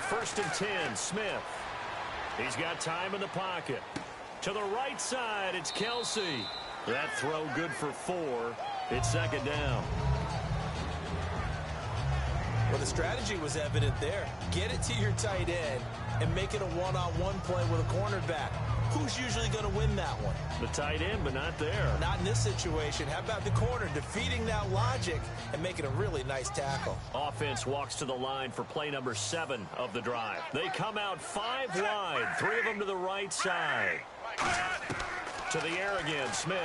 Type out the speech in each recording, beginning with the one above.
first and 10, Smith. He's got time in the pocket. To the right side, it's Kelsey. That throw good for 4. It's second down. Well, the strategy was evident there. Get it to your tight end and make it a one-on-one play with a cornerback. Who's usually going to win that one? The tight end, but not there. Not in this situation. How about the corner defeating that logic and making a really nice tackle? Offense walks to the line for play number 7 of the drive. They come out 5 wide, 3 of them to the right side. To the air again, Smith.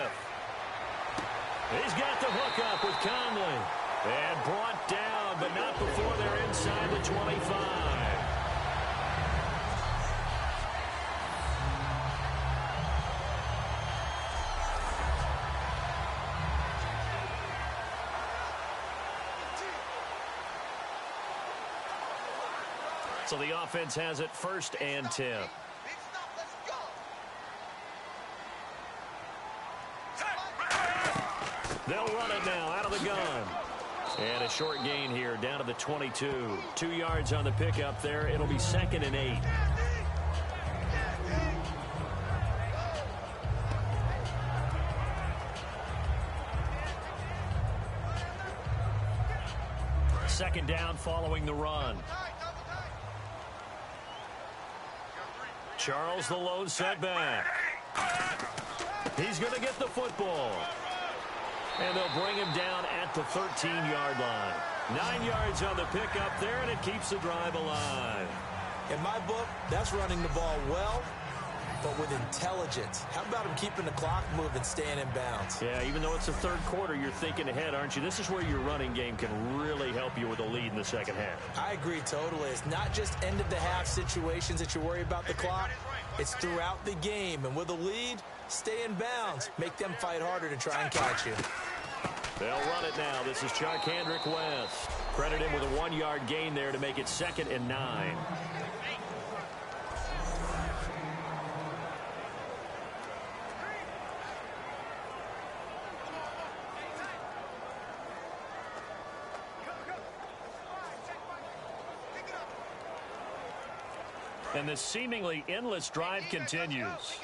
He's got the hook up with Conley. And brought down, but not before they're inside the 25. So the offense has it first and 10. They'll run it now out of the gun. And a short gain here down to the 22. 2 yards on the pickup there. It'll be second and 8. Second down following the run. Charles the lone setback. He's going to get the football. And they'll bring him down at the 13-yard line. 9 yards on the pickup there, and it keeps the drive alive. In my book, that's running the ball well, but with intelligence. How about him keeping the clock moving, staying in bounds? Yeah, even though it's the third quarter, you're thinking ahead, aren't you? This is where your running game can really help you with a lead in the second half. I agree totally. It's not just end-of-the-half situations that you worry about the clock. It's throughout the game. And with a lead, stay in bounds. Make them fight harder to try and catch you. They'll run it now. This is Charkandrick West. Credit him with a 1-yard gain there to make it second and 9. And this seemingly endless drive continues.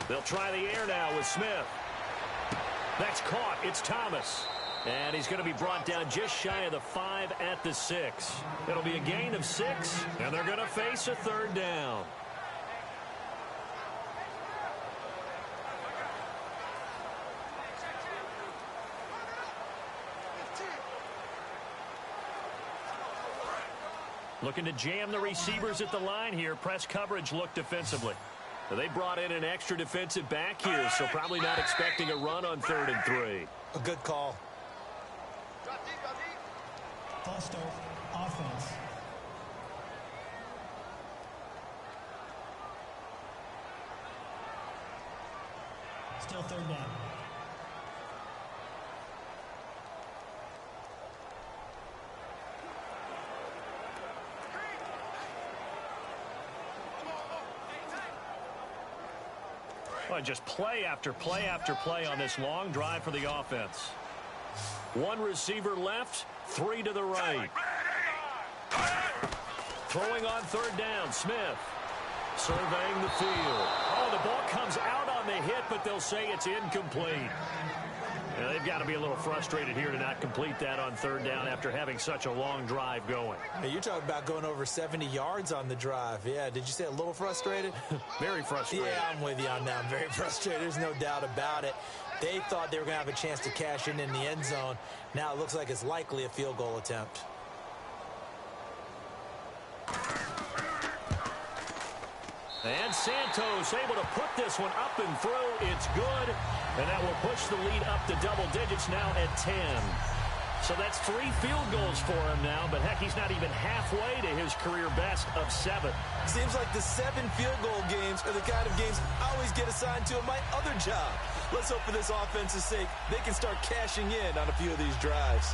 They'll try the air now with Smith. That's caught. It's Thomas. And he's going to be brought down just shy of the 5 at the 6. It'll be a gain of 6, and they're going to face a third down. Looking to jam the receivers at the line here. Press coverage look defensively. They brought in an extra defensive back here, so probably not expecting a run on 3rd and 3. A good call. False start, offense. Still 3rd down. Well, just play after play after play on this long drive for the offense. 1 receiver left, 3 to the right. Throwing on 3rd down, Smith. Surveying the field. Oh, the ball comes out on the hit, but they'll say it's incomplete. Yeah, they've got to be a little frustrated here to not complete that on 3rd down after having such a long drive going. Hey, you're talking about going over 70 yards on the drive. Yeah, did you say a little frustrated? Very frustrated. Yeah, I'm with you on that. I'm very frustrated. There's no doubt about it. They thought they were going to have a chance to cash in the end zone. Now it looks like it's likely a field goal attempt. And Santos able to put this one up and through. It's good. And that will push the lead up to double digits now at 10. So that's 3 field goals for him now. But, heck, he's not even halfway to his career best of 7. Seems like the 7 field goal games are the kind of games I always get assigned to in my other job. Let's hope for this offense's sake they can start cashing in on a few of these drives.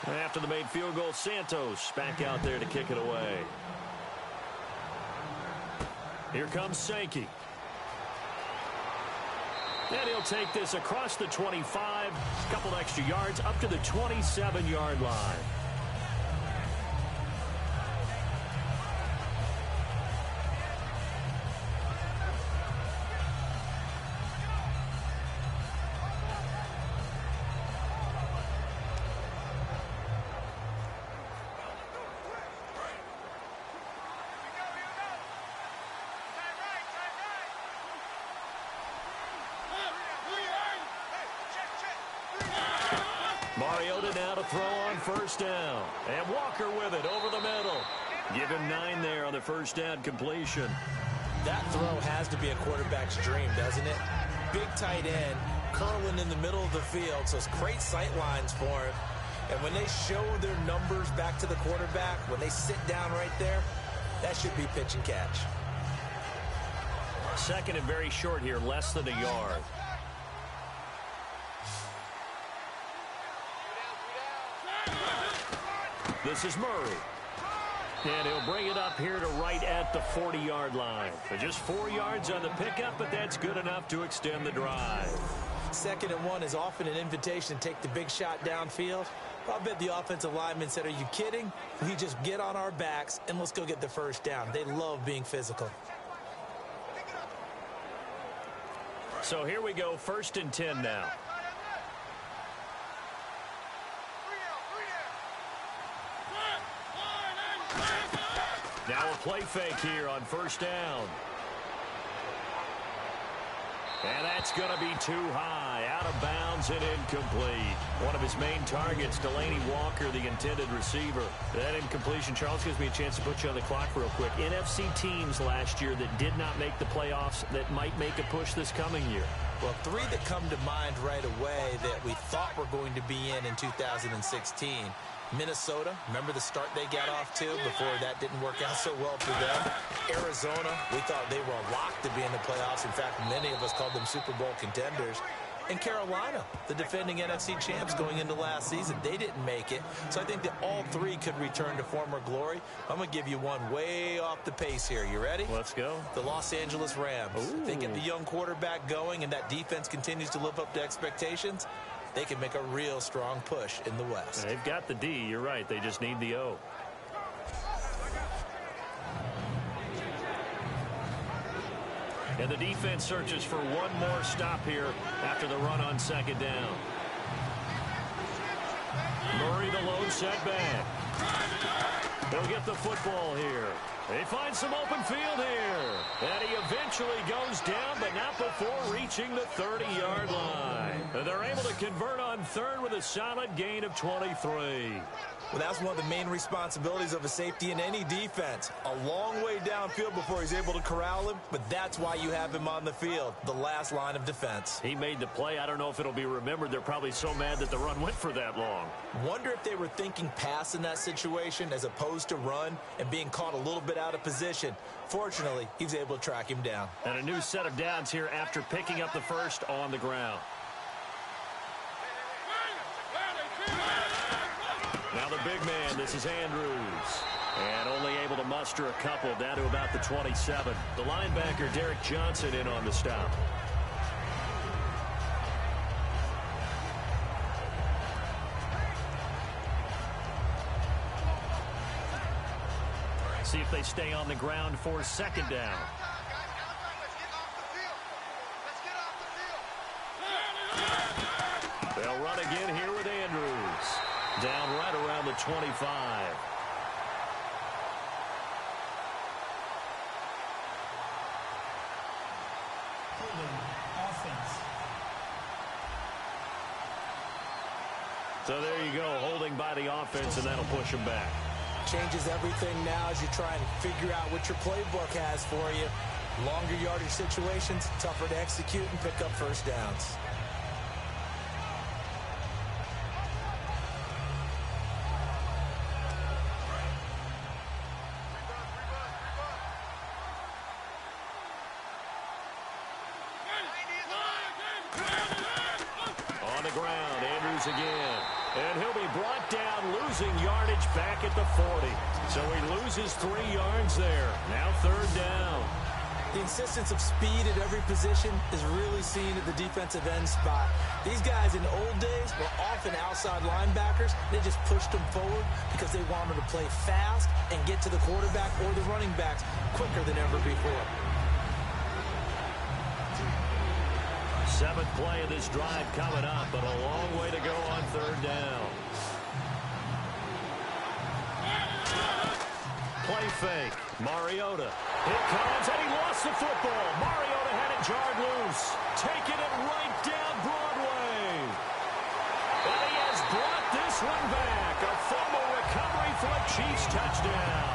After the made field goal, Santos back out there to kick it away. Here comes Sankey. And he'll take this across the 25, a couple extra yards, up to the 27-yard line. Mariota now to throw on first down. And Walker with it over the middle. Give him 9 there on the first down completion. That throw has to be a quarterback's dream, doesn't it? Big tight end, curling in the middle of the field, so it's great sight lines for him. And when they show their numbers back to the quarterback, when they sit down right there, that should be pitch and catch. Second and very short here, less than a yard. This is Murray. And he'll bring it up here to right at the 40-yard line. But just 4 yards on the pickup, but that's good enough to extend the drive. 2nd and 1 is often an invitation to take the big shot downfield. I bet the offensive lineman said, are you kidding? We just get on our backs and let's go get the first down. They love being physical. So here we go, 1st and 10 now. Now a play fake here on first down. And that's going to be too high, out of bounds and incomplete. One of his main targets, Delaney Walker, the intended receiver. That incompletion, Charles, gives me a chance to put you on the clock real quick. NFC teams last year that did not make the playoffs that might make a push this coming year. Well, 3 that come to mind right away that we thought were going to be in 2016. Minnesota, remember the start they got off to before that didn't work out so well for them. Arizona, we thought they were locked to be in the playoffs. In fact, many of us called them Super Bowl contenders. And Carolina, the defending NFC champs going into last season, they didn't make it. So I think that all 3 could return to former glory. I'm going to give you one way off the pace here. You ready? Let's go. The Los Angeles Rams. Ooh. If they get the young quarterback going and that defense continues to live up to expectations, they can make a real strong push in the West. They've got the D. You're right. They just need the O. And the defense searches for one more stop here after the run on 2nd down. Murray, the lone setback. They'll get the football here. They find some open field here. And he eventually goes down, but not before reaching the 30-yard line. And they're able to convert on 3rd with a solid gain of 23. Well, that's one of the main responsibilities of a safety in any defense. A long way downfield before he's able to corral him, but that's why you have him on the field, the last line of defense. He made the play. I don't know if it'll be remembered. They're probably so mad that the run went for that long. Wonder if they were thinking pass in that situation as opposed to run and being caught a little bit out of position. Fortunately, he was able to track him down. And a new set of downs here after picking up the first on the ground. Now the big man, this is Andrews. And only able to muster a couple down to about the 27. The linebacker, Derek Johnson, in on the stop. See if they stay on the ground for 2nd down. They'll run again here with Andrews. Down right around the 25. Offense. So there you go, holding by the offense, and that'll push them back. Changes everything now as you try and figure out what your playbook has for you. Longer yardage situations, tougher to execute and pick up first downs. On the ground, Andrews again. And he'll be brought down, losing yardage back at the 40. So he loses 3 yards there. Now 3rd down. The insistence of speed at every position is really seen at the defensive end spot. These guys in the old days were often outside linebackers. They just pushed them forward because they wanted to play fast and get to the quarterback or the running backs quicker than ever before. 7th play of this drive coming up, but a long way to go on 3rd down. Play fake. Mariota. It comes, and he lost the football. Mariota had it jarred loose. Taking it right down Broadway. And he has brought this one back. A fumble recovery for a Chiefs touchdown.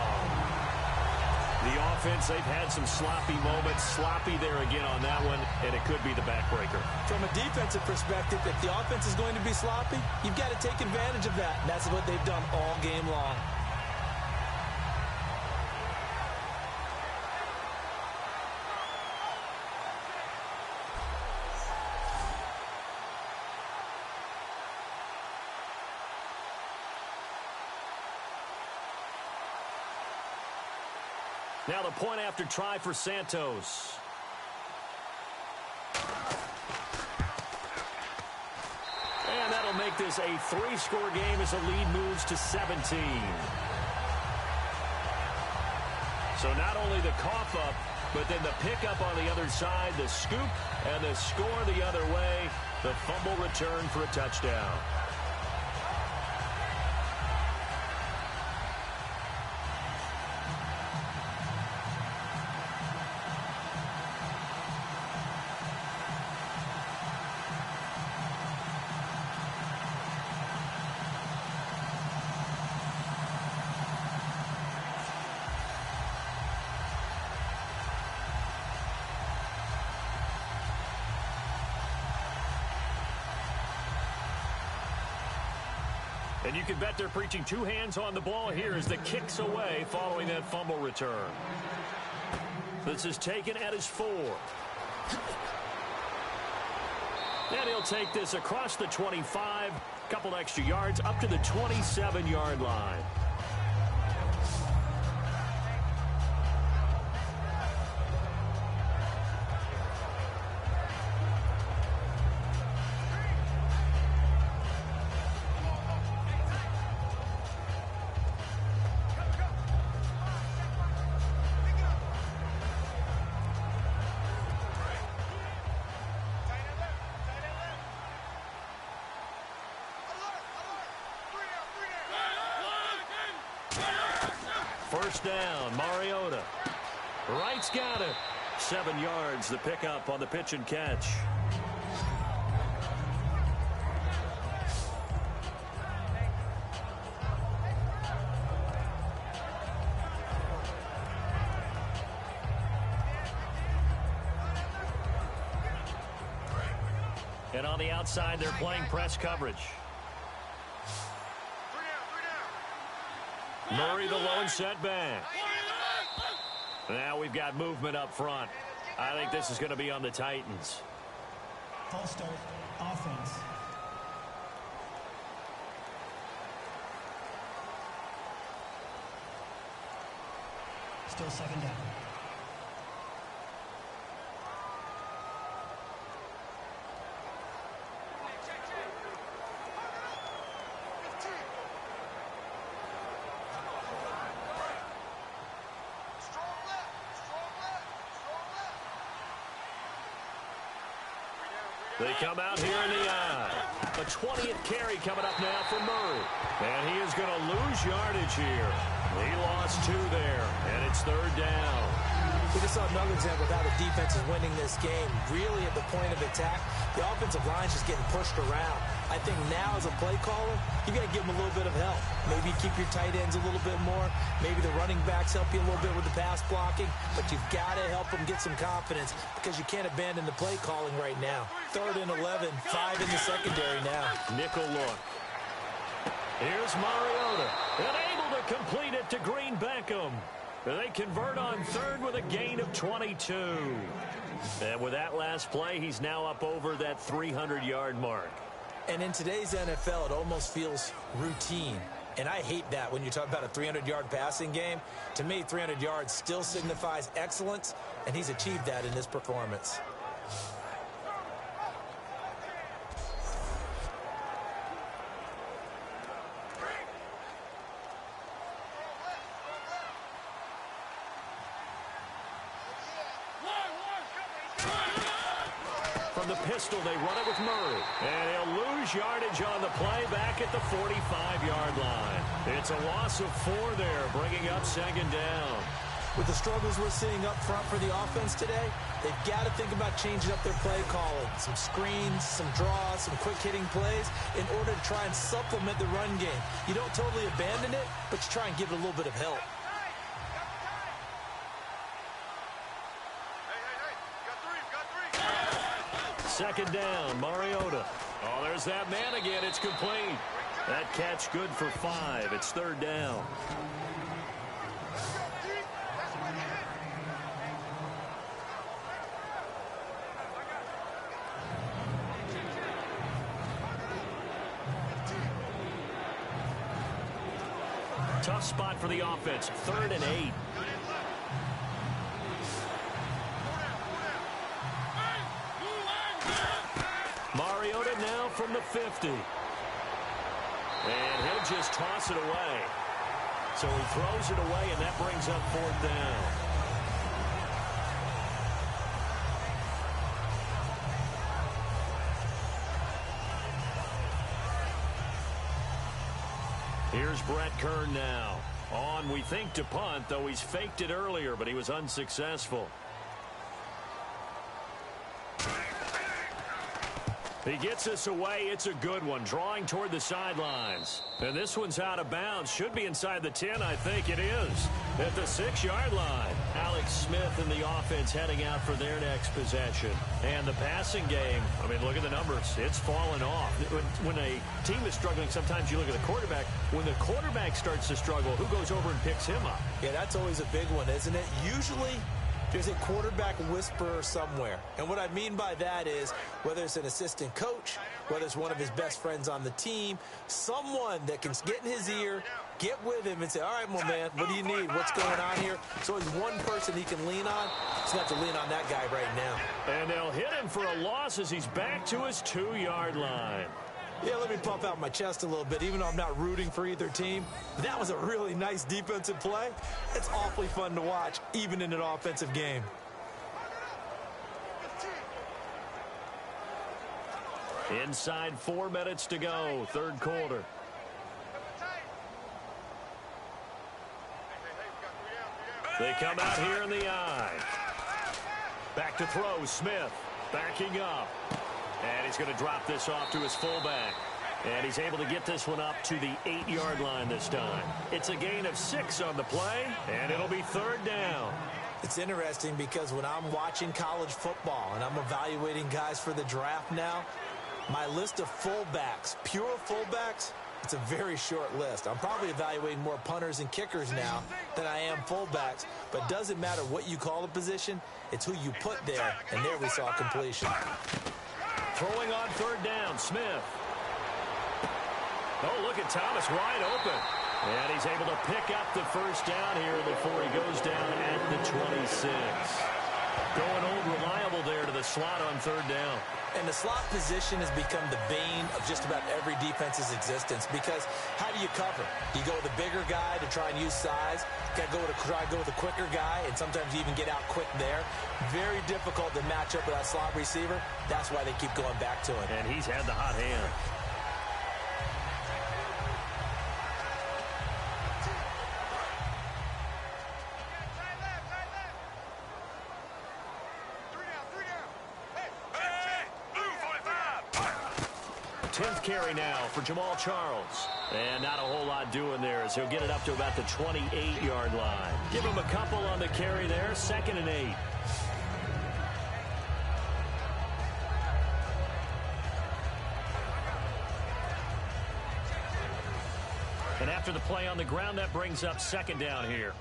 The offense, they've had some sloppy moments. Sloppy there again on that one, and it could be the backbreaker. From a defensive perspective, if the offense is going to be sloppy, you've got to take advantage of that. And that's what they've done all game long. Now the point after try for Santos. And that'll make this a 3-score game as the lead moves to 17. So not only the cough up, but then the pickup on the other side, the scoop, and the score the other way. The fumble return for a touchdown. And you can bet they're preaching 2 hands on the ball here as the kick's away following that fumble return. This is taken at his 4. And he'll take this across the 25, couple extra yards up to the 27-yard line. First down, Mariota. Wright's got it. 7 yards, the pickup on the pitch and catch. And on the outside, they're playing press coverage. Murray the lone setback. Now we've got movement up front. I think this is going to be on the Titans. False start, offense. Still 2nd down. They come out here in the eye. A 20th carry coming up now for Murray. And he is going to lose yardage here. He lost 2 there, and it's 3rd down. We just saw another example of how the defense is winning this game. Really at the point of attack, the offensive line's just getting pushed around. I think now as a play caller, you got to give them a little bit of help. Maybe keep your tight ends a little bit more. Maybe the running backs help you a little bit with the pass blocking. But you've got to help them get some confidence because you can't abandon the play calling right now. 3rd and 11, 5 in the secondary now. Nickel look. Here's Mariota. And able to complete it to Green Beckham. They convert on 3rd with a gain of 22. And with that last play, he's now up over that 300-yard mark. And in today's NFL, it almost feels routine. And I hate that when you talk about a 300-yard passing game. To me, 300 yards still signifies excellence, and he's achieved that in this performance. From the pistol, they run it with Murray. And he'll lose yardage on the play back at the 45-yard line. It's a loss of 4 there, bringing up second down. With the struggles we're seeing up front for the offense today, they've got to think about changing up their play calling. Some screens, some draws, some quick-hitting plays in order to try and supplement the run game. You don't totally abandon it, but you try and give it a little bit of help. Second down, Mariota. Oh, there's that man again. It's complete. That catch good for 5. It's third down. Tough spot for the offense. 3rd and 8. Mariota now from the 50. And he'll just toss it away. So he throws it away, and that brings up 4th down. Here's Brett Kern now. On, we think, to punt, though he's faked it earlier, but he was unsuccessful. He gets us away. It's a good one, drawing toward the sidelines. And this one's out of bounds. Should be inside the 10, I think it is. At the 6-yard line. Alex Smith and the offense heading out for their next possession. And the passing game, I mean, look at the numbers. It's fallen off. When a team is struggling, sometimes you look at the quarterback. When the quarterback starts to struggle, who goes over and picks him up? Yeah, that's always a big one, isn't it? Usually there's a quarterback whisperer somewhere. And what I mean by that is whether it's an assistant coach, whether it's one of his best friends on the team, someone that can get in his ear, get with him and say, all right, my man, what do you need? What's going on here? So there's one person he can lean on. He's going to have to lean on that guy right now. And they'll hit him for a loss as he's back to his 2-yard line. Yeah, let me puff out my chest a little bit, even though I'm not rooting for either team. That was a really nice defensive play. It's awfully fun to watch, even in an offensive game. Inside 4 minutes to go, 3rd quarter. They come out here in the eye. Back to throw, Smith backing up. And he's going to drop this off to his fullback. And he's able to get this one up to the 8-yard line this time. It's a gain of 6 on the play, and it'll be 3rd down. It's interesting because when I'm watching college football and I'm evaluating guys for the draft now, my list of fullbacks, pure fullbacks, it's a very short list. I'm probably evaluating more punters and kickers now than I am fullbacks. But it doesn't matter what you call the position, it's who you put there. And there we saw completion. Throwing on 3rd down, Smith. Oh, look at Thomas wide open. And he's able to pick up the 1st down here before he goes down at the 26. Going old reliable there to the slot on 3rd down. And the slot position has become the bane of just about every defense's existence because how do you cover? Do you go with a bigger guy to try and use size? Got to try to go with a quicker guy, and sometimes you even get out quick there. Very difficult to match up with that slot receiver. That's why they keep going back to him. And he's had the hot hand. Carry now for Jamal Charles. And not a whole lot doing there as he'll get it up to about the 28-yard line. Give him a couple on the carry there. 2nd and 8. And after the play on the ground, that brings up 2nd down here.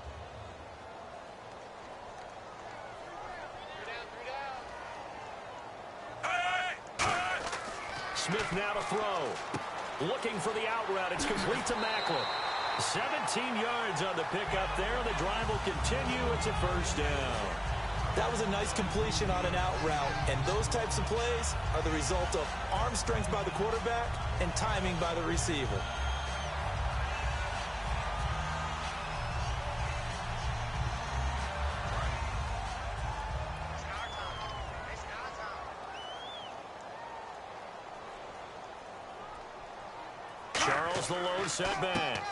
Smith now to throw. Looking for the out route. It's complete to Macklin. 17 yards on the pickup there. The drive will continue. It's a first down. That was a nice completion on an out route, and those types of plays are the result of arm strength by the quarterback and timing by the receiver. Charles the lone setback.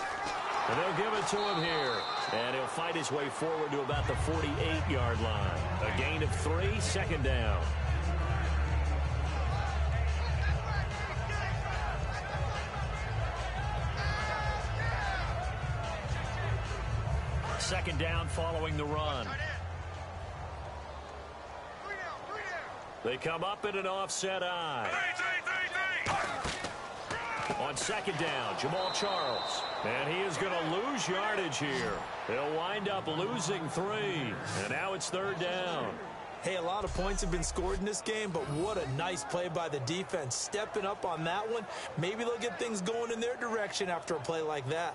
And they'll give it to him here. And he'll fight his way forward to about the 48-yard line. A gain of 3, second down. Second down following the run. They come up in an offset eye. On second down, Jamal Charles. And he is going to lose yardage here. He'll wind up losing 3. And now it's third down. Hey, a lot of points have been scored in this game, but what a nice play by the defense. Stepping up on that one. Maybe they'll get things going in their direction after a play like that.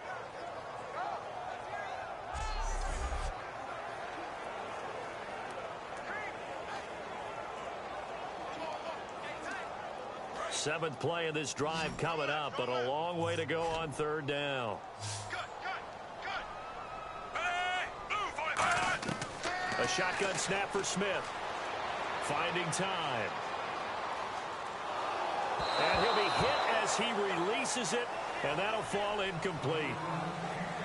Seventh play of this drive coming up, but a long way to go on third down. A shotgun snap for Smith. Finding time. And he'll be hit as he releases it, and that'll fall incomplete.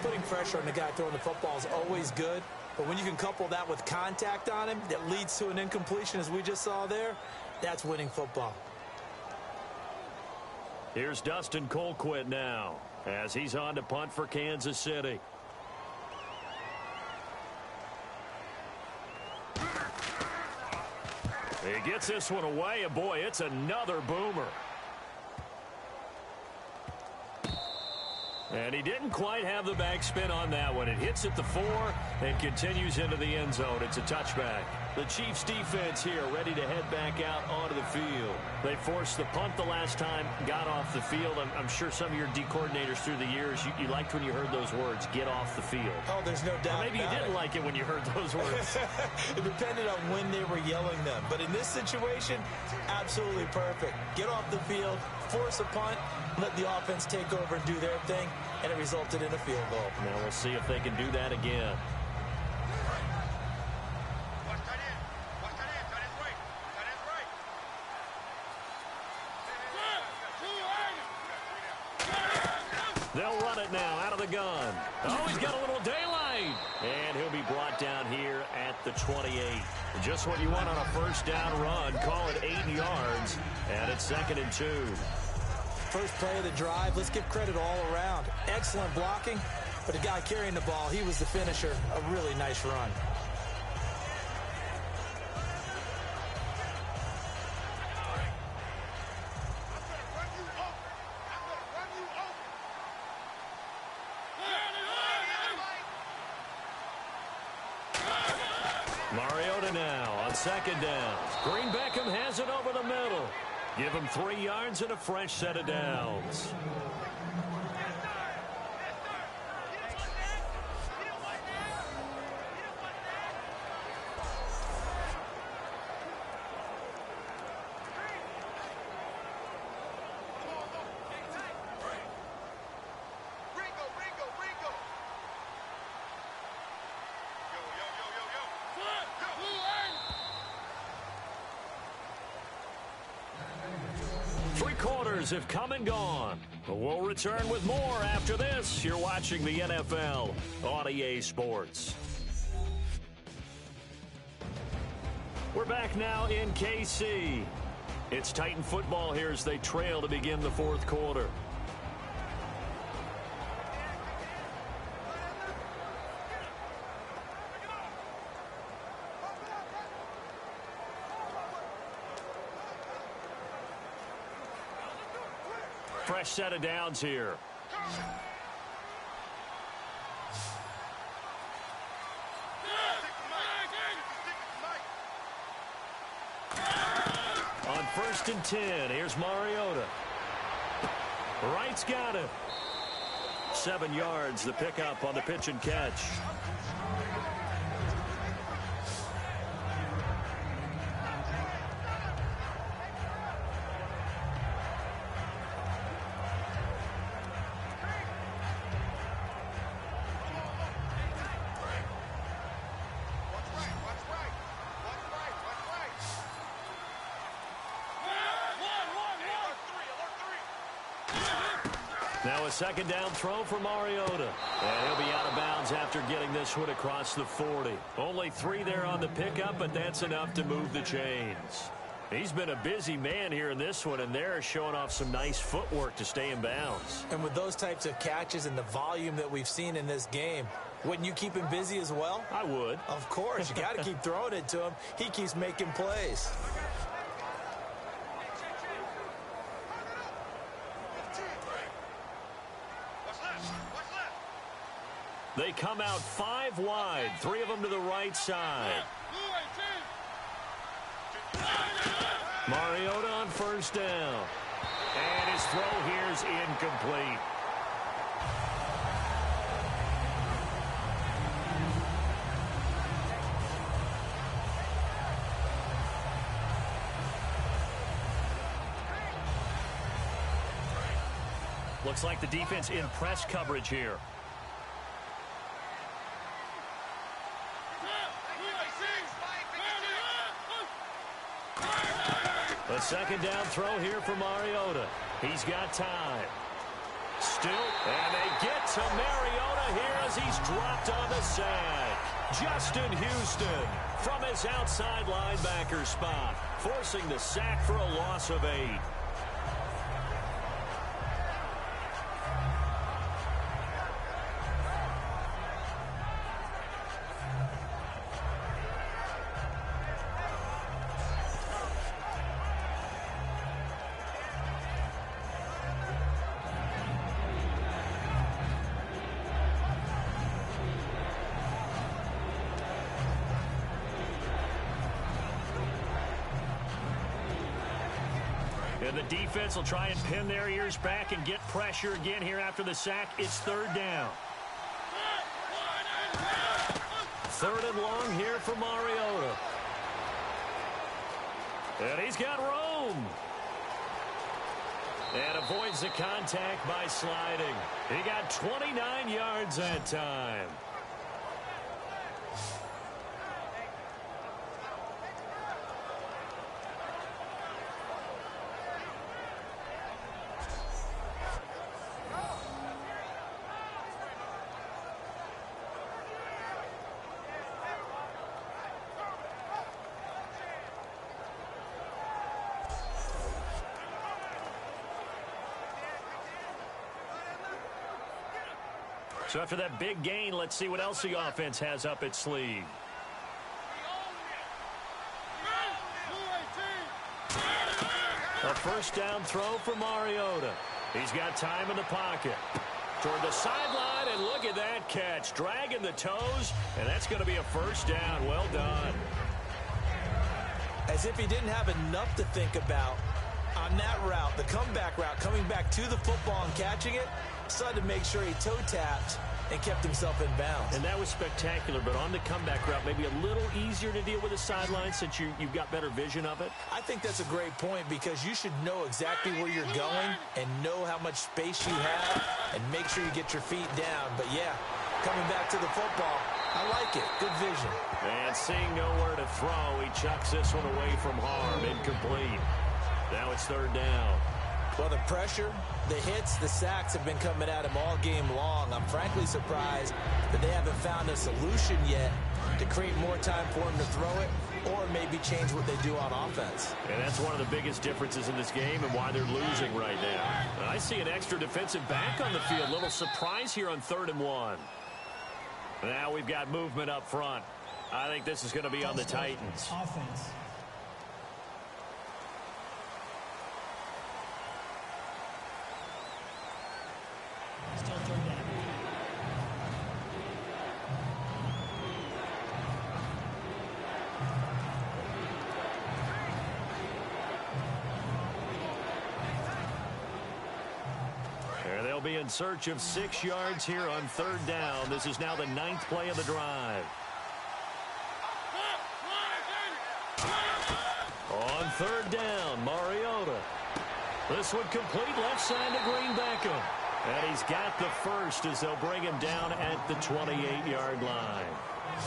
Putting pressure on the guy throwing the football is always good, but when you can couple that with contact on him that leads to an incompletion, as we just saw there, that's winning football. Here's Dustin Colquitt now as he's on to punt for Kansas City. He gets this one away, and boy, it's another boomer. And he didn't quite have the backspin on that one. It hits at the 4 and continues into the end zone. It's a touchback. The Chiefs defense here ready to head back out onto the field. They forced the punt the last time, got off the field. I'm sure some of your D coordinators through the years, you liked when you heard those words, get off the field. Oh, there's no doubt. Or maybe you didn't like it when you heard those words. It depended on when they were yelling them. But in this situation, absolutely perfect. Get off the field, force a punt, let the offense take over and do their thing, and it resulted in a field goal. Now we'll see if they can do that again. They'll run it now out of the gun. Oh, he's got a little daylight. And he'll be brought down here at the 28. Just what you want on a first down run. Call it 8 yards. And it's 2nd and 2. First play of the drive. Let's give credit all around. Excellent blocking. But the guy carrying the ball, he was the finisher. A really nice run. Mariota now on second down. Green Beckham has it over the middle. Give him 3 yards and a fresh set of downs. Quarters have come and gone. We'll return with more after this. You're watching the NFL on EA Sports. We're back now in KC. It's Titan football here as they trail to begin the fourth quarter. Fresh set of downs here. On first and 10. Here's Mariota. Wright's got it. 7 yards, the pickup on the pitch and catch. Now a second down throw for Mariota. And he'll be out of bounds after getting this one across the 40. Only 3 there on the pickup, but that's enough to move the chains. He's been a busy man here in this one, and they're showing off some nice footwork to stay in bounds. And with those types of catches and the volume that we've seen in this game, wouldn't you keep him busy as well? I would. Of course. You got to keep throwing it to him. He keeps making plays. They come out 5 wide, 3 of them to the right side. Mariota on first down. And his throw here is incomplete. Looks like the defense in press coverage here. A second down throw here for Mariota. He's got time. Still, and they get to Mariota here as he's dropped on the sack. Justin Houston from his outside linebacker spot, forcing the sack for a loss of 8. And the defense will try and pin their ears back and get pressure again here after the sack. It's 3rd down. 3rd and long here for Mariota. And he's got room. And avoids the contact by sliding. He got 29 yards that time. So after that big gain, let's see what else the offense has up its sleeve. A first down throw for Mariota. He's got time in the pocket. Toward the sideline, and look at that catch. Dragging the toes, and that's going to be a first down. Well done. As if he didn't have enough to think about on that route, the comeback route, coming back to the football and catching it, decided to make sure he toe-tapped and kept himself in bounds. And that was spectacular, but on the comeback route, maybe a little easier to deal with the sideline since you've got better vision of it? I think that's a great point because you should know exactly where you're going and know how much space you have and make sure you get your feet down. But, yeah, coming back to the football, I like it. Good vision. And seeing nowhere to throw, he chucks this one away from harm. Incomplete. Now it's 3rd down. Well, the pressure, the hits, the sacks have been coming at him all game long. I'm frankly surprised that they haven't found a solution yet to create more time for him to throw it or maybe change what they do on offense. And that's one of the biggest differences in this game and why they're losing right now. I see an extra defensive back on the field. Little surprise here on 3rd and 1. Now we've got movement up front. I think this is going to be on the Titans. Offense. Still 3rd down. be in search of 6 yards here on 3rd down. This is now the 9th play of the drive. On 3rd down, Mariota. This one complete left side to Greenbackum. And he's got the first as they'll bring him down at the 28-yard line.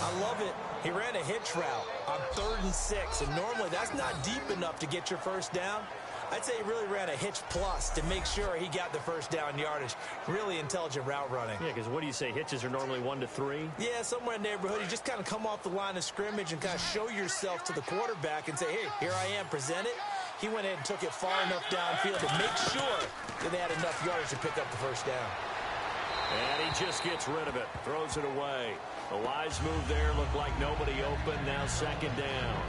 I love it. He ran a hitch route on 3rd and 6, and normally that's not deep enough to get your first down. I'd say he really ran a hitch plus to make sure he got the first down yardage. Really intelligent route running. Yeah, because what do you say? Hitches are normally 1 to 3? Yeah, somewhere in the neighborhood. You just kind of come off the line of scrimmage and kind of show yourself to the quarterback and say, hey, here I am, present it. He went in and took it far enough downfield to make sure that they had enough yardage to pick up the first down. And he just gets rid of it, throws it away. A wise move there, looked like nobody open, now 2nd down.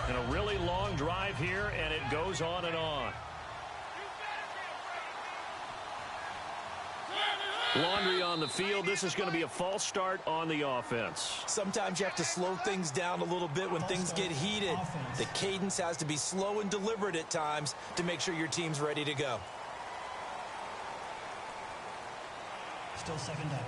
And a really long drive here, and it goes on and on. Laundry on the field. This is going to be a false start on the offense. Sometimes you have to slow things down a little bit when things get heated. The cadence has to be slow and deliberate at times to make sure your team's ready to go. Still 2nd down.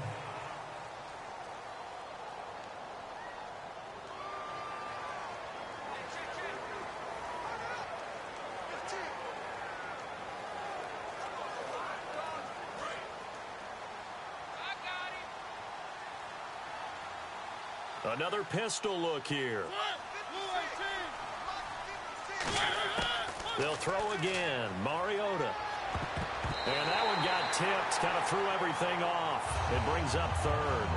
Another pistol look here. They'll throw again. Mariota. And that one got tipped. Kind of threw everything off. It brings up 3rd.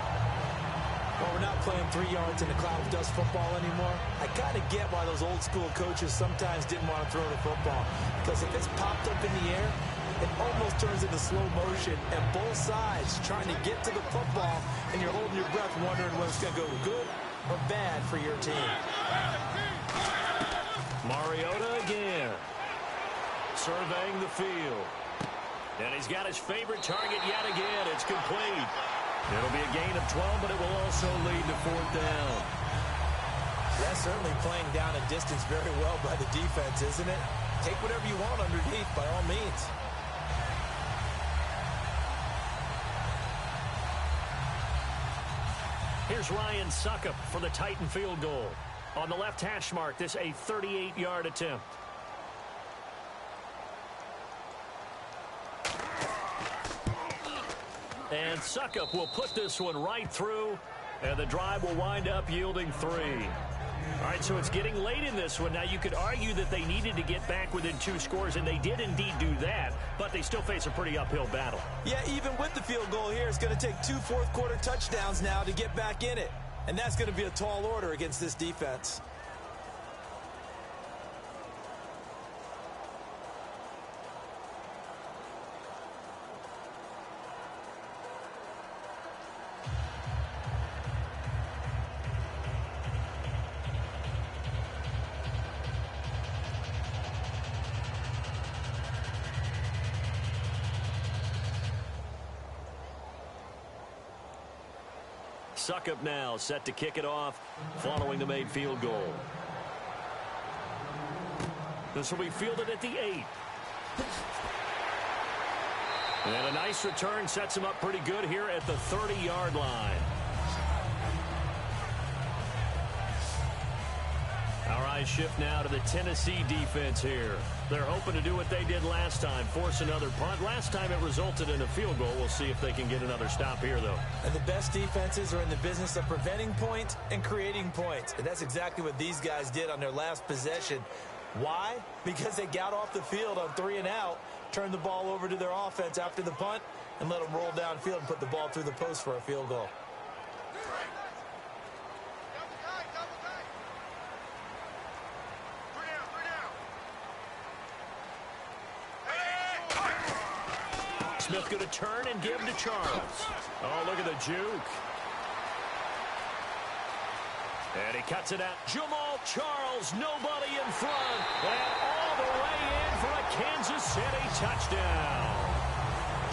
Well, we're not playing 3 yards in a cloud of dust football anymore. I kind of get why those old school coaches sometimes didn't want to throw the football. Because if it's popped up in the air, it almost turns into slow motion, and both sides trying to get to the football, and you're holding your breath wondering whether it's going to go good or bad for your team. Mariota again. Surveying the field. And he's got his favorite target yet again. It's complete. It'll be a gain of 12, but it will also lead to 4th down. That's certainly playing down a distance very well by the defense, isn't it? Take whatever you want underneath, by all means. Here's Ryan Suckup for the Titan field goal. On the left hash mark, this a 38-yard attempt. And Suckup will put this one right through, and the drive will wind up yielding 3. All right, so it's getting late in this one. Now, you could argue that they needed to get back within 2 scores, and they did indeed do that, but they still face a pretty uphill battle. Yeah, even with the field goal here, it's going to take 2 fourth-quarter touchdowns now to get back in it. And that's going to be a tall order against this defense. Suckup now set to kick it off following the made field goal. This will be fielded at the 8. And a nice return sets him up pretty good here at the 30-yard line. Our eyes shift now to the Tennessee defense here. They're hoping to do what they did last time, force another punt. Last time it resulted in a field goal. We'll see if they can get another stop here, though. And the best defenses are in the business of preventing points and creating points. And that's exactly what these guys did on their last possession. Why? Because they got off the field on 3 and out, turned the ball over to their offense after the punt, and let them roll downfield and put the ball through the post for a field goal. Smith going to turn and give to Charles. Oh, look at the juke. And he cuts it out. Jamal Charles, nobody in front. And all the way in for a Kansas City touchdown.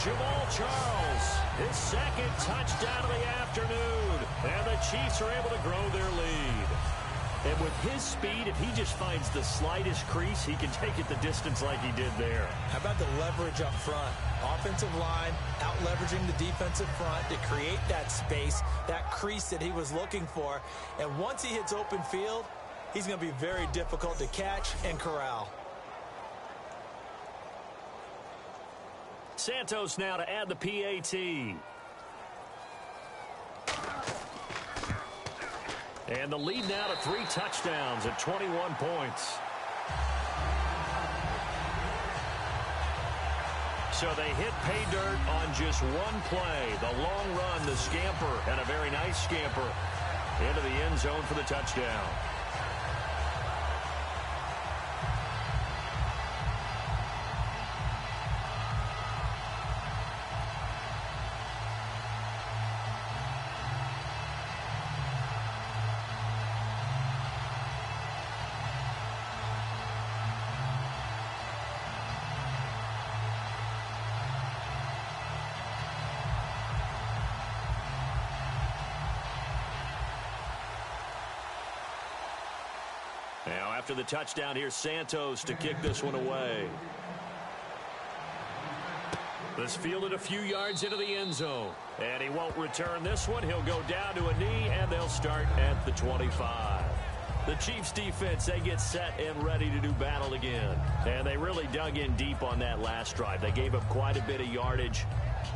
Jamal Charles, his second touchdown of the afternoon. And the Chiefs are able to grow their lead. And with his speed, if he just finds the slightest crease, he can take it the distance like he did there. How about the leverage up front? Offensive line out leveraging the defensive front to create that space, that crease that he was looking for. And once he hits open field, he's going to be very difficult to catch and corral. Santos now to add the PAT. And the lead now to 3 touchdowns at 21 points. So they hit pay dirt on just one play. The long run, the scamper, and a very nice scamper into the end zone for the touchdown. Now, after the touchdown, here's Santos to kick this one away. This fielded a few yards into the end zone. And he won't return this one. He'll go down to a knee, and they'll start at the 25. The Chiefs defense, they get set and ready to do battle again. And they really dug in deep on that last drive. They gave up quite a bit of yardage.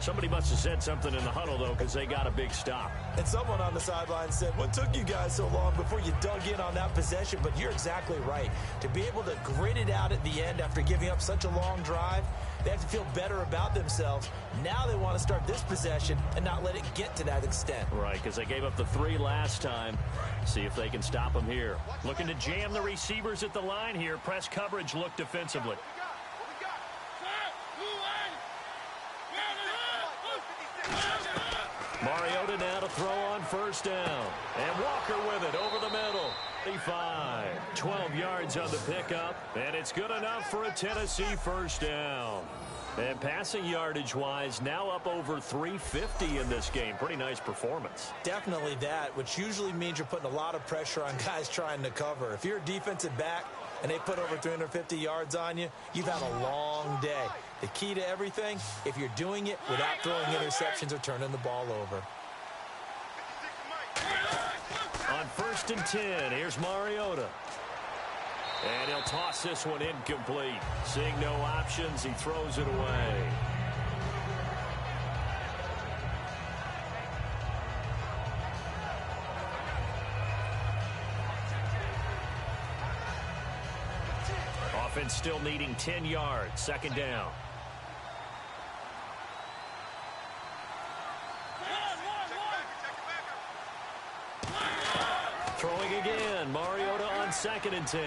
Somebody must have said something in the huddle, though, because they got a big stop. And someone on the sideline said, what took you guys so long before you dug in on that possession? But you're exactly right. To be able to grit it out at the end after giving up such a long drive, they have to feel better about themselves. Now they want to start this possession and not let it get to that extent. Right, because they gave up the 3 last time. See if they can stop them here. Looking to jam the receivers at the line here. Press coverage look defensively. Mariota now to throw on first down. And Walker with it over the middle. 35. 12 yards on the pickup. And it's good enough for a Tennessee first down. And passing yardage-wise, now up over 350 in this game. Pretty nice performance. Definitely that, which usually means you're putting a lot of pressure on guys trying to cover. If you're a defensive back and they put over 350 yards on you, you've had a long day. The key to everything, if you're doing it without throwing interceptions or turning the ball over. On 1st and 10, here's Mariota. And he'll toss this one incomplete. Seeing no options, he throws it away. Offense still needing 10 yards. 2nd down. Throwing again. Mariota on 2nd and 10.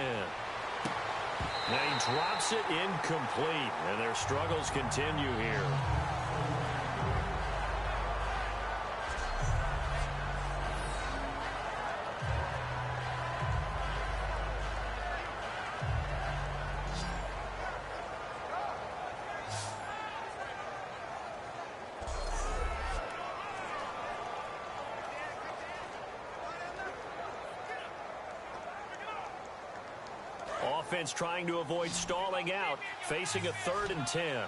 Now he drops it incomplete, and their struggles continue here. Offense trying to avoid stalling out, facing a 3rd and 10.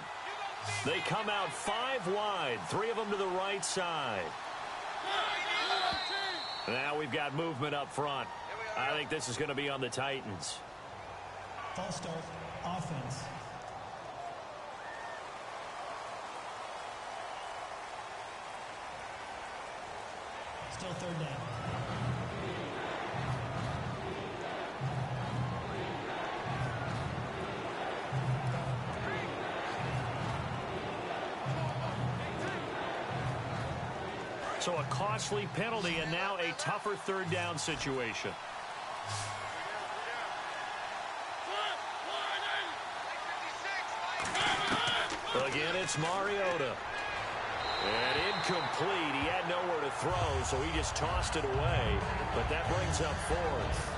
They come out 5 wide, 3 of them to the right side. Now we've got movement up front. I think this is going to be on the Titans. False start, offense. Still 3rd down. So a costly penalty and now a tougher 3rd down situation. Again, it's Mariota. And incomplete. He had nowhere to throw, so he just tossed it away. But that brings up fourth.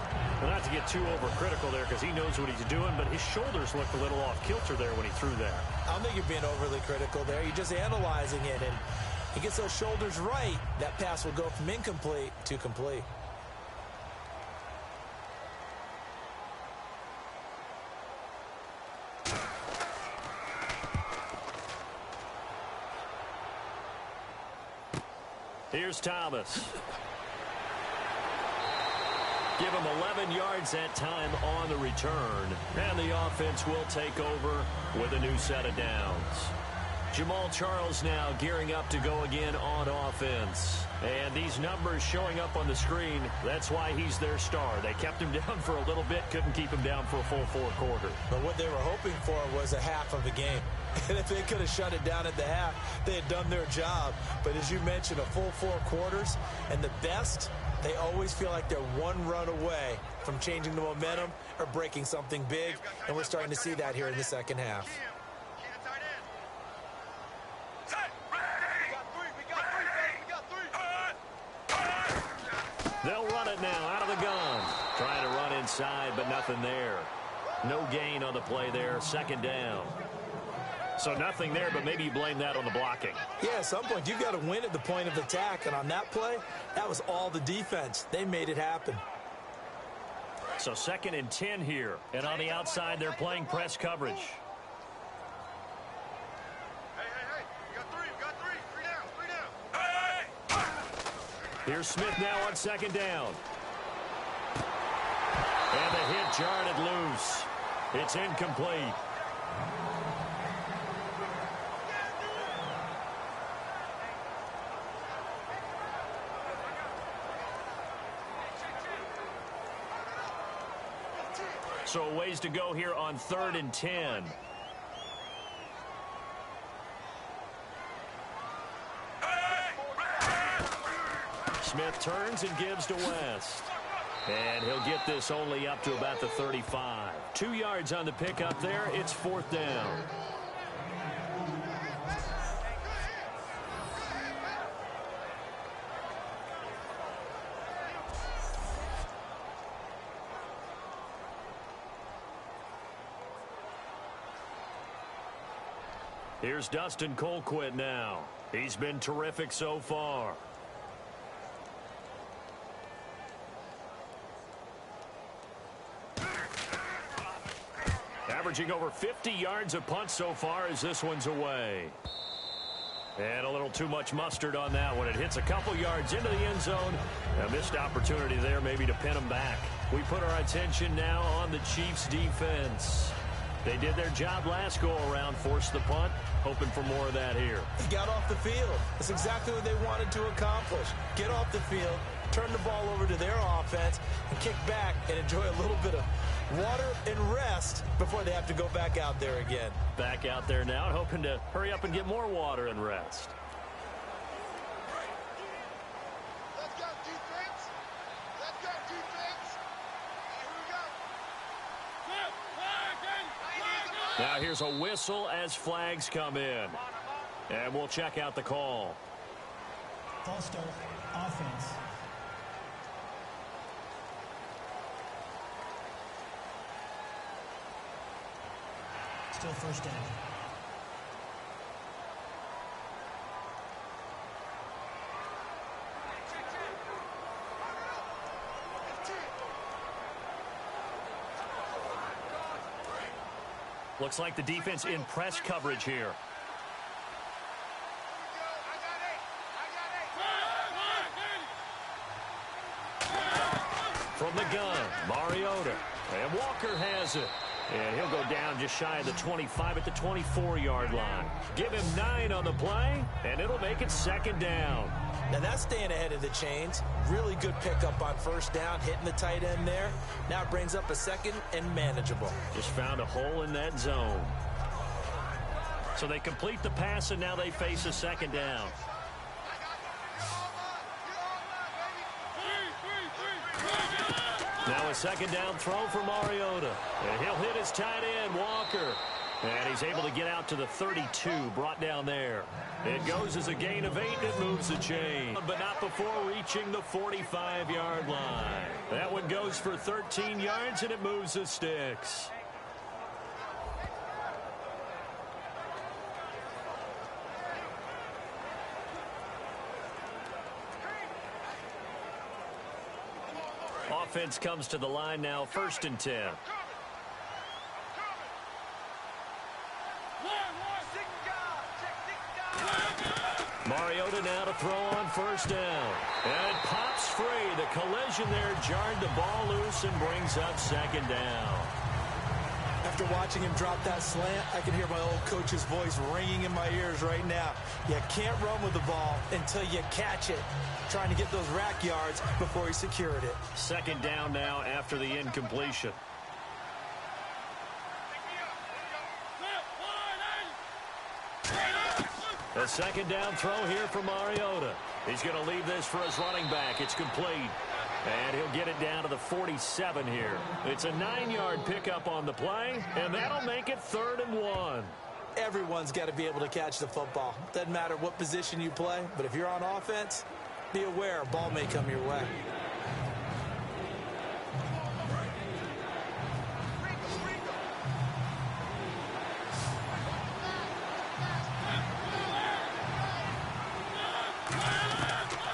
Well, not to get too overcritical there because he knows what he's doing, but his shoulders looked a little off kilter there when he threw that. I don't think you're being overly critical there. You're just analyzing it, and he gets those shoulders right. That pass will go from incomplete to complete. Here's Thomas. Give him 11 yards that time on the return. And the offense will take over with a new set of downs. Jamal Charles now gearing up to go again on offense. And these numbers showing up on the screen, that's why he's their star. They kept him down for a little bit, couldn't keep him down for a full four quarters. But what they were hoping for was a half of the game. And if they could have shut it down at the half, they had done their job. But as you mentioned, a full four quarters, and the best, they always feel like they're one run away from changing the momentum or breaking something big. And we're starting to see that here in the second half. They'll run it now out of the gun. Trying to run inside, but nothing there. No gain on the play there. Second down. So nothing there, but maybe you blame that on the blocking. Yeah, at some point, you've got to win at the point of attack. And on that play, that was all the defense. They made it happen. So 2nd and 10 here. And on the outside, they're playing press coverage. Hey. We got three. Three down. Here's Smith now on 2nd down. And the hit jarred it loose. It's incomplete. So a ways to go here on 3rd and 10. Smith turns and gives to West. And he'll get this only up to about the 35. 2 yards on the pickup there. It's 4th down. Here's Dustin Colquitt now. He's been terrific so far. Averaging over 50 yards a punt so far as this one's away. And a little too much mustard on that one. It hits a couple yards into the end zone. A missed opportunity there maybe to pin them back. We put our attention now on the Chiefs defense. They did their job last go-around, forced the punt, hoping for more of that here. He got off the field. That's exactly what they wanted to accomplish. Get off the field, turn the ball over to their offense, and kick back and enjoy a little bit of water and rest before they have to go back out there again. Back out there now, hoping to hurry up and get more water and rest. Let's go, defense. Let's go, defense. Here we go. Now here's a whistle as flags come in. And we'll check out the call. False start, offense. Still 1st down. Looks like the defense in press coverage here. From the gun, Mariota. And Walker has it. And he'll go down just shy of the 25 at the 24-yard line. Give him 9 on the play, and it'll make it 2nd down. Now that's staying ahead of the chains. Really good pickup on 1st down, hitting the tight end there. Now it brings up a 2nd and manageable. Just found a hole in that zone. So they complete the pass, and now they face a 2nd down. Now a 2nd down throw for Mariota. And he'll hit his tight end, Walker. And he's able to get out to the 32, brought down there. It goes as a gain of 8, and it moves the chain. But not before reaching the 45-yard line. That one goes for 13 yards, and it moves the sticks. Offense comes to the line now, 1st and 10. Mariota now to throw on 1st down. And it pops free. The collision there jarred the ball loose and brings up 2nd down. After watching him drop that slant, I can hear my old coach's voice ringing in my ears right now. You can't run with the ball until you catch it. Trying to get those rack yards before he secured it. 2nd down now after the incompletion. A 2nd down throw here for Mariota. He's going to leave this for his running back. It's complete. And he'll get it down to the 47 here. It's a 9-yard pickup on the play, and that'll make it 3rd and 1. Everyone's got to be able to catch the football. Doesn't matter what position you play, but if you're on offense, be aware a ball may come your way.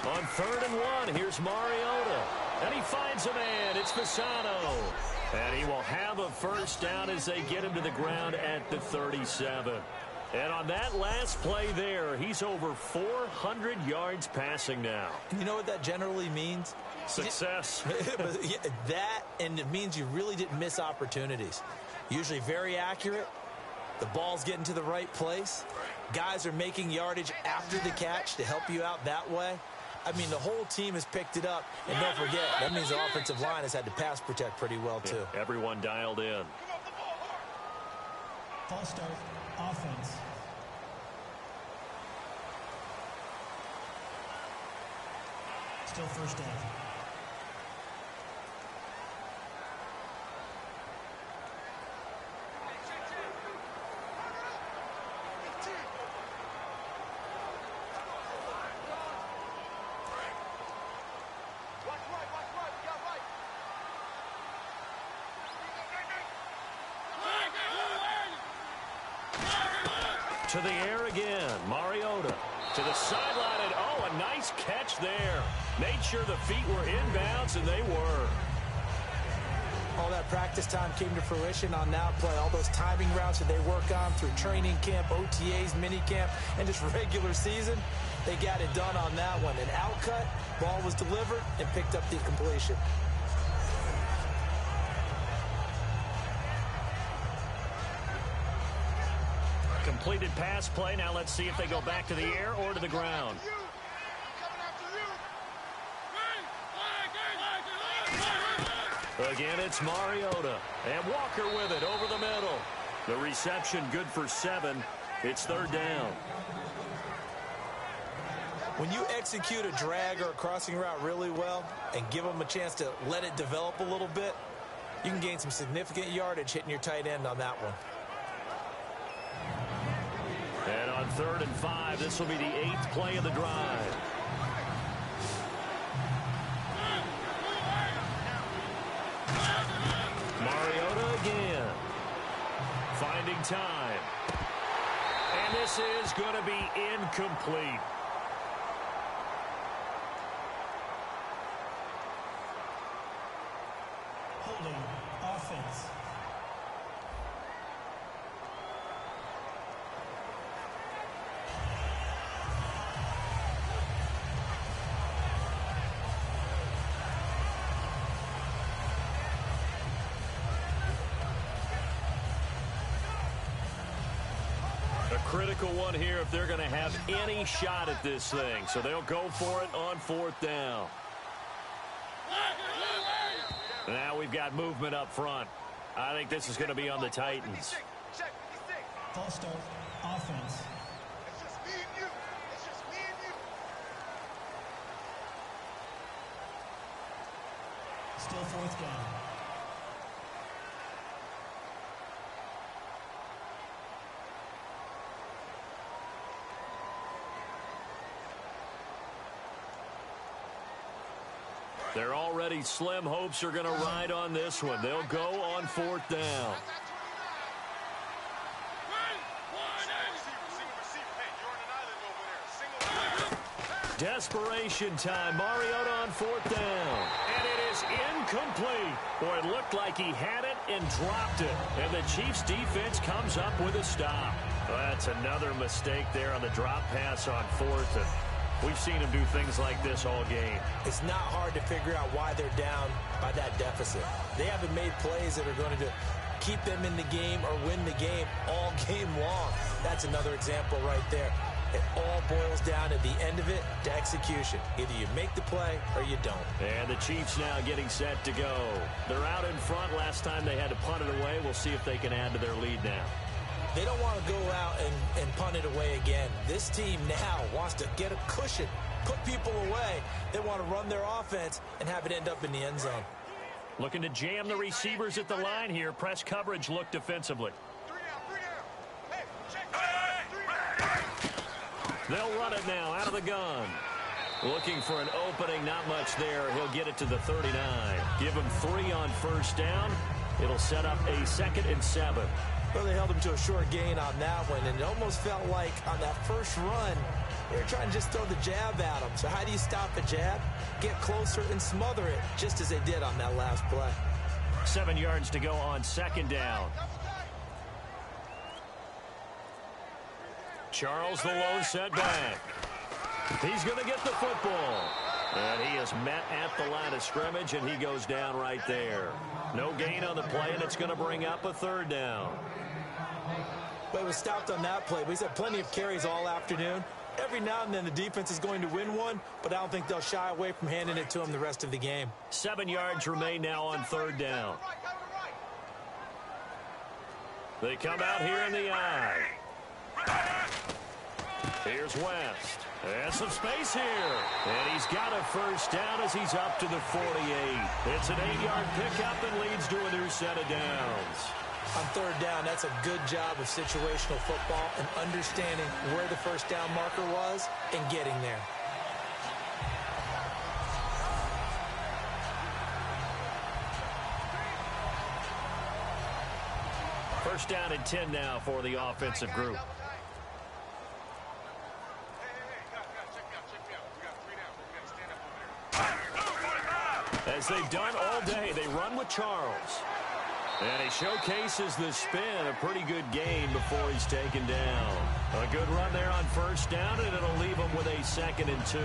On 3rd and 1, here's Mariota. And he finds a man. It's Fasano. And he will have a 1st down as they get him to the ground at the 37. And on that last play there, he's over 400 yards passing now. You know what that generally means? Success. That, and it means you really didn't miss opportunities. Usually very accurate. The ball's getting to the right place. Guys are making yardage after the catch to help you out that way. I mean, the whole team has picked it up. And don't forget, that means the offensive line has had to pass protect pretty well, too. Yeah, everyone dialed in. False start, offense. Still 1st down. To the air again, Mariota. To the sideline, and oh, a nice catch there. Made sure the feet were inbounds, and they were. All that practice time came to fruition on that play. All those timing routes that they work on through training camp, OTAs, minicamp, and just regular season, they got it done on that one. An outcut, ball was delivered, and picked up the completion. Completed pass play. Now let's see if they go back to the air or to the ground. Again, it's Mariota. And Walker with it over the middle. The reception good for 7. It's 3rd down. When you execute a drag or a crossing route really well and give them a chance to let it develop a little bit, you can gain some significant yardage hitting your tight end on that one. And on 3rd and 5, this will be the 8th play of the drive. Mariota again. Finding time. And this is going to be incomplete. Holding, offense. Critical one here if they're going to have any shot at this thing. So they'll go for it on 4th down. Now we've got movement up front. I think this is going to be on the Titans. False start, offense. It's just me and you. It's just me and you. Still 4th down. Their already slim hopes are going to ride on this one. They'll go on 4th down. Desperation time. Mariota on 4th down. And it is incomplete. Boy, it looked like he had it and dropped it. And the Chiefs defense comes up with a stop. Well, that's another mistake there on the drop pass on 4th. And we've seen him do things like this all game. It's not hard to figure out why they're down by that deficit. They haven't made plays that are going to keep them in the game or win the game all game long. That's another example right there. It all boils down at the end of it to execution. Either you make the play or you don't. And the Chiefs now getting set to go. They're out in front. Last time they had to punt it away. We'll see if they can add to their lead now. They don't want to go out and punt it away again. This team now wants to get a cushion, put people away. They want to run their offense and have it end up in the end zone. Looking to jam the receivers at the line here. Press coverage look defensively. They'll run it now out of the gun. Looking for an opening, not much there. He'll get it to the 39. Give him 3 on 1st down. It'll set up a 2nd and 7. Well, they held him to a short gain on that one, and it almost felt like on that first run, they were trying to just throw the jab at him. So how do you stop a jab? Get closer and smother it, just as they did on that last play. 7 yards to go on 2nd down. Charles, the lone setback. He's going to get the football. And he is met at the line of scrimmage, and he goes down right there. No gain on the play, and it's going to bring up a 3rd down. But it was stopped on that play. He's had plenty of carries all afternoon. Every now and then the defense is going to win one, but I don't think they'll shy away from handing it to him the rest of the game. 7 yards remain now on 3rd down. They come out here in the eye. Here's West. And some space here. And he's got a 1st down as he's up to the 48. It's an 8-yard pickup and leads to a new set of downs. On 3rd down, that's a good job of situational football and understanding where the 1st down marker was and getting there. First down and 10 now for the offensive group. As they've done all day, they run with Charles. And he showcases the spin, a pretty good gain before he's taken down. A good run there on 1st down, and it'll leave him with a 2nd and 2.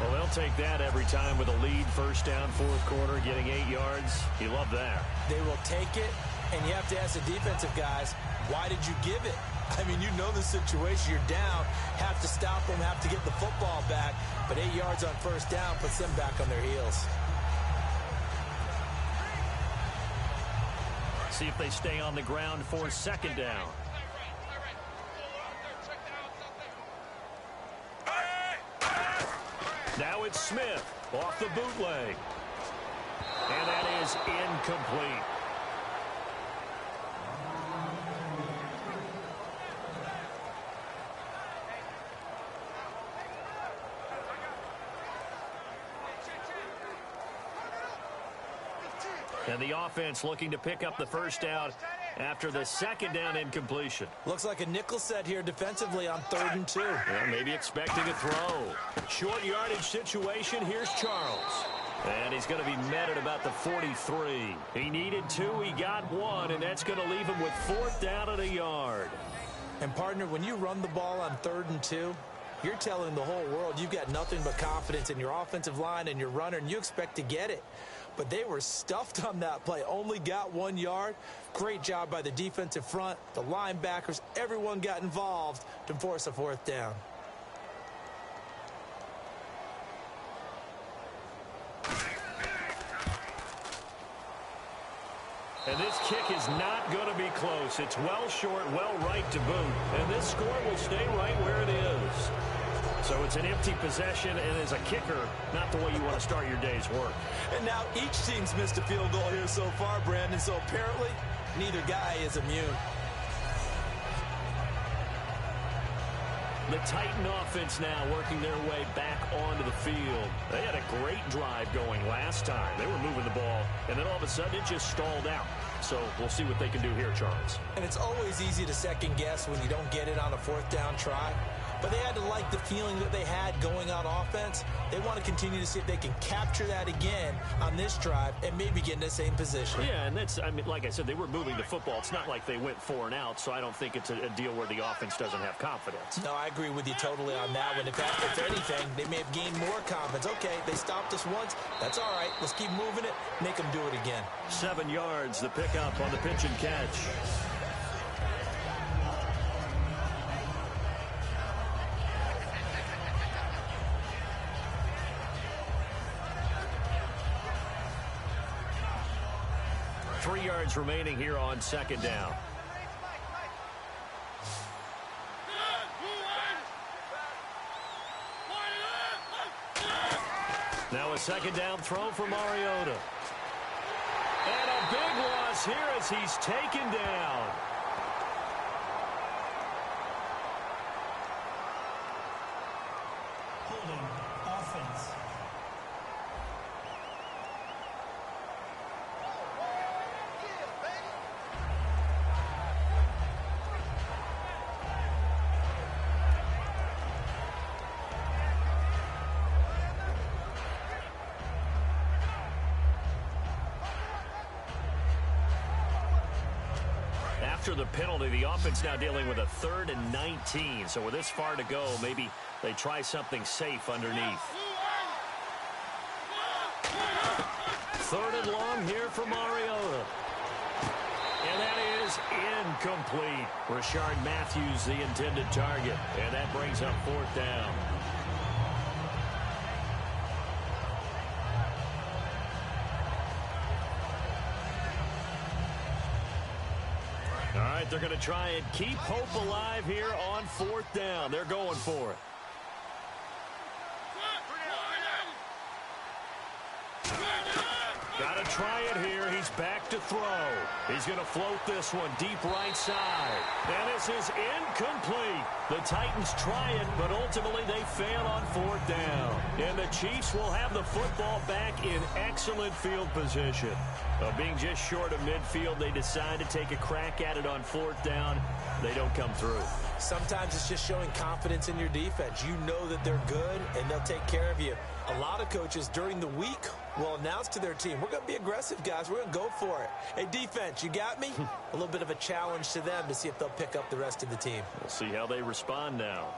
Well, they'll take that every time with a lead. 1st down, 4th quarter, getting 8 yards. You love that. They will take it, and you have to ask the defensive guys, why did you give it? I mean, you know the situation. You're down, have to stop them, have to get the football back. But 8 yards on 1st down puts them back on their heels. See if they stay on the ground for 2nd down. Now it's Smith off the bootleg. And that is incomplete. And the offense looking to pick up the 1st down after the 2nd down incompletion. Looks like a nickel set here defensively on 3rd and 2. Yeah, maybe expecting a throw. Short yardage situation. Here's Charles. And he's going to be met at about the 43. He needed 2. He got 1. And that's going to leave him with 4th down and a yard. And, partner, when you run the ball on 3rd and 2, you're telling the whole world you've got nothing but confidence in your offensive line and your runner, and you expect to get it. But they were stuffed on that play, only got 1 yard. Great job by the defensive front, the linebackers, everyone got involved to force a 4th down. And this kick is not going to be close. It's well short, well right to boot. And this score will stay right where it is. So it's an empty possession, and as a kicker, not the way you want to start your day's work. And now each team's missed a field goal here so far, Brandon, so apparently neither guy is immune. The Titan offense now working their way back onto the field. They had a great drive going last time. They were moving the ball, and then all of a sudden it just stalled out. So we'll see what they can do here, Charles. And it's always easy to second guess when you don't get it on a fourth down try. But they had to like the feeling that they had going on offense. They want to continue to see if they can capture that again on this drive and maybe get in the same position. Yeah, and that's, I mean, like I said, they were moving the football. It's not like they went 4 and out, so I don't think it's a deal where the offense doesn't have confidence. No, I agree with you totally on that one. If anything, they may have gained more confidence. Okay, they stopped us once. That's all right. Let's keep moving it. Make them do it again. 7 yards, the pickup on the pitch and catch. Three yards remaining here on second down. Now a second down throw for Mariota. And a big loss here as he's taken down. Holding offense. After the penalty, the offense now dealing with a 3rd and 19. So with this far to go, maybe they try something safe underneath. 3rd and long here for Mariota. And that is incomplete. Rashard Matthews, the intended target. And that brings up 4th down. All right, they're going to try and keep hope alive here on 4th down. They're going for it. Got to try it here. He's back to throw. He's going to float this one deep right side. And this is incomplete. The Titans try it, but ultimately they fail on 4th down. And the Chiefs will have the football back in excellent field position. Being just short of midfield, they decide to take a crack at it on 4th down. They don't come through. Sometimes it's just showing confidence in your defense. You know that they're good, and they'll take care of you. A lot of coaches during the week will announce to their team, we're going to be aggressive, guys. We're going to go for it. Hey, defense, you got me? A little bit of a challenge to them to see if they'll pick up the rest of the team. We'll see how they respond now.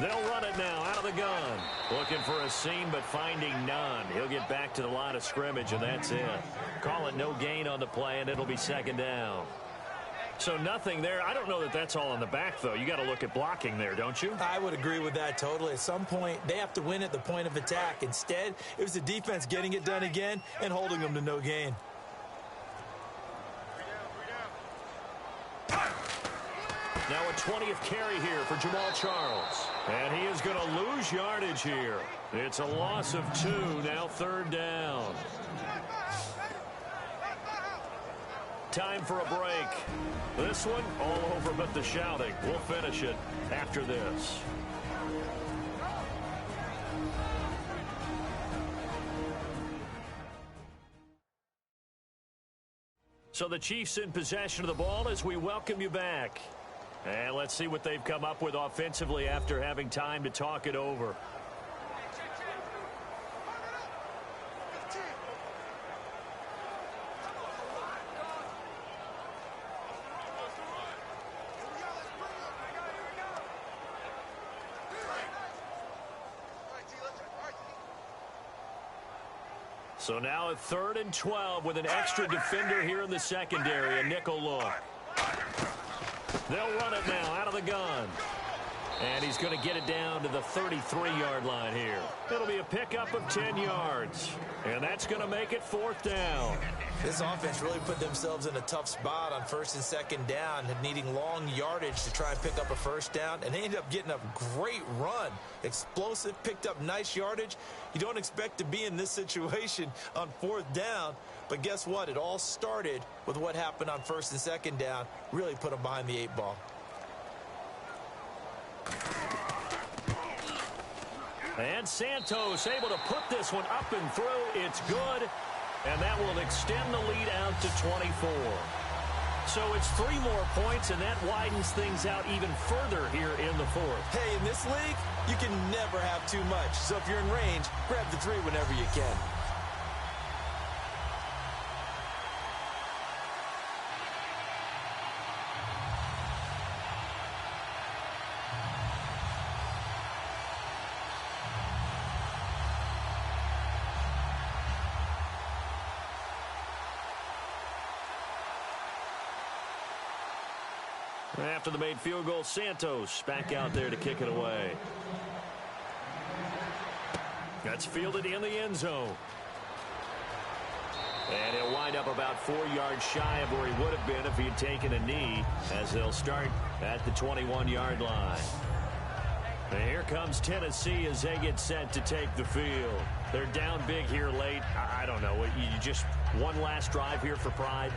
They'll run it now out of the gun. Looking for a seam, but finding none. He'll get back to the line of scrimmage, and that's it. Call it no gain on the play, and it'll be 2nd down. So nothing there. I don't know that that's all on the back, though. You got to look at blocking there, don't you? I would agree with that totally. At some point, they have to win at the point of attack. Instead, it was the defense getting it done again and holding them to no gain. Now a 20th carry here for Jamal Charles. And he is going to lose yardage here. It's a loss of 2, now 3rd down. Time for a break. This one all over but the shouting. We'll finish it after this. So the Chiefs in possession of the ball as we welcome you back. And let's see what they've come up with offensively after having time to talk it over. So now a 3rd and 12 with an extra defender here in the secondary, a nickel look. They'll run it now out of the gun. And he's going to get it down to the 33-yard line here. It'll be a pickup of 10 yards. And that's going to make it 4th down. This offense really put themselves in a tough spot on 1st and 2nd down, needing long yardage to try and pick up a 1st down, and they ended up getting a great run. Explosive, picked up nice yardage. You don't expect to be in this situation on 4th down, but guess what? It all started with what happened on 1st and 2nd down. Really put them behind the 8 ball. And Santos able to put this one up and through. It's good. And that will extend the lead out to 24. So it's 3 more points, and that widens things out even further here in the 4th. Hey, in this league, you can never have too much. So if you're in range, grab the 3 whenever you can. After the made field goal, Santos back out there to kick it away. That's fielded in the end zone. And he'll wind up about 4 yards shy of where he would have been if he had taken a knee, as they'll start at the 21-yard line. And here comes Tennessee as they get set to take the field. They're down big here late. I don't know. You just one last drive here for pride?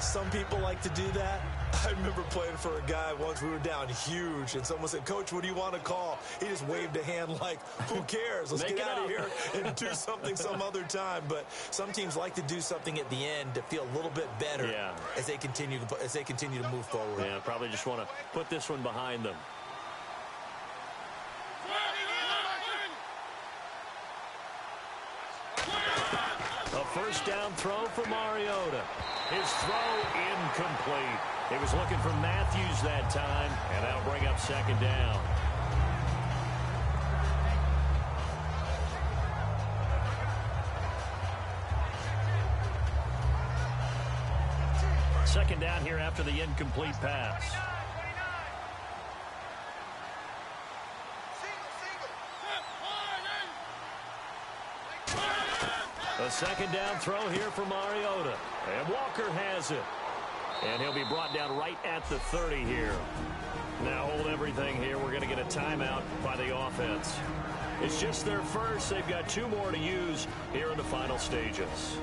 Some people like to do that. I remember playing for a guy once. We were down huge, and someone said, "Coach, what do you want to call?" He just waved a hand like, who cares? Let's get out of here and do something some other time. But some teams like to do something at the end to feel a little bit better as they continue to move forward. Yeah, probably just want to put this one behind them. A 1st down throw for Mariota. His throw incomplete. He was looking for Matthews that time, and that'll bring up 2nd down. Second down here after the incomplete pass. A 2nd down throw here for Mariota. And Walker has it. And he'll be brought down right at the 30 here. Now hold everything here. We're going to get a timeout by the offense. It's just their first. They've got 2 more to use here in the final stages.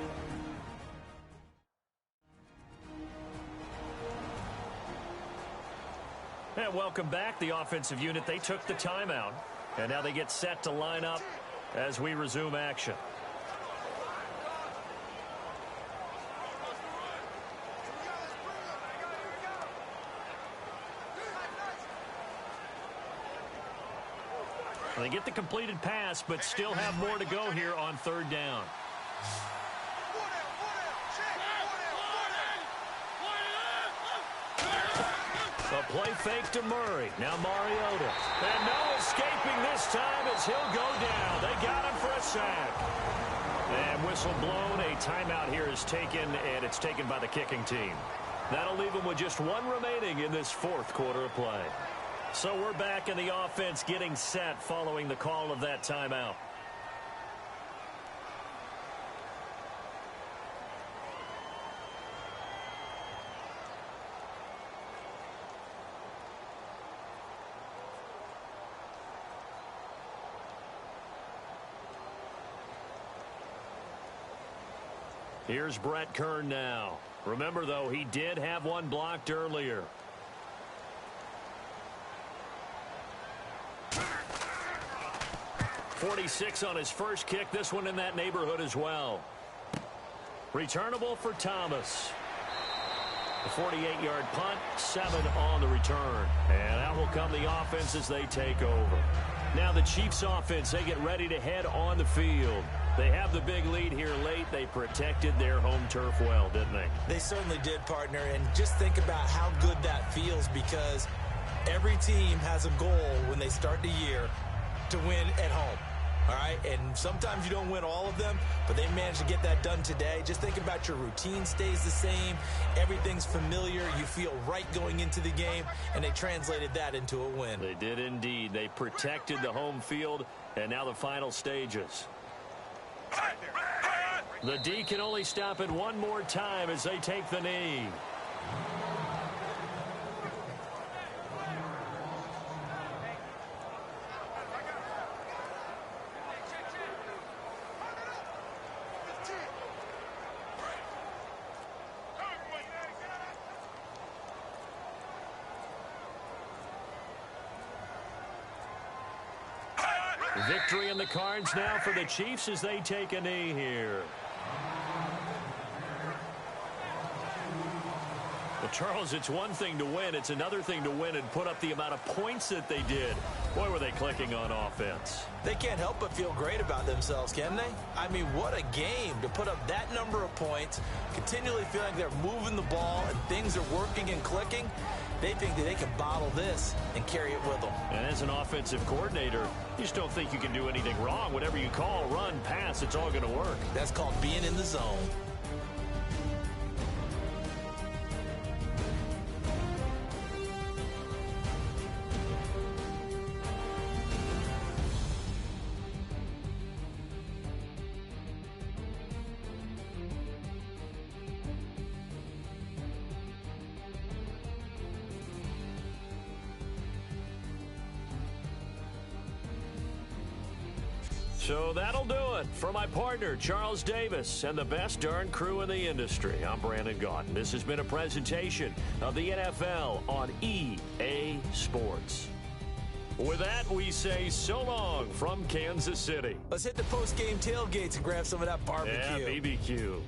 And welcome back. The offensive unit, they took the timeout. And now they get set to line up as we resume action. They get the completed pass, but still have more to go here on 3rd down. A play fake to Murray. Now Mariota. And no escaping this time as he'll go down. They got him for a sack. And whistle blown. A timeout here is taken, and it's taken by the kicking team. That'll leave them with just 1 remaining in this 4th quarter of play. So we're back in the offense getting set following the call of that timeout. Here's Brett Kern now. Remember, though, he did have one blocked earlier. .46 on his first kick. This one in that neighborhood as well. Returnable for Thomas. The 48-yard punt, 7 on the return. And out will come the offense as they take over. Now the Chiefs offense, they get ready to head on the field. They have the big lead here late. They protected their home turf well, didn't they? They certainly did, partner. And just think about how good that feels, because every team has a goal when they start the year to win at home. All right, and sometimes you don't win all of them, but they managed to get that done today. Just think about your routine stays the same. Everything's familiar. You feel right going into the game, and they translated that into a win. They did indeed. They protected the home field, and now the final stages. The D can only stop it one more time as they take the knee. Victory in the cards now for the Chiefs as they take a knee here. Well, Charles, it's one thing to win. It's another thing to win and put up the amount of points that they did. Boy, were they clicking on offense. They can't help but feel great about themselves, can they? I mean, what a game to put up that number of points, continually feeling they're moving the ball and things are working and clicking. They think that they can bottle this and carry it with them. And as an offensive coordinator, you just don't think you can do anything wrong. Whatever you call, run, pass, it's all going to work. That's called being in the zone. So that'll do it for my partner, Charles Davis, and the best darn crew in the industry. I'm Brandon Gaudin. This has been a presentation of the NFL on EA Sports. With that, we say so long from Kansas City. Let's hit the post-game tailgates and grab some of that barbecue. Yeah, BBQ.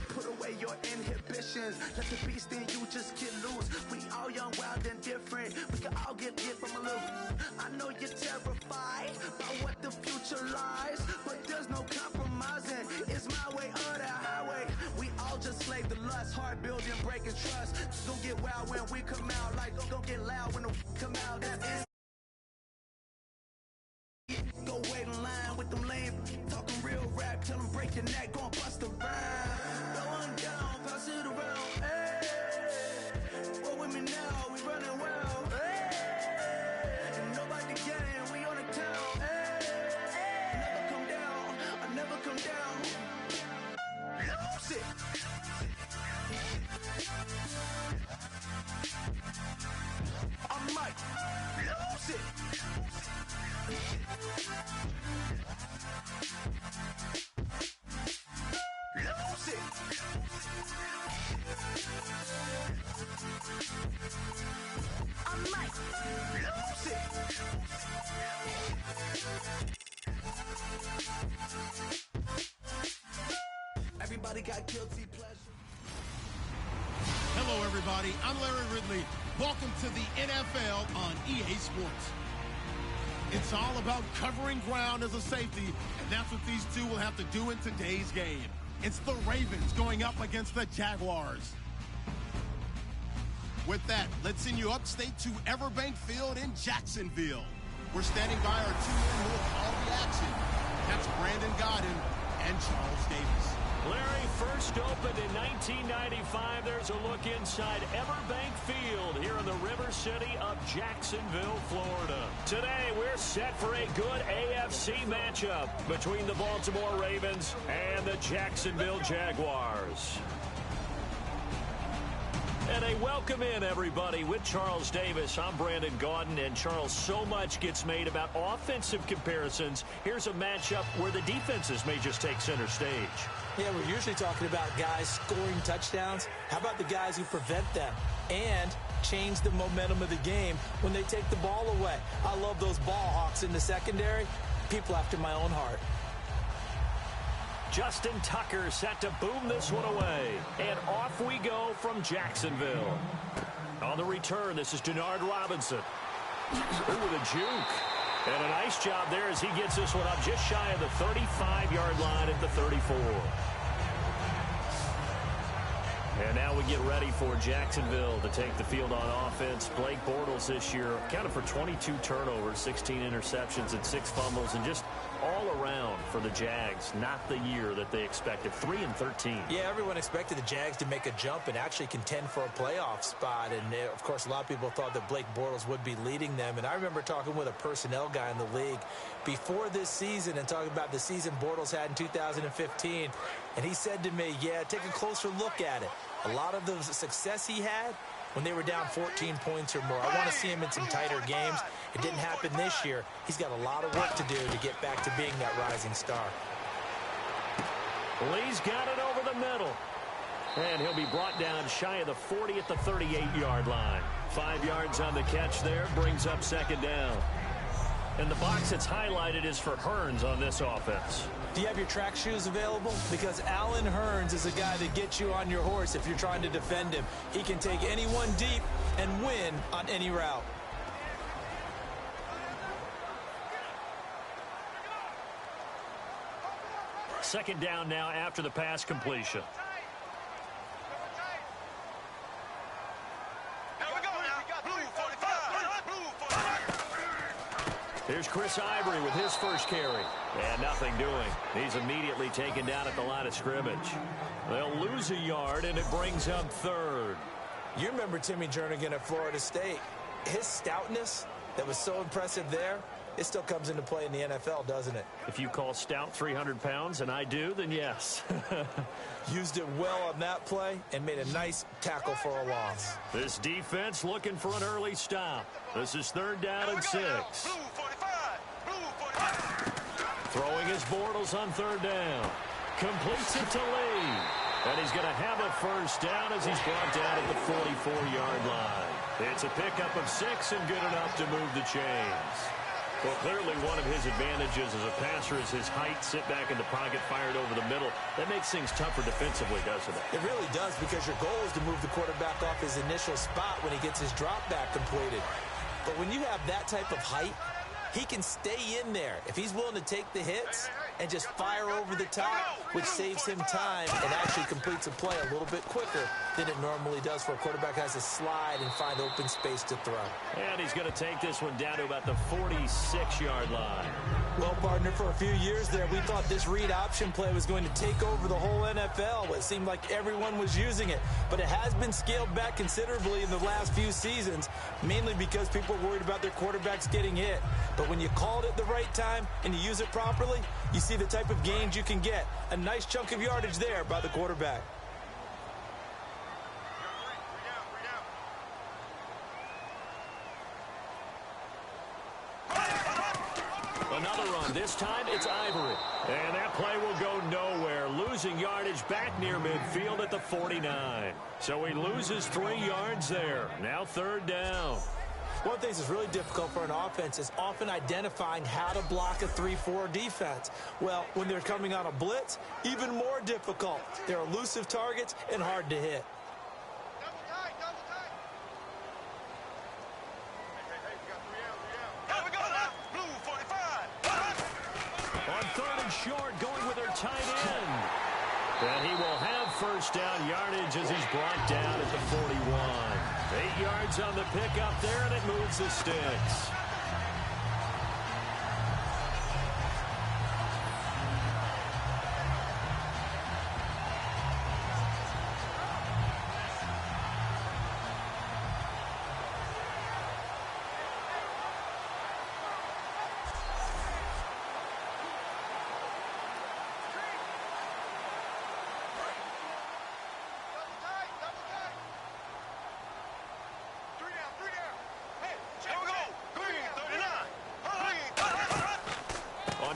Put away your inhibitions. Let the beast in you just get loose. We all young, wild, and different. We can all get from a little. I know you're terrified about what the future lies, but there's no compromising. It's my way or the highway. We all just slave the lust, heart building, breaking trust. It's gonna get wild when we come out, like gonna get loud when the come out. That's it. Go wait in line with them lame talking real rap. Tell them break your neck, gon' bust a rhyme. Going down, pass it around. Hey, what with me now? We running wild. Hey, and nobody getting. We on the town. Hey, never come down. I never come down. Lose it. I'm Mike. Lose it. Lose it. I might lose it. Everybody got guilty pleasure. Hello, everybody. I'm Larry Ridley. Welcome to the NFL on EA Sports. It's all about covering ground as a safety, and that's what these two will have to do in today's game. It's the Ravens going up against the Jaguars. With that, let's send you upstate to Everbank Field in Jacksonville. We're standing by our two-man who will call the action. That's Brandon Godden and Charles Davis. Larry, first opened in 1995. There's a look inside Everbank Field here in the River City of Jacksonville, Florida. Today, we're set for a good AFC matchup between the Baltimore Ravens and the Jacksonville Jaguars. And a welcome in, everybody, with Charles Davis. I'm Brandon Gaudin, and Charles, so much gets made about offensive comparisons. Here's a matchup where the defenses may just take center stage. Yeah, we're usually talking about guys scoring touchdowns. How about the guys who prevent them and change the momentum of the game when they take the ball away? I love those ball hawks in the secondary. People after my own heart. Justin Tucker set to boom this one away. And off we go from Jacksonville. On the return, this is Denard Robinson. Ooh, with a juke. And a nice job there as he gets this one up just shy of the 35-yard line at the 34. And now we get ready for Jacksonville to take the field on offense. Blake Bortles this year accounted for 22 turnovers, 16 interceptions, and 6 fumbles, and just all around for the Jags, not the year that they expected. 3-13. Yeah, everyone expected the Jags to make a jump and actually contend for a playoff spot. And, of course, a lot of people thought that Blake Bortles would be leading them. And I remember talking with a personnel guy in the league before this season and talking about the season Bortles had in 2015. And he said to me, yeah, take a closer look at it. A lot of the success he had when they were down 14 points or more. I want to see him in some tighter games. It didn't happen this year. He's got a lot of work to do to get back to being that rising star. Lee's got it over the middle. And he'll be brought down shy of the 40 at the 38-yard line. 5 yards on the catch there, brings up second down. And the box that's highlighted is for Hearns on this offense. Do you have your track shoes available? Because Allen Hearns is a guy that gets you on your horse if you're trying to defend him. He can take anyone deep and win on any route. Second down now after the pass completion. Here's Chris Ivory with his first carry. And nothing doing. He's immediately taken down at the line of scrimmage. They'll lose a yard, and it brings up third. You remember Timmy Jernigan at Florida State. His stoutness that was so impressive there, it still comes into play in the NFL, doesn't it? If you call stout 300 pounds, and I do, then yes. Used it well on that play and made a nice tackle for a loss. This defense looking for an early stop. This is third down and 6. Throwing his Bortles on third down. Completes it to Lee. And he's going to have a first down as he's brought down at the 44-yard line. It's a pickup of 6 and good enough to move the chains. Well, clearly one of his advantages as a passer is his height. Sit back in the pocket, fired over the middle. That makes things tougher defensively, doesn't it? It really does, because your goal is to move the quarterback off his initial spot when he gets his drop back completed. But when you have that type of height, he can stay in there if he's willing to take the hits and just fire over the top, which saves him time and actually completes a play a little bit quicker than it normally does for a quarterback who has to slide and find open space to throw. And he's going to take this one down to about the 46-yard line. Well, partner, for a few years there, we thought this read option play was going to take over the whole NFL. It seemed like everyone was using it, but it has been scaled back considerably in the last few seasons, mainly because people are worried about their quarterbacks getting hit. But when you call it at the right time and you use it properly, you see the type of gains you can get. A nice chunk of yardage there by the quarterback. Another run. This time it's Ivory. And that play will go nowhere. Losing yardage back near midfield at the 49. So he loses 3 yards there. Now third down. One thing that's really difficult for an offense is often identifying how to block a 3-4 defense. Well, when they're coming on a blitz, even more difficult. They're elusive targets and hard to hit. Double tight, double tight. Hey, we got 3 out. Here we go now. Blue 45. On third and short, going with their tight end. And he will have first down yardage as he's brought down at the 41. 8 yards on the pickup there, and it moves the sticks.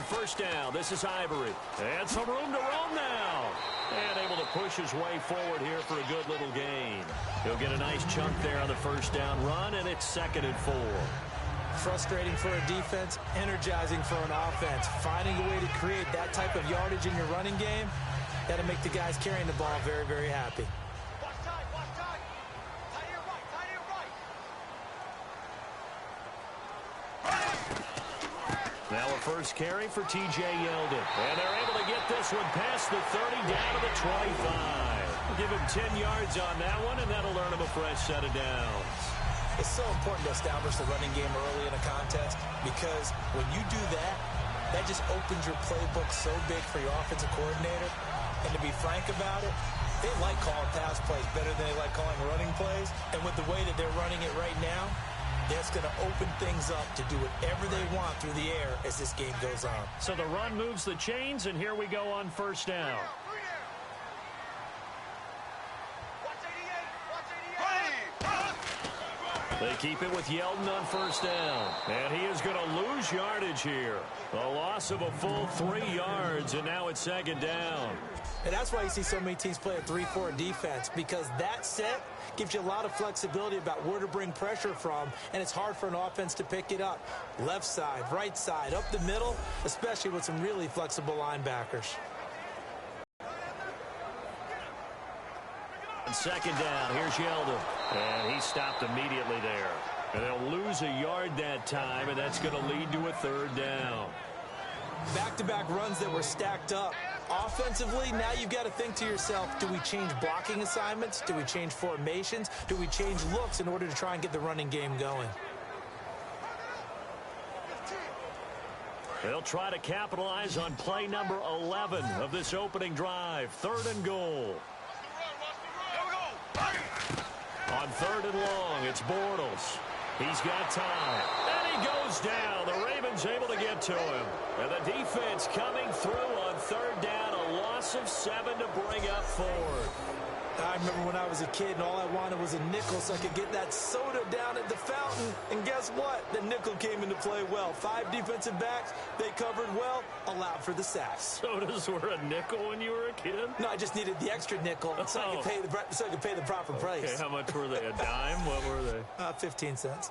First down. This is Ivory. And some room to roam now. And able to push his way forward here for a good little gain. He'll get a nice chunk there on the first down run, and it's 2nd and 4. Frustrating for a defense, energizing for an offense. Finding a way to create that type of yardage in your running game, that'll make the guys carrying the ball very, very happy. Watch tight, watch tight. Tight here right, tight here right. Now a first carry for T.J. Yeldon. And they're able to get this one past the 30 down to the 25. Give him 10 yards on that one, and that'll earn him a fresh set of downs. It's so important to establish the running game early in a contest, because when you do that, that just opens your playbook so big for your offensive coordinator. And to be frank about it, they like calling pass plays better than they like calling running plays. And with the way that they're running it right now, that's going to open things up to do whatever they want through the air as this game goes on. So the run moves the chains, and here we go on first down. They keep it with Yeldon on first down. And he is going to lose yardage here. A loss of a full 3 yards, and now it's 2nd down. And that's why you see so many teams play a 3-4 defense, because that set gives you a lot of flexibility about where to bring pressure from, and it's hard for an offense to pick it up. Left side, right side, up the middle, especially with some really flexible linebackers. And 2nd down, here's Yeldon. And he stopped immediately there. And they'll lose a yard that time, and that's going to lead to a 3rd down. Back-to-back runs that were stacked up. Offensively, now you've got to think to yourself, do we change blocking assignments? Do we change formations? Do we change looks in order to try and get the running game going? They'll try to capitalize on play number 11 of this opening drive. 3rd and goal. On 3rd and long, it's Bortles. He's got time. And he goes down. The Ravens able to get to him. And the defense coming through on 3rd down. A loss of 7 to bring up 4th. I remember when I was a kid and all I wanted was a nickel so I could get that soda down at the fountain. And guess what? The nickel came into play well. 5 defensive backs. They covered well, allowed for the sacks. Sodas were a nickel when you were a kid? No, I just needed the extra nickel so I could pay the proper price. Okay, how much were they? A dime? What were they? 15 cents.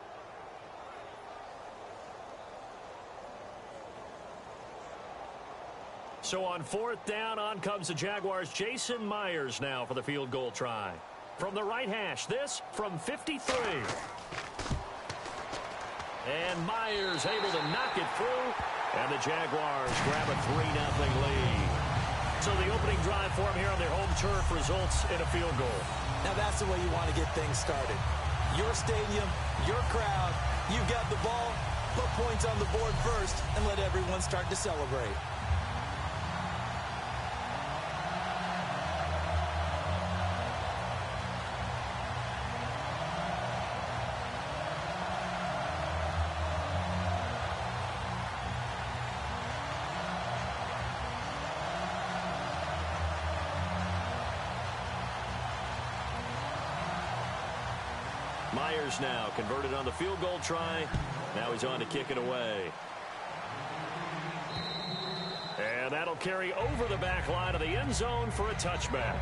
So on 4th down, on comes the Jaguars' Jason Myers now for the field goal try. From the right hash, this from 53. And Myers able to knock it through, and the Jaguars grab a 3-0 lead. So the opening drive for them here on their home turf results in a field goal. Now that's the way you want to get things started. Your stadium, your crowd, you've got the ball, put points on the board first, and let everyone start to celebrate. Myers now converted on the field goal try. Now he's on to kick it away. And that'll carry over the back line of the end zone for a touchback.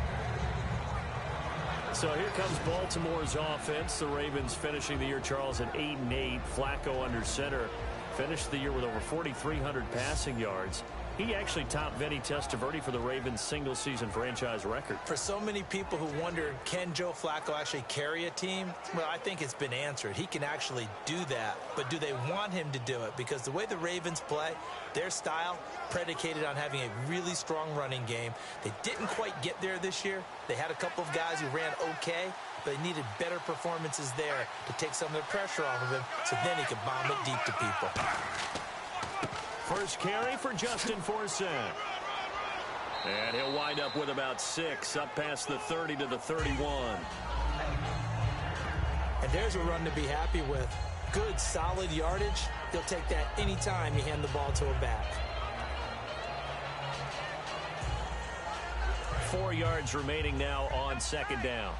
So here comes Baltimore's offense. The Ravens finishing the year, Charles, at 8-8. Flacco under center. Finished the year with over 4,300 passing yards. He actually topped Vinny Testaverde for the Ravens' single-season franchise record. For so many people who wonder, can Joe Flacco actually carry a team? Well, I think it's been answered. He can actually do that. But do they want him to do it? Because the way the Ravens play, their style, predicated on having a really strong running game. They didn't quite get there this year. They had a couple of guys who ran okay, but they needed better performances there to take some of the pressure off of him so then he could bomb it deep to people. First carry for Justin Forsett. And he'll wind up with about 6, up past the 30 to the 31. And there's a run to be happy with. Good, solid yardage. He'll take that anytime you hand the ball to him back. 4 yards remaining now on 2nd down.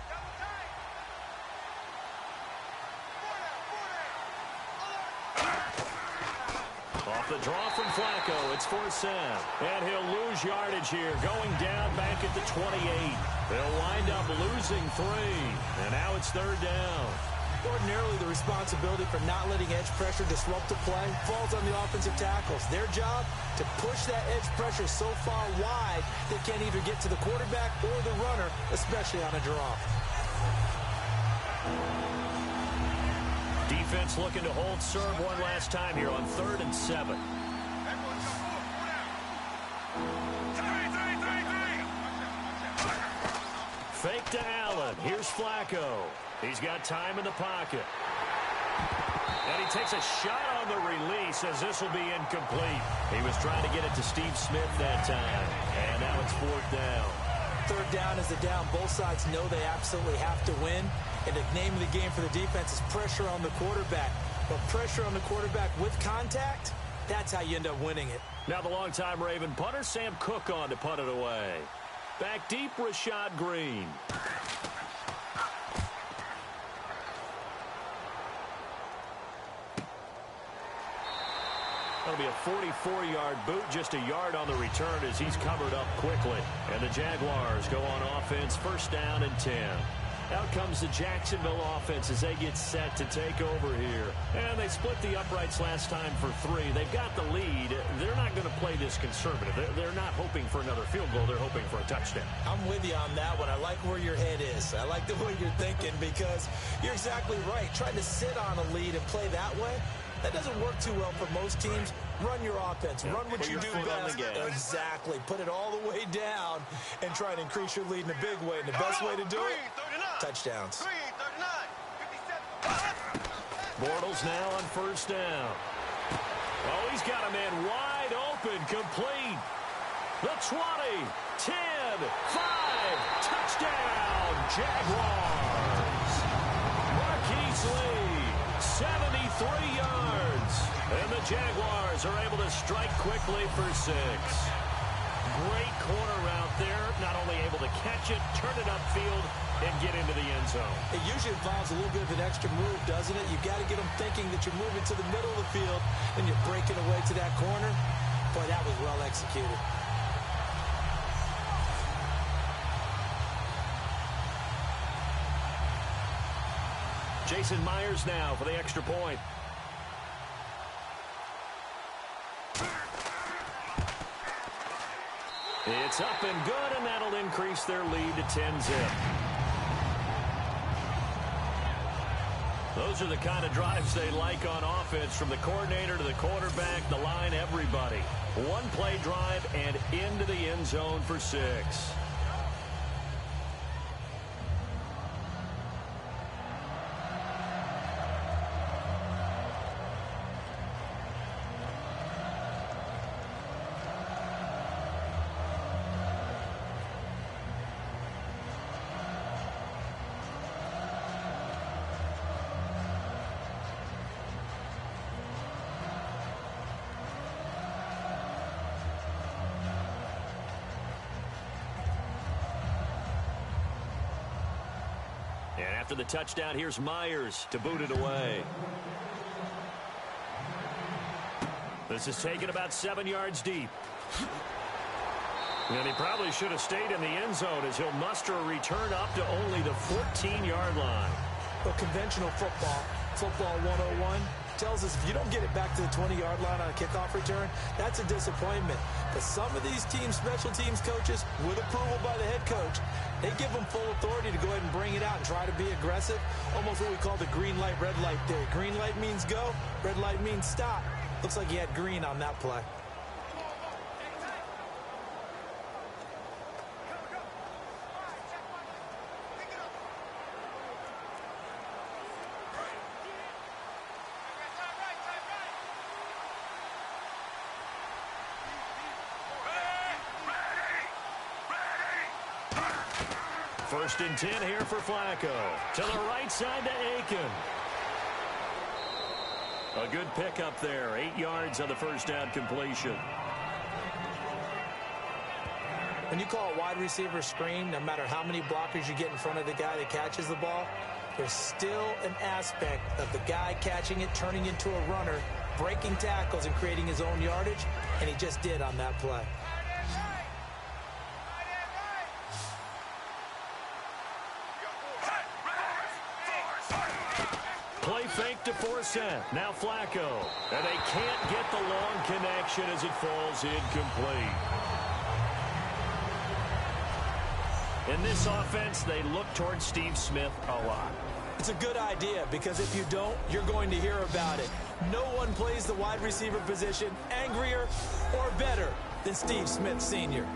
Off the draw from Flacco, it's Forsett. And he'll lose yardage here, going down back at the 28. They'll wind up losing 3. And now it's 3rd down. Ordinarily, the responsibility for not letting edge pressure disrupt the play falls on the offensive tackles. Their job, to push that edge pressure so far wide they can't either get to the quarterback or the runner, especially on a draw. Defense looking to hold serve one last time here on 3rd and 7. Fake to Allen. Here's Flacco. He's got time in the pocket. And he takes a shot on the release as this will be incomplete. He was trying to get it to Steve Smith that time. And now it's 4th down. 3rd down is the down. Both sides know they absolutely have to win. And the name of the game for the defense is pressure on the quarterback. But pressure on the quarterback with contact, that's how you end up winning it. Now the longtime Raven punter, Sam Cooke, on to punt it away. Back deep, Rashad Green. That'll be a 44-yard boot, just a yard on the return as he's covered up quickly. And the Jaguars go on offense, 1st down and 10. Out comes the Jacksonville offense as they get set to take over here. And they split the uprights last time for 3. They've got the lead. They're not going to play this conservative. They're not hoping for another field goal. They're hoping for a touchdown. I'm with you on that one. I like where your head is. I like the way you're thinking because you're exactly right. Trying to sit on a lead and play that way, that doesn't work too well for most teams. Run your offense. Yep. Run what you do best. Exactly. Put it all the way down and try and increase your lead in a big way. And the best way to do it, touchdowns. Bortles now on 1st down. Oh, he's got a man wide open, complete. The 20, 10, 5, touchdown, Jaguars. Marquise Lee, 73 yards. And the Jaguars are able to strike quickly for 6. Great corner route there. Not only able to catch it, turn it upfield, and get into the end zone. It usually involves a little bit of an extra move, doesn't it? You've got to get them thinking that you're moving to the middle of the field and you're breaking away to that corner. Boy, that was well executed. Jason Myers now for the extra point. It's up and good, and that'll increase their lead to 10-zip. Those are the kind of drives they like on offense, from the coordinator to the quarterback, the line, everybody. One-play drive and into the end zone for 6. And after the touchdown, here's Myers to boot it away. This is taken about 7 yards deep. And he probably should have stayed in the end zone, as he'll muster a return up to only the 14-yard line. Well, conventional football 101, tells us if you don't get it back to the 20-yard line on a kickoff return, that's a disappointment. But some of these teams, special teams coaches, with approval by the head coach, they give them full authority to go ahead and bring it out and try to be aggressive. Almost what we call the green light, red light theory. Green light means go, red light means stop. Looks like he had green on that play. First and 10 here for Flacco. To the right side to Aiken. A good pickup there. 8 yards on the first down completion. When you call a wide receiver screen, no matter how many blockers you get in front of the guy that catches the ball, there's still an aspect of the guy catching it, turning into a runner, breaking tackles and creating his own yardage, and he just did on that play. Play fake to Forsett. Now Flacco. And they can't get the long connection as it falls incomplete. In this offense, they look towards Steve Smith a lot. It's a good idea, because if you don't, you're going to hear about it. No one plays the wide receiver position angrier or better than Steve Smith Sr.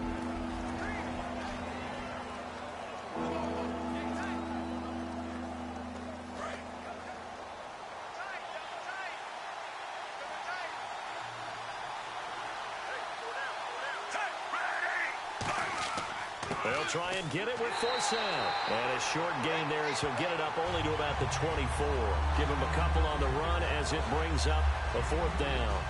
They'll try and get it with Forsett. And a short gain there as he'll get it up only to about the 24. Give him a couple on the run as it brings up a 4th down.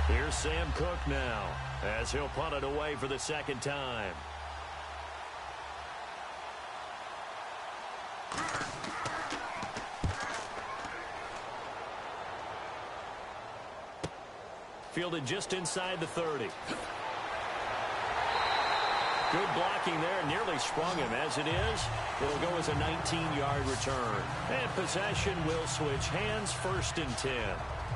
Here's Sam Cook now as he'll punt it away for the 2nd time. Fielded just inside the 30. Good blocking there. Nearly sprung him. As it is, it'll go as a 19-yard return. And possession will switch hands. 1st and 10.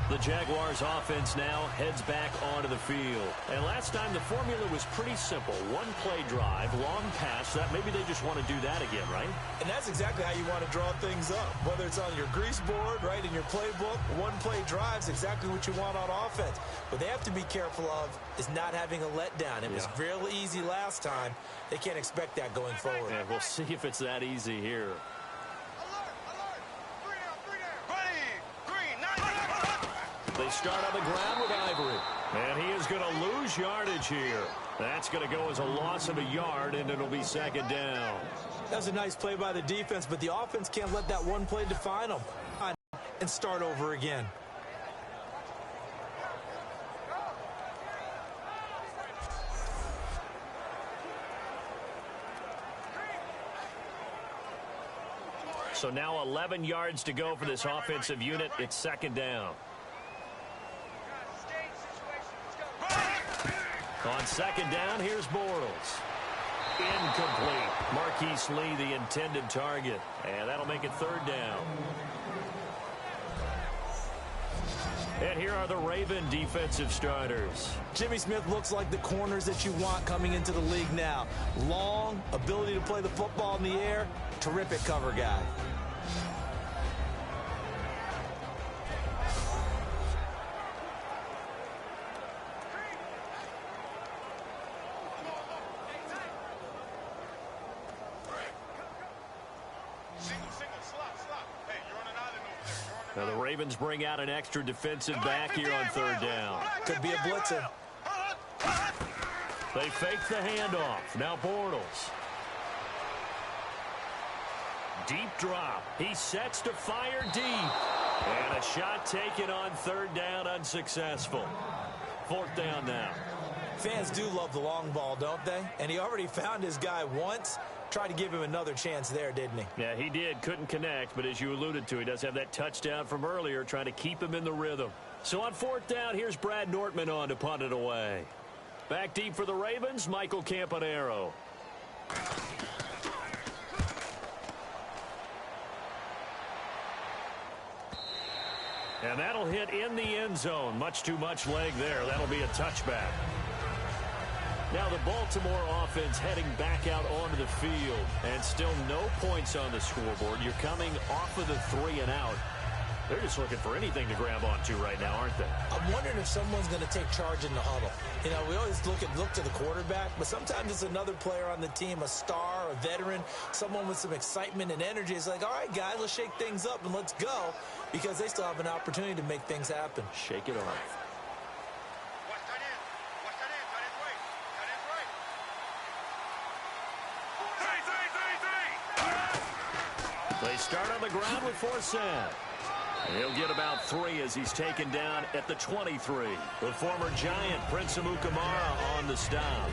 The Jaguars offense now heads back onto the field. And last time the formula was pretty simple. One-play drive, long pass. That maybe they just want to do that again, right? And that's exactly how you want to draw things up. Whether it's on your grease board, right, in your playbook, one-play drive's exactly what you want on offense. What they have to be careful of is not having a letdown. It was real easy last time. They can't expect that going forward. Yeah, we'll see if it's that easy here. They start on the ground with Ivory. And he is going to lose yardage here. That's going to go as a loss of a yard, and it'll be 2nd down. That was a nice play by the defense, but the offense can't let that one play define them. And start over again. So now 11 yards to go for this offensive unit. It's 2nd down. On 2nd down, here's Bortles. Incomplete. Marquise Lee, the intended target. And that'll make it third down. And here are the Raven defensive starters. Jimmy Smith looks like the corners that you want coming into the league now. Long, ability to play the football in the air, terrific cover guy. Now the Ravens bring out an extra defensive back here on third down. Could be a blitzer. They fake the handoff. Now Bortles. Deep drop. He sets to fire deep. And a shot taken on third down, unsuccessful. Fourth down now. Fans do love the long ball, don't they? And he already found his guy once. Tried to give him another chance there, didn't he? Yeah, he did. Couldn't connect, but as you alluded to, he does have that touchdown from earlier, trying to keep him in the rhythm. So on fourth down, here's Brad Nortman on to punt it away. Back deep for the Ravens, Michael Campanaro. And that'll hit in the end zone. Much too much leg there. That'll be a touchback. Now the Baltimore offense heading back out onto the field. And still no points on the scoreboard. You're coming off of the 3 and out. They're just looking for anything to grab onto right now, aren't they? I'm wondering if someone's going to take charge in the huddle. You know, we always look to the quarterback, but sometimes it's another player on the team, a star, a veteran, someone with some excitement and energy. It's like, all right, guys, let's shake things up and let's go, because they still have an opportunity to make things happen. Shake it off. They start on the ground with Forsett. He'll get about 3 as he's taken down at the 23. The former Giant, Prince Amukamara, on the stop.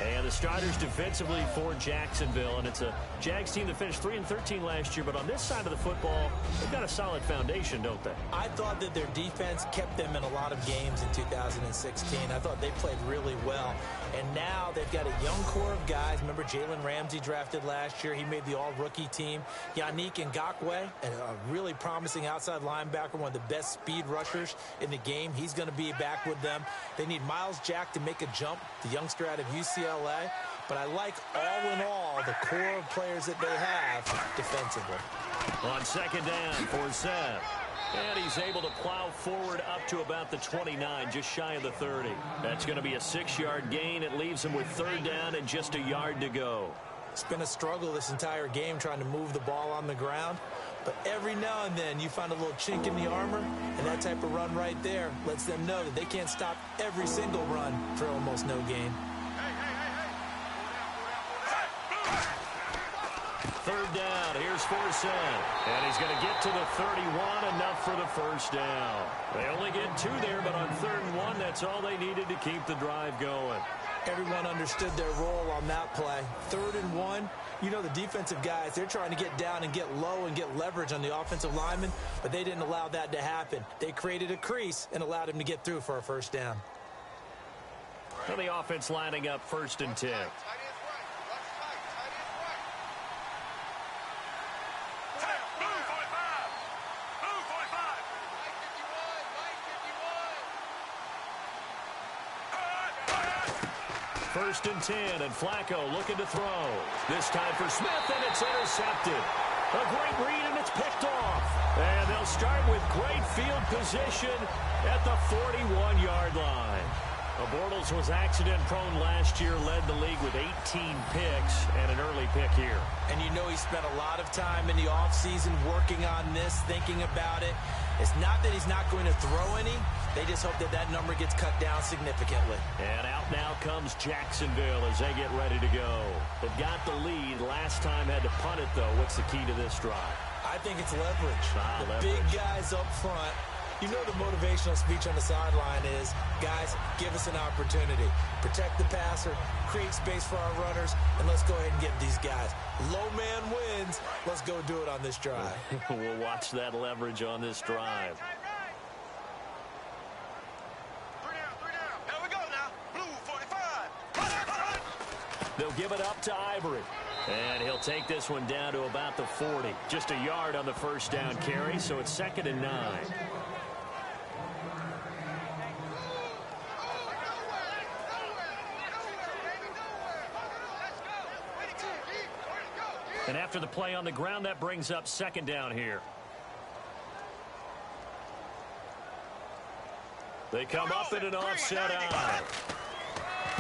And the starters defensively for Jacksonville. And it's a Jags team that finished 3-13 last year. But on this side of the football, they've got a solid foundation, don't they? I thought that their defense kept them in a lot of games in 2016. I thought they played really well. And now they've got a young core of guys. Remember Jalen Ramsey drafted last year. He made the all-rookie team. Yannick Ngakoue, a really promising outside linebacker, one of the best speed rushers in the game. He's going to be back with them. They need Miles Jack to make a jump, the youngster out of UCLA. But I like, all in all, the core of players that they have defensively. On second down, Forsett. And he's able to plow forward up to about the 29, just shy of the 30. That's going to be a 6-yard gain. It leaves him with third down and just a yard to go. It's been a struggle this entire game trying to move the ball on the ground. But every now and then you find a little chink in the armor, and that type of run right there lets them know that they can't stop every single run for almost no gain. Third down, here's Forsett. And he's going to get to the 31, enough for the first down. They only get 2 there, but on 3rd and 1, that's all they needed to keep the drive going. Everyone understood their role on that play. 3rd and 1, you know the defensive guys, they're trying to get down and get low and get leverage on the offensive lineman, but they didn't allow that to happen. They created a crease and allowed him to get through for a first down. And the offense lining up 1st and 10. First and 10, and Flacco looking to throw. This time for Smith, and it's intercepted. A great read, and it's picked off. And they'll start with great field position at the 41-yard line. Bortles was accident-prone last year, led the league with 18 picks and an early pick here. And you know he spent a lot of time in the offseason working on this, thinking about it. It's not that he's not going to throw any. They just hope that that number gets cut down significantly. And out now comes Jacksonville as they get ready to go. They've got the lead. Last time had to punt it, though. What's the key to this drive? I think it's leverage. Leverage. Big guys up front. You know the motivational speech on the sideline is, guys, give us an opportunity. Protect the passer, create space for our runners, and let's go ahead and get these guys. Low man wins. Let's go do it on this drive. We'll watch that leverage on this drive. They'll give it up to Ivory. And he'll take this one down to about the 40. Just a yard on the first down carry, so it's 2nd and 9. And after the play on the ground, that brings up 2nd down here. They come up in an offset eye.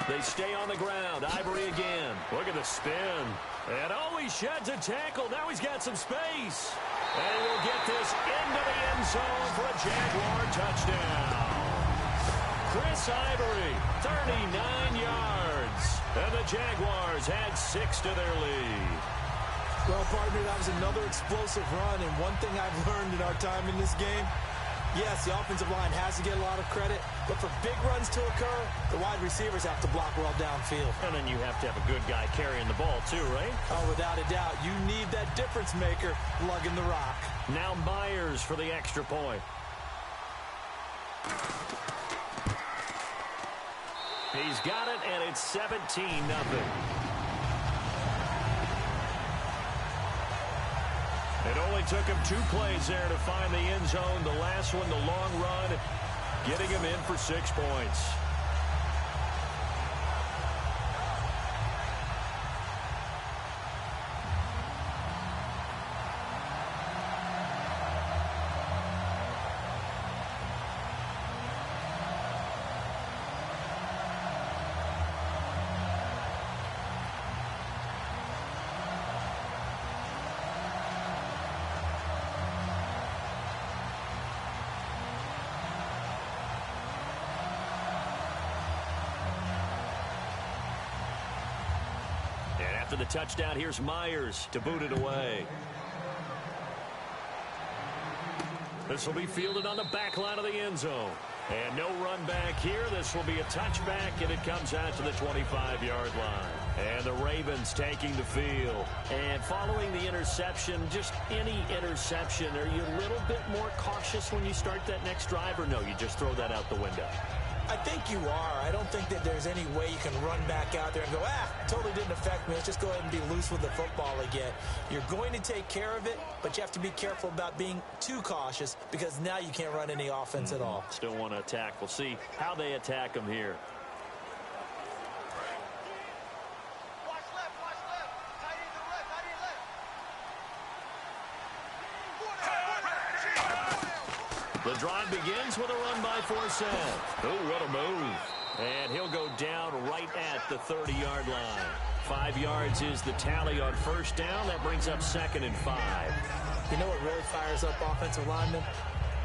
They stay on the ground. Ivory again. Look at the spin. And he sheds a tackle. Now he's got some space. And he'll get this into the end zone for a Jaguar touchdown. Chris Ivory, 39 yards. And the Jaguars add 6 to their lead. Well, partner, that was another explosive run, and one thing I've learned in our time in this game, yes, the offensive line has to get a lot of credit, but for big runs to occur, the wide receivers have to block well downfield. And then you have to have a good guy carrying the ball too, right? Oh, without a doubt. You need that difference maker lugging the rock. Now Myers for the extra point. He's got it, and it's 17-0. It only took him 2 plays there to find the end zone. The last one, the long run, getting him in for 6 points. After the touchdown, here's Myers to boot it away. This will be fielded on the back line of the end zone. And no run back here. This will be a touchback, and it comes out to the 25-yard line. And the Ravens taking the field. And following the interception, just any interception, are you a little bit more cautious when you start that next drive, or no, you just throw that out the window? I think you are. I don't think that there's any way you can run back out there and go, totally didn't affect me. Let's just go ahead and be loose with the football again. You're going to take care of it, but you have to be careful about being too cautious because now you can't run any offense at all. Still want to attack. We'll see how they attack them here. Watch left, tight end to the left, tight end left. The drive begins with a run by Forsett. Oh, what a move. And he'll go down right at the 30-yard line. 5 yards is the tally on first down. That brings up 2nd and 5. You know what really fires up offensive linemen?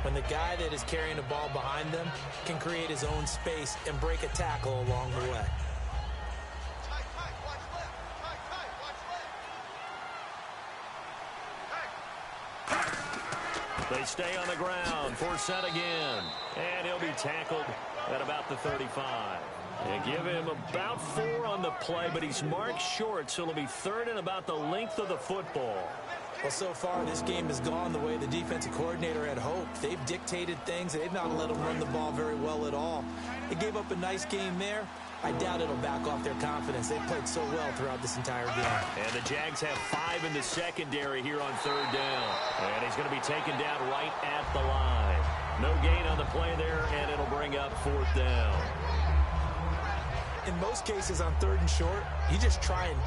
When the guy that is carrying the ball behind them can create his own space and break a tackle along the way. Tight, watch left. Tight, watch left. They stay on the ground. Forsett again. And he'll be tackled at about the 35. And give him about 4 on the play, but he's marked short, so it'll be 3rd and about the length of the football. Well, so far, this game has gone the way the defensive coordinator had hoped. They've dictated things. They've not let them run the ball very well at all. They gave up a nice game there. I doubt it'll back off their confidence. They've played so well throughout this entire game. And the Jags have 5 in the secondary here on 3rd down. And he's going to be taken down right at the line. No gain on the play there, and it'll bring up 4th down. In most cases on 3rd and short, you just try and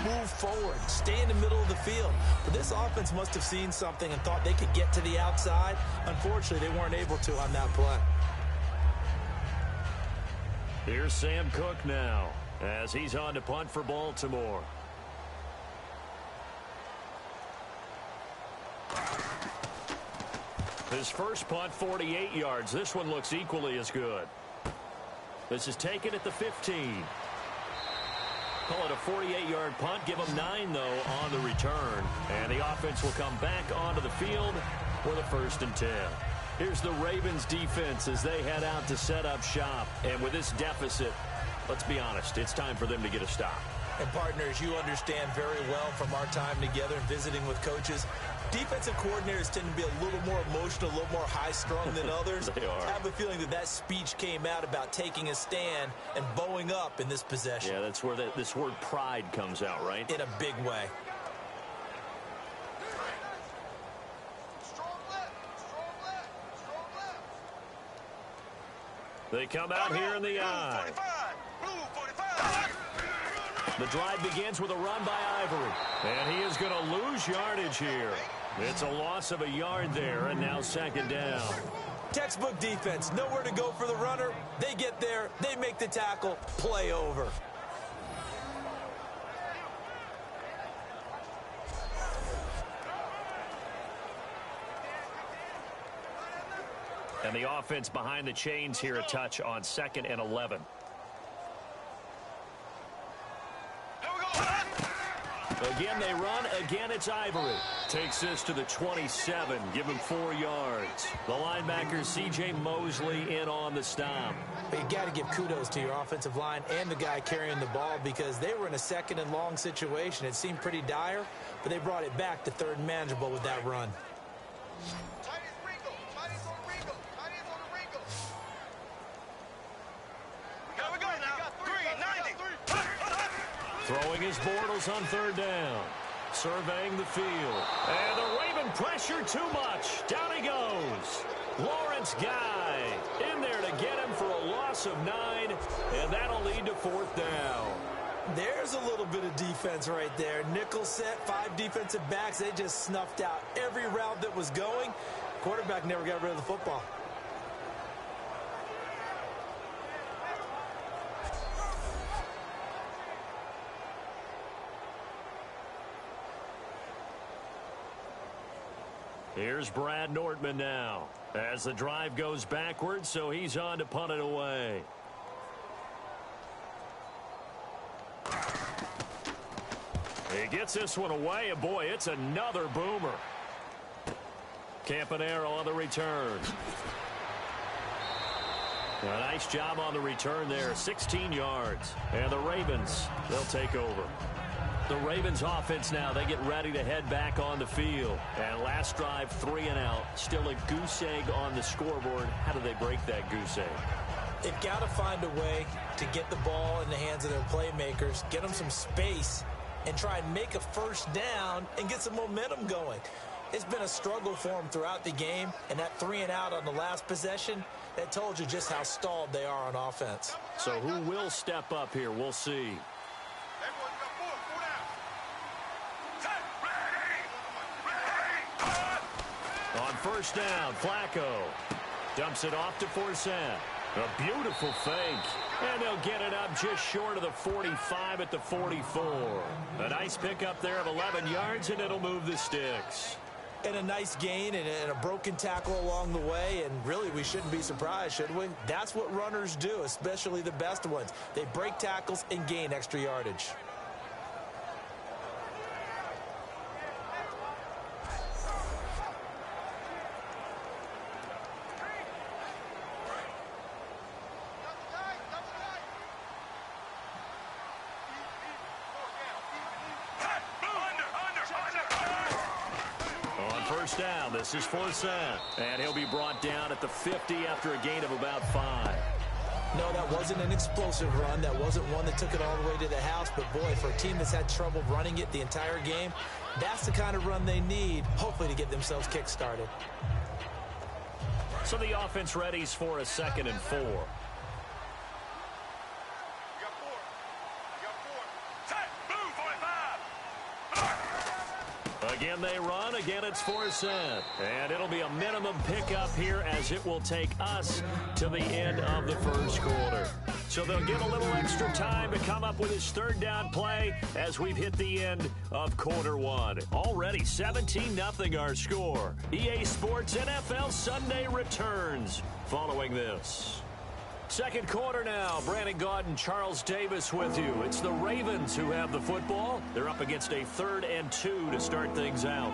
move forward, stay in the middle of the field. But this offense must have seen something and thought they could get to the outside. Unfortunately, they weren't able to on that play. Here's Sam Cook now as he's on to punt for Baltimore. His first punt, 48 yards. This one looks equally as good. This is taken at the 15. Call it a 48-yard punt. Give them 9, though, on the return. And the offense will come back onto the field with a 1st and 10. Here's the Ravens defense as they head out to set up shop. And with this deficit, let's be honest, it's time for them to get a stop. And partners, you understand very well from our time together and visiting with coaches, defensive coordinators tend to be a little more emotional, a little more high-strung than others. They are. I have a feeling that speech came out about taking a stand and bowing up in this possession. Yeah, that's where this word pride comes out, right? In a big way. Strong left, strong left, strong left. They come out here in the eye. Blue 45. The drive begins with a run by Ivory. And he is going to lose yardage here. It's a loss of a yard there, and now second down. Textbook defense. Nowhere to go for the runner. They get there. They make the tackle. Play over. And the offense behind the chains here a touch on 2nd and 11. Again, they run. Again, it's Ivory. Takes this to the 27. Give him 4 yards. The linebacker, C.J. Mosley, in on the stop. But you got to give kudos to your offensive line and the guy carrying the ball because they were in a 2nd and long situation. It seemed pretty dire, but they brought it back to 3rd and manageable with that run. Tight is Ringo. Tight is on Ringo. Tight is on the Ringo. Here we go now. 390. Throwing his Bortles on 3rd down. Surveying the field. And the Raven pressure too much. Down he goes. Lawrence Guy in there to get him for a loss of 9. And that'll lead to 4th down. There's a little bit of defense right there. Nickel set, 5 defensive backs. They just snuffed out every route that was going. Quarterback never got rid of the football. Here's Brad Nordman now as the drive goes backwards, so he's on to punt it away. He gets this one away, and boy, it's another boomer. Campanaro on the return. A nice job on the return there, 16 yards. And the Ravens, they'll take over. The Ravens offense now, they get ready to head back on the field. And last drive, 3 and out. Still a goose egg on the scoreboard. How do they break that goose egg? They've got to find a way to get the ball in the hands of their playmakers, get them some space, and try and make a first down and get some momentum going. It's been a struggle for them throughout the game, and that 3 and out on the last possession, that told you just how stalled they are on offense. So who will step up here? We'll see. On first down, Flacco dumps it off to Forsett. A beautiful fake. And they'll get it up just short of the 45 at the 44. A nice pickup there of 11 yards, and it'll move the sticks. And a nice gain and a broken tackle along the way, and really we shouldn't be surprised, should we? That's what runners do, especially the best ones. They break tackles and gain extra yardage. Down. This is Forsett, and he'll be brought down at the 50 after a gain of about 5. No, that wasn't an explosive run. That wasn't one that took it all the way to the house. But, boy, for a team that's had trouble running it the entire game, that's the kind of run they need, hopefully, to get themselves kick-started. So the offense readies for a 2nd and 4. Again, they run. Again, it's Forsett. And it'll be a minimum pickup here as it will take us to the end of the first quarter. So they'll give a little extra time to come up with his 3rd down play as we've hit the end of quarter 1. Already 17-0 our score. EA Sports NFL Sunday returns following this. Second quarter now. Brandon Gaudin, Charles Davis with you. It's the Ravens who have the football. They're up against a 3rd and 2 to start things out.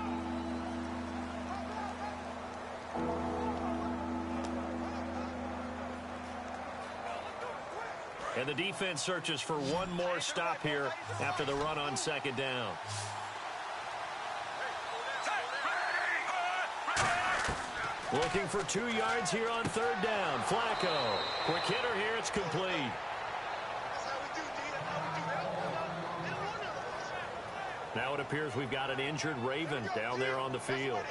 And the defense searches for one more stop here after the run on second down. Looking for 2 yards here on third down. Flacco. Quick hitter here. It's complete. Now it appears we've got an injured Raven down there on the field.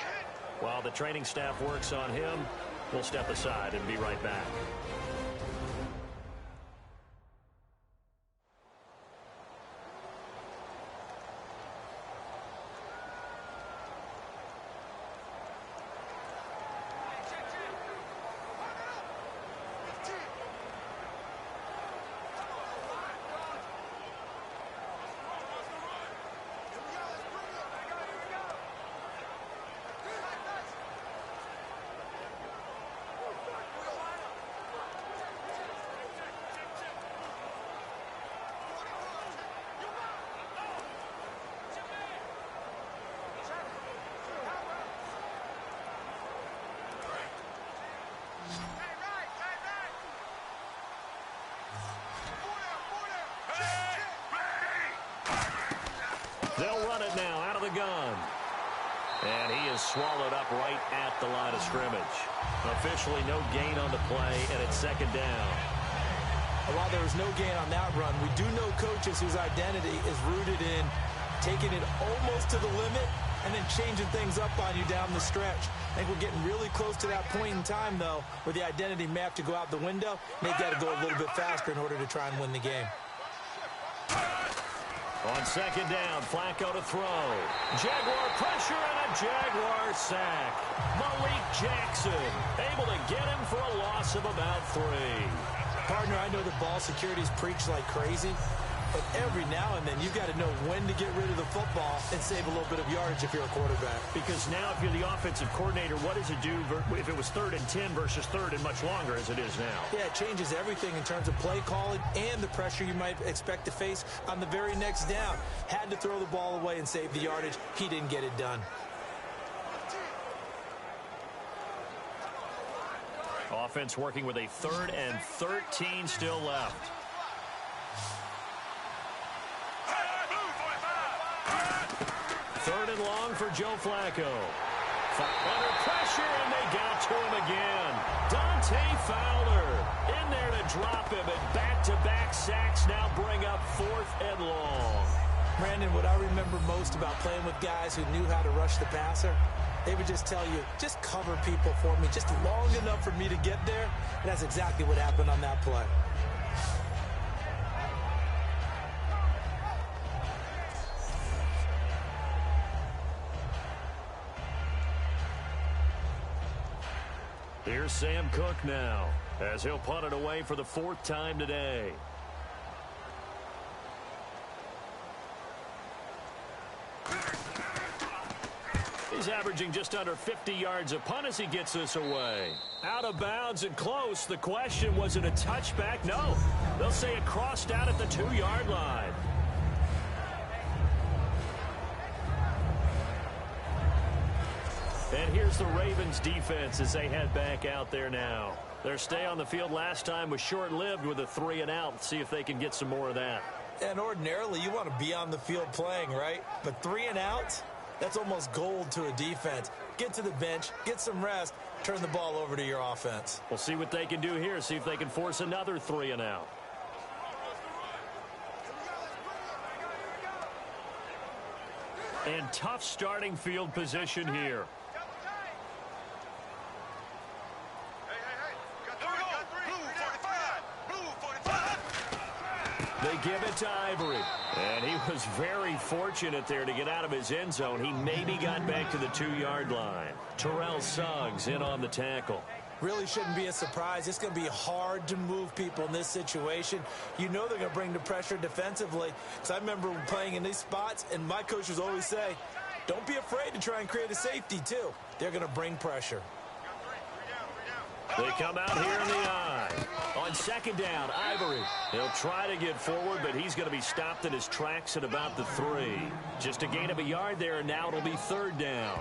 While the training staff works on him, we'll step aside and be right back. They'll run it now out of the gun. And he is swallowed up right at the line of scrimmage. Officially no gain on the play, and it's second down. While there was no gain on that run, we do know coaches whose identity is rooted in taking it almost to the limit and then changing things up on you down the stretch. I think we're getting really close to that point in time, though, where the identity may have to go out the window. They've got to go a little bit faster in order to try and win the game. On second down, Flacco to throw. Jaguar pressure and a Jaguar sack. Malik Jackson able to get him for a loss of about 3. Partner, I know the ball security's preached like crazy, but every now and then you've got to know when to get rid of the football and save a little bit of yardage if you're a quarterback. Because now if you're the offensive coordinator, what does it do if it was 3rd and 10 versus 3rd and much longer as it is now? Yeah, it changes everything in terms of play calling and the pressure you might expect to face on the very next down. Had to throw the ball away and save the yardage. He didn't get it done. Offense working with a 3rd and 13 still left. Third and long for Joe Flacco. Under pressure, and they got to him again. Dante Fowler in there to drop him, and back-to-back sacks now bring up 4th and long. Brandon, what I remember most about playing with guys who knew how to rush the passer, they would just tell you, just cover people for me, just long enough for me to get there. And that's exactly what happened on that play. Here's Sam Cook now, as he'll punt it away for the 4th time today. He's averaging just under 50 yards a punt as he gets this away. Out of bounds and close. The question, was it a touchback? No. They'll say it crossed out at the 2-yard line. And here's the Ravens defense as they head back out there now. Their stay on the field last time was short-lived with a 3-and-out. See if they can get some more of that. And ordinarily, you want to be on the field playing, right? But 3-and-outs? That's almost gold to a defense. Get to the bench, get some rest, turn the ball over to your offense. We'll see what they can do here, see if they can force another 3-and-out. And tough starting field position here. They give it to Ivory. And he was very fortunate there to get out of his end zone. He maybe got back to the 2-yard line. Terrell Suggs in on the tackle. Really shouldn't be a surprise. It's going to be hard to move people in this situation. You know they're going to bring the pressure defensively. Because I remember playing in these spots, and my coaches always say, don't be afraid to try and create a safety, too. They're going to bring pressure. They come out here in the eye. On second down, Ivory. He'll try to get forward, but he's going to be stopped in his tracks at about the 3. Just a gain of a yard there, and now it'll be 3rd down.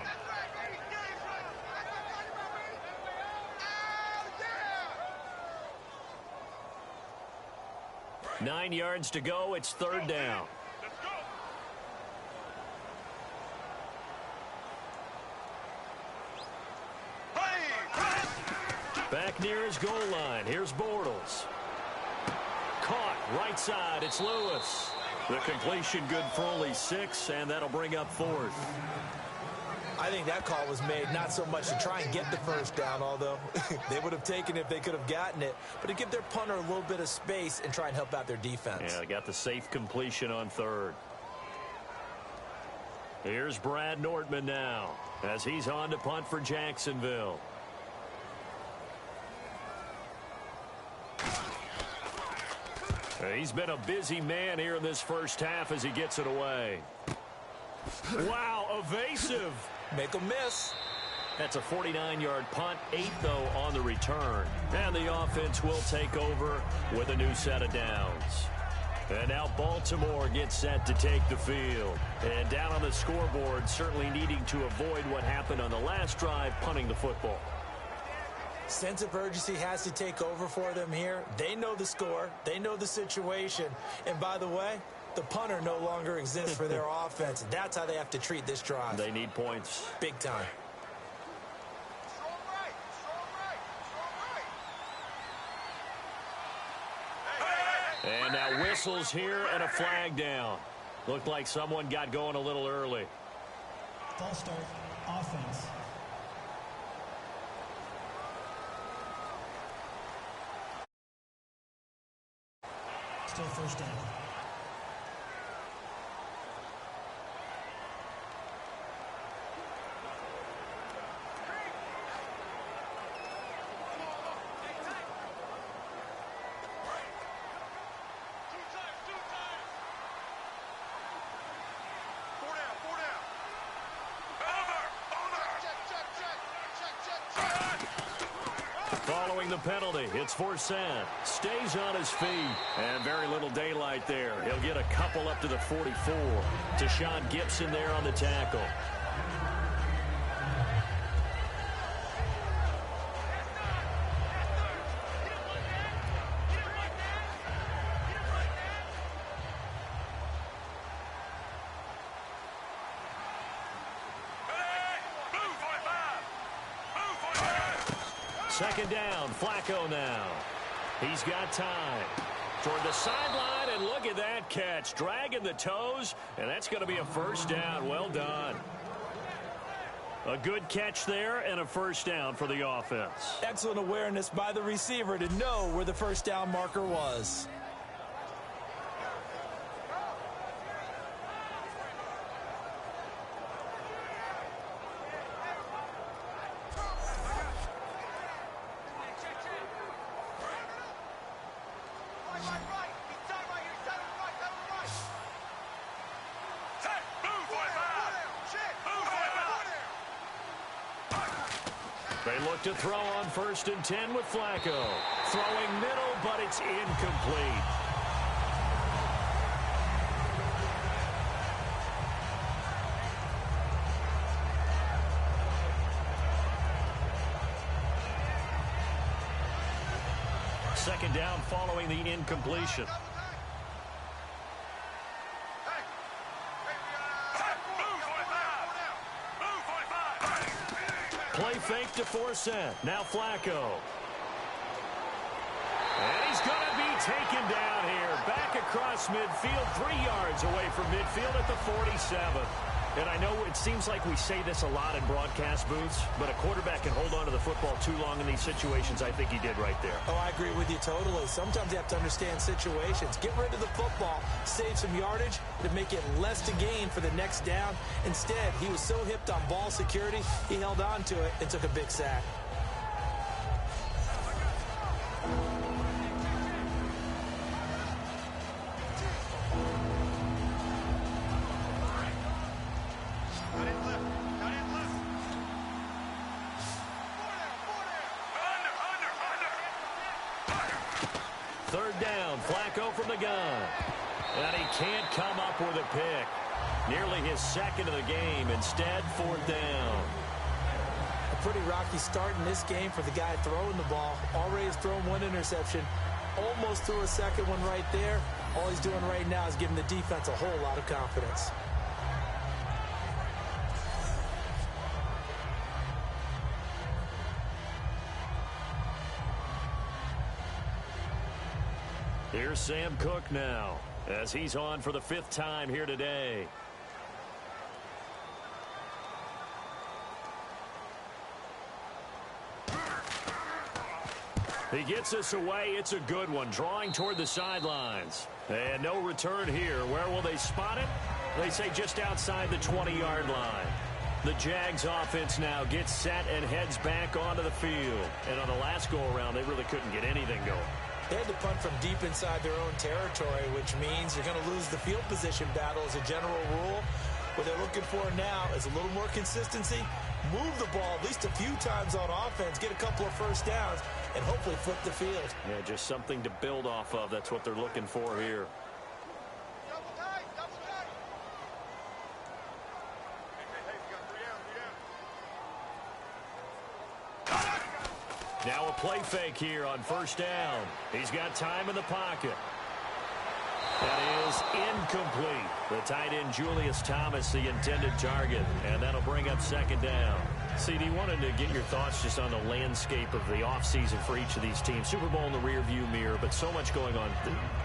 9 yards to go. It's third down. Back near his goal line. Here's Bortles. Caught right side. It's Lewis. The completion good for only 6, and that'll bring up fourth. I think that call was made not so much to try and get the first down, although they would have taken it if they could have gotten it, but to give their punter a little bit of space and try and help out their defense. Yeah, they got the safe completion on third. Here's Brad Nortman now as he's on to punt for Jacksonville. He's been a busy man here in this first half as he gets it away. Wow, evasive. Make them miss. That's a 49-yard punt, 8, though, on the return. And the offense will take over with a new set of downs. And now Baltimore gets set to take the field. And down on the scoreboard, certainly needing to avoid what happened on the last drive, punting the football. Sense of urgency has to take over for them here. They know the score. They know the situation. And by the way, the punter no longer exists for their offense. That's how they have to treat this drive. They need points. Big time. Strong right. And now whistles here and a flag down. Looked like someone got going a little early. False start, offense. Still first down. Following the penalty, it's Forsett. Stays on his feet. And very little daylight there. He'll get a couple up to the 44. Deshaun Gibson there on the tackle. Second down, Flacco now. He's got time. Toward the sideline, and look at that catch. Dragging the toes, and that's going to be a first down. Well done. A good catch there and a first down for the offense. Excellent awareness by the receiver to know where the first down marker was. They look to throw on 1st and 10 with Flacco. Throwing middle, but it's incomplete. Second down following the incompletion. Play fake to Forsett. Now Flacco. And he's going to be taken down here. Back across midfield, 3 yards away from midfield at the 47. And I know it seems like we say this a lot in broadcast booths, but a quarterback can hold on to the football too long in these situations. I think he did right there. Oh, I agree with you totally. Sometimes you have to understand situations. Get rid of the football, save some yardage to make it less to gain for the next down. Instead, he was so hipped on ball security, he held on to it and took a big sack. Third down, Flacco from the gun. And he can't come up with a pick. Nearly his second of the game. Instead, 4th down. A pretty rocky start in this game for the guy throwing the ball. Already has thrown 1 interception. Almost threw a second one right there. All he's doing right now is giving the defense a whole lot of confidence. Here's Sam Cook now, as he's on for the 5th time here today. He gets us away. It's a good one, drawing toward the sidelines. And no return here. Where will they spot it? They say just outside the 20-yard line. The Jags offense now gets set and heads back onto the field. And on the last go-around, they really couldn't get anything going. They had to punt from deep inside their own territory, which means you're going to lose the field position battle as a general rule. What they're looking for now is a little more consistency, move the ball at least a few times on offense, get a couple of first downs, and hopefully flip the field. Yeah, just something to build off of. That's what they're looking for here. Double tight, double tight. Hey, we got 3 down, 3 down. Now a play fake here on first down. He's got time in the pocket. That is incomplete. The tight end Julius Thomas, the intended target, and that'll bring up second down. CD, wanted to get your thoughts just on the landscape of the offseason for each of these teams. Super Bowl in the rearview mirror, but so much going on.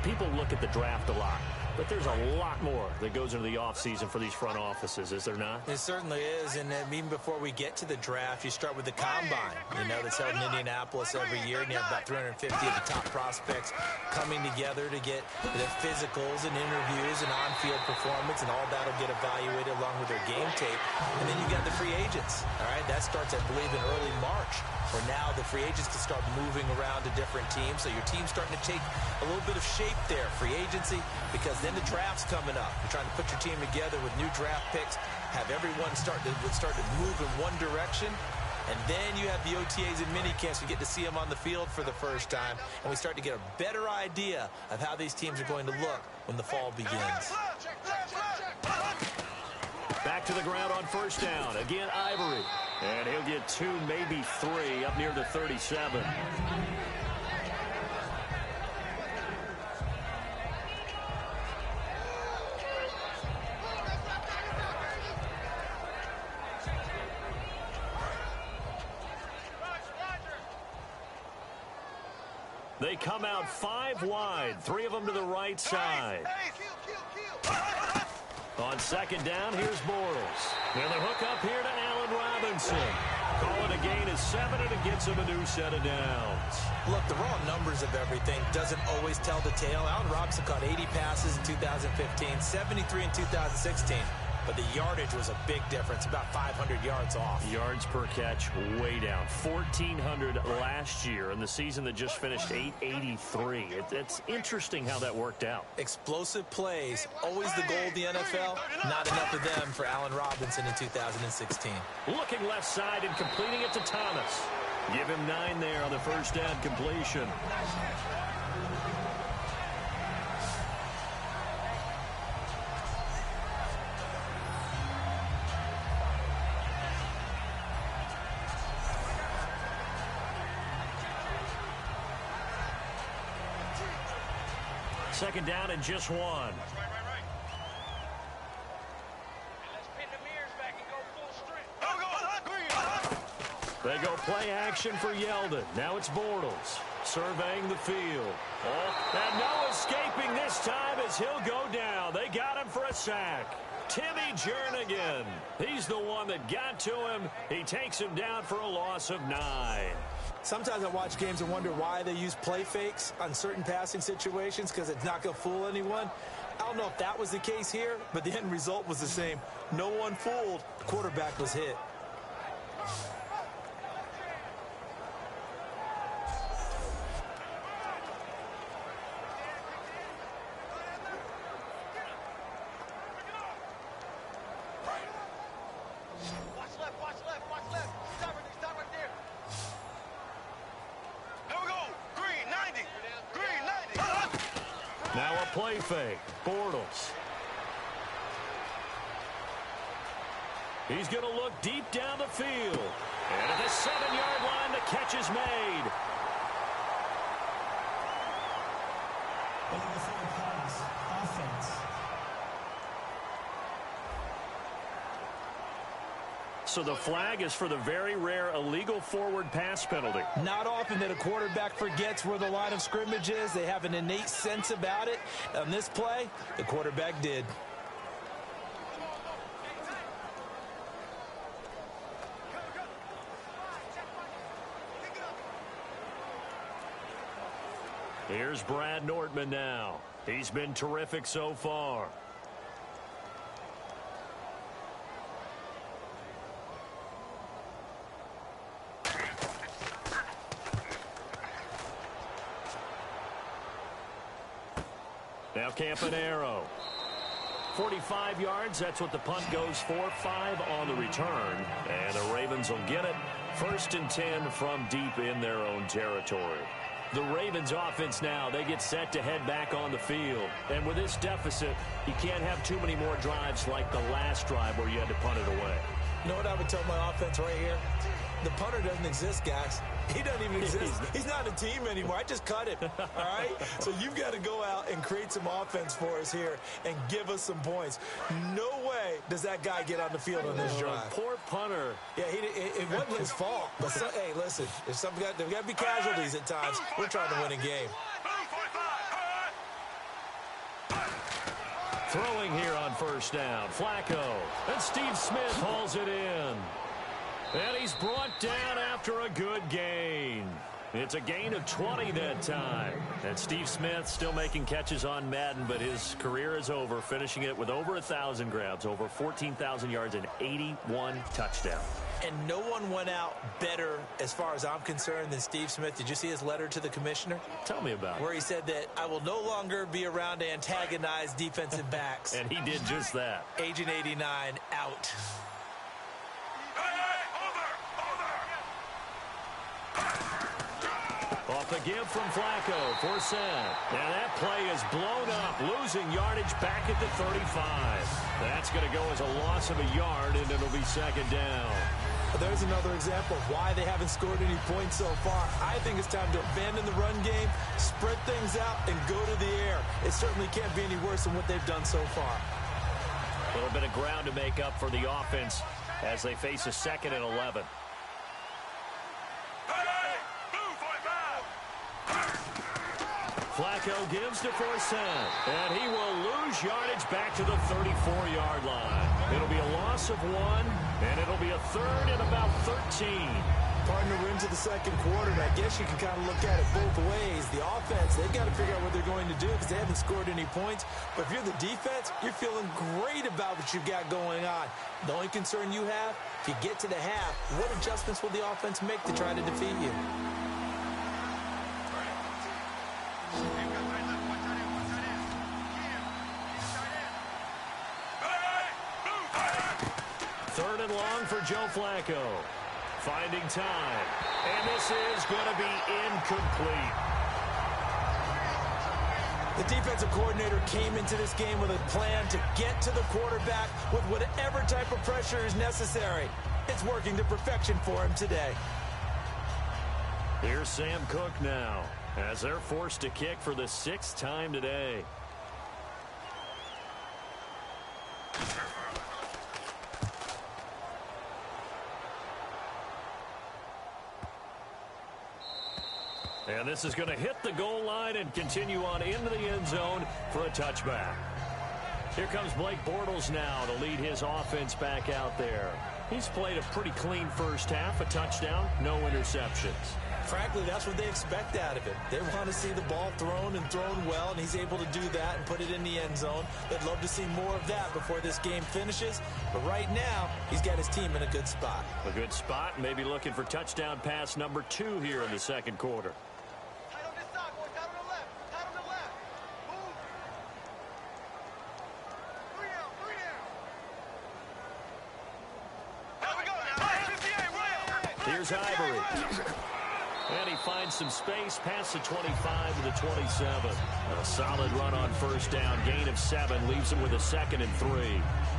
People look at the draft a lot, but there's a lot more that goes into the offseason for these front offices, is there not? It certainly is, and even before we get to the draft, you start with the combine. You know, that's held in Indianapolis every year, and you have about 350 of the top prospects coming together to get the physicals and interviews and on-field performance, and all that will get evaluated along with their game tape. And then you got the free agents, all right? That starts, I believe, in early March, where now the free agents can start moving around to different teams, so your team's starting to take a little bit of shape there, free agency, because then the draft's coming up. You're trying to put your team together with new draft picks, have everyone start to move in one direction, and then you have the OTAs and mini camps. We get to see them on the field for the first time, and we start to get a better idea of how these teams are going to look when the fall begins. Back to the ground on first down. Again, Ivory. And he'll get 2, maybe 3, up near the 37. They come out 5 wide, 3 of them to the right side. On second down, here's Bortles. And the hook up here to Allen Robinson. Call it a gain of 7, and it gets him a new set of downs. Look, the raw numbers of everything doesn't always tell the tale. Allen Robinson caught 80 passes in 2015, 73 in 2016. But the yardage was a big difference, about 500 yards off. Yards per catch way down. 1,400 last year in the season that just finished 883. It's interesting how that worked out. Explosive plays, always the goal of the NFL. Not enough of them for Allen Robinson in 2016. Looking left side and completing it to Thomas. Give him 9 there on the first down completion. Second down and just 1. Right. They go play action for Yeldon. Now it's Bortles surveying the field. Oh, and no escaping this time as he'll go down. They got him for a sack. Timmy Jernigan. He's the one that got to him. He takes him down for a loss of 9. Sometimes I watch games and wonder why they use play fakes on certain passing situations, because it's not going to fool anyone. I don't know if that was the case here, but the end result was the same. No one fooled. The quarterback was hit. Watch left. Stop right there. Here we go. Green, 90. Green, 90. Now a play fake. Bortles. He's going to look deep down the field. And at the 7-yard line, the catch is made. Illegal forward pass. Offense. So the flag is for the very rare illegal forward pass penalty. Not often that a quarterback forgets where the line of scrimmage is. They have an innate sense about it. On this play, the quarterback did. Here's Brad Nortman now. He's been terrific so far. Now Campanaro. 45 yards, that's what the punt goes for. 5 on the return. And the Ravens will get it. 1st and 10 from deep in their own territory. The Ravens offense now, they get set to head back on the field. And with this deficit, you can't have too many more drives like the last drive where you had to punt it away. You know what I would tell my offense right here? The punter doesn't exist, guys. He doesn't even exist. He's not a team anymore. I just cut him, all right? So you've got to go out and create some offense for us here and give us some points. No way does that guy get on the field on this drive. Poor punter. Yeah, it wasn't his fault. But, hey, listen, there's got to be casualties at times. We're trying to win a game. Throwing here on 1st down. Flacco. And Steve Smith hauls it in. And he's brought down after a good gain. It's a gain of 20 that time. And Steve Smith still making catches on Madden, but his career is over, finishing it with over 1,000 grabs, over 14,000 yards, and 81 touchdowns. And no one went out better, as far as I'm concerned, than Steve Smith. Did you see his letter to the commissioner? Tell me about it. Where he said that I will no longer be around to antagonize defensive backs. And he did just that. Agent 89 out. Off the give from Flacco for Sam. And that play is blown up, losing yardage back at the 35. That's going to go as a loss of a yard, and it'll be 2nd down. There's another example of why they haven't scored any points so far. I think it's time to abandon the run game, spread things out, and go to the air. It certainly can't be any worse than what they've done so far. A little bit of ground to make up for the offense as they face a 2nd and 11. Flacco gives to Forsett, and he will lose yardage back to the 34-yard line. It'll be a loss of 1, and it'll be a 3rd and about 13. Partner, we're into the 2nd quarter, and I guess you can kind of look at it both ways. The offense, they've got to figure out what they're going to do because they haven't scored any points. But if you're the defense, you're feeling great about what you've got going on. The only concern you have, if you get to the half, what adjustments will the offense make to try to defeat you? Third and long for Joe Flacco. Finding time. And this is going to be incomplete. The defensive coordinator came into this game with a plan to get to the quarterback with whatever type of pressure is necessary. It's working to perfection for him today. Here's Sam Cook now as they're forced to kick for the 6th time today. And this is going to hit the goal line and continue on into the end zone for a touchback. Here comes Blake Bortles now to lead his offense back out there. He's played a pretty clean first half, a touchdown, no interceptions. Frankly, that's what they expect out of him. They want to see the ball thrown and thrown well, and he's able to do that and put it in the end zone. They'd love to see more of that before this game finishes. But right now, he's got his team in a good spot. A good spot, maybe looking for touchdown pass number 2 here in the 2nd quarter. Here's Ivory. And he finds some space past the 25 to the 27. A solid run on 1st down. Gain of 7 leaves him with a 2nd and 3.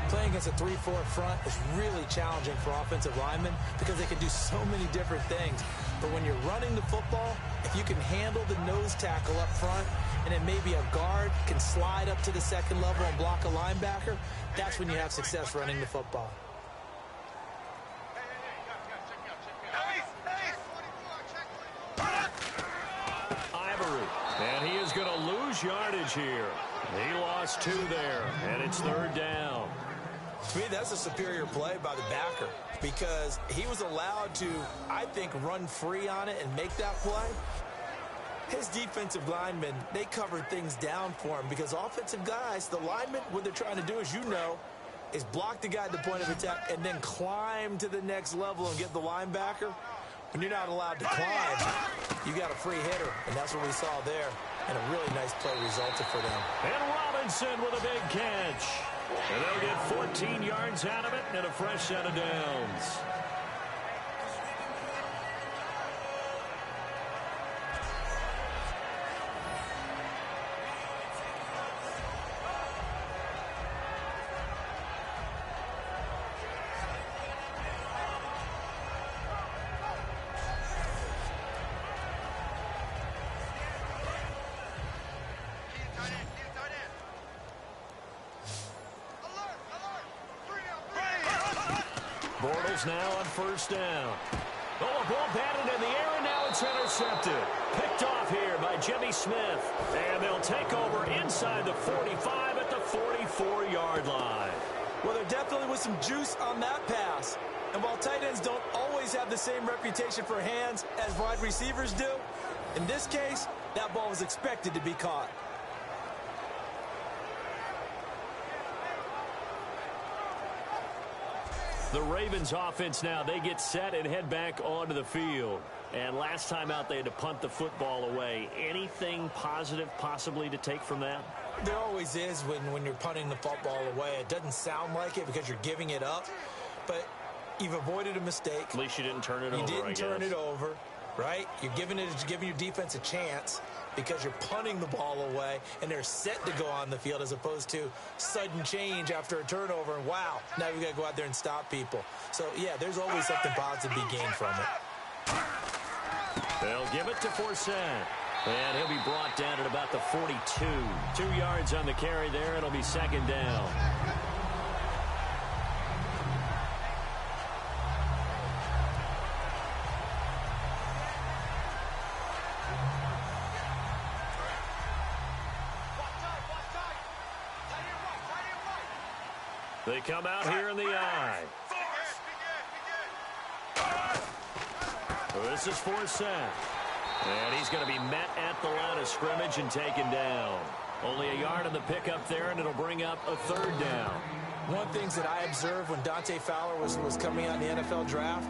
Playing against a 3-4 front is really challenging for offensive linemen because they can do so many different things. But when you're running the football, if you can handle the nose tackle up front and then maybe a guard can slide up to the second level and block a linebacker, that's when you have success running the football. And he is going to lose yardage here. He lost 2 there, and it's 3rd down. To me, that's a superior play by the backer because he was allowed to, I think, run free on it and make that play. His defensive linemen, they covered things down for him because offensive guys, the linemen, what they're trying to do, as you know, is block the guy at the point of attack and then climb to the next level and get the linebacker. When you're not allowed to climb, you got a free hitter, and that's what we saw there. And a really nice play resulted for them. And Robinson with a big catch. And they'll get 14 yards out of it and a fresh set of downs. Bortles now on 1st down. Oh, a ball batted in the air, and now it's intercepted. Picked off here by Jimmy Smith. And they'll take over inside the 45 at the 44-yard line. Well, there definitely was some juice on that pass. And while tight ends don't always have the same reputation for hands as wide receivers do, in this case, that ball was expected to be caught. The Ravens offense now, they get set and head back onto the field. And last time out, they had to punt the football away. Anything positive possibly to take from that? There always is when you're punting the football away. It doesn't sound like it because you're giving it up, but you've avoided a mistake. At least you didn't turn it over, You didn't turn it over, right? You're giving your defense a chance because you're punting the ball away, and they're set to go on the field as opposed to sudden change after a turnover, and wow, now we got to go out there and stop people. So, yeah, there's always something positive to be gained from it. They'll give it to Forsett. And he'll be brought down at about the 42. 2 yards on the carry there. It'll be 2nd down. They come out here in the eye. This is Forsett. And he's going to be met at the line of scrimmage and taken down. Only a yard on the pickup there, and it'll bring up a 3rd down. One of the things that I observed when Dante Fowler was coming out in the NFL draft,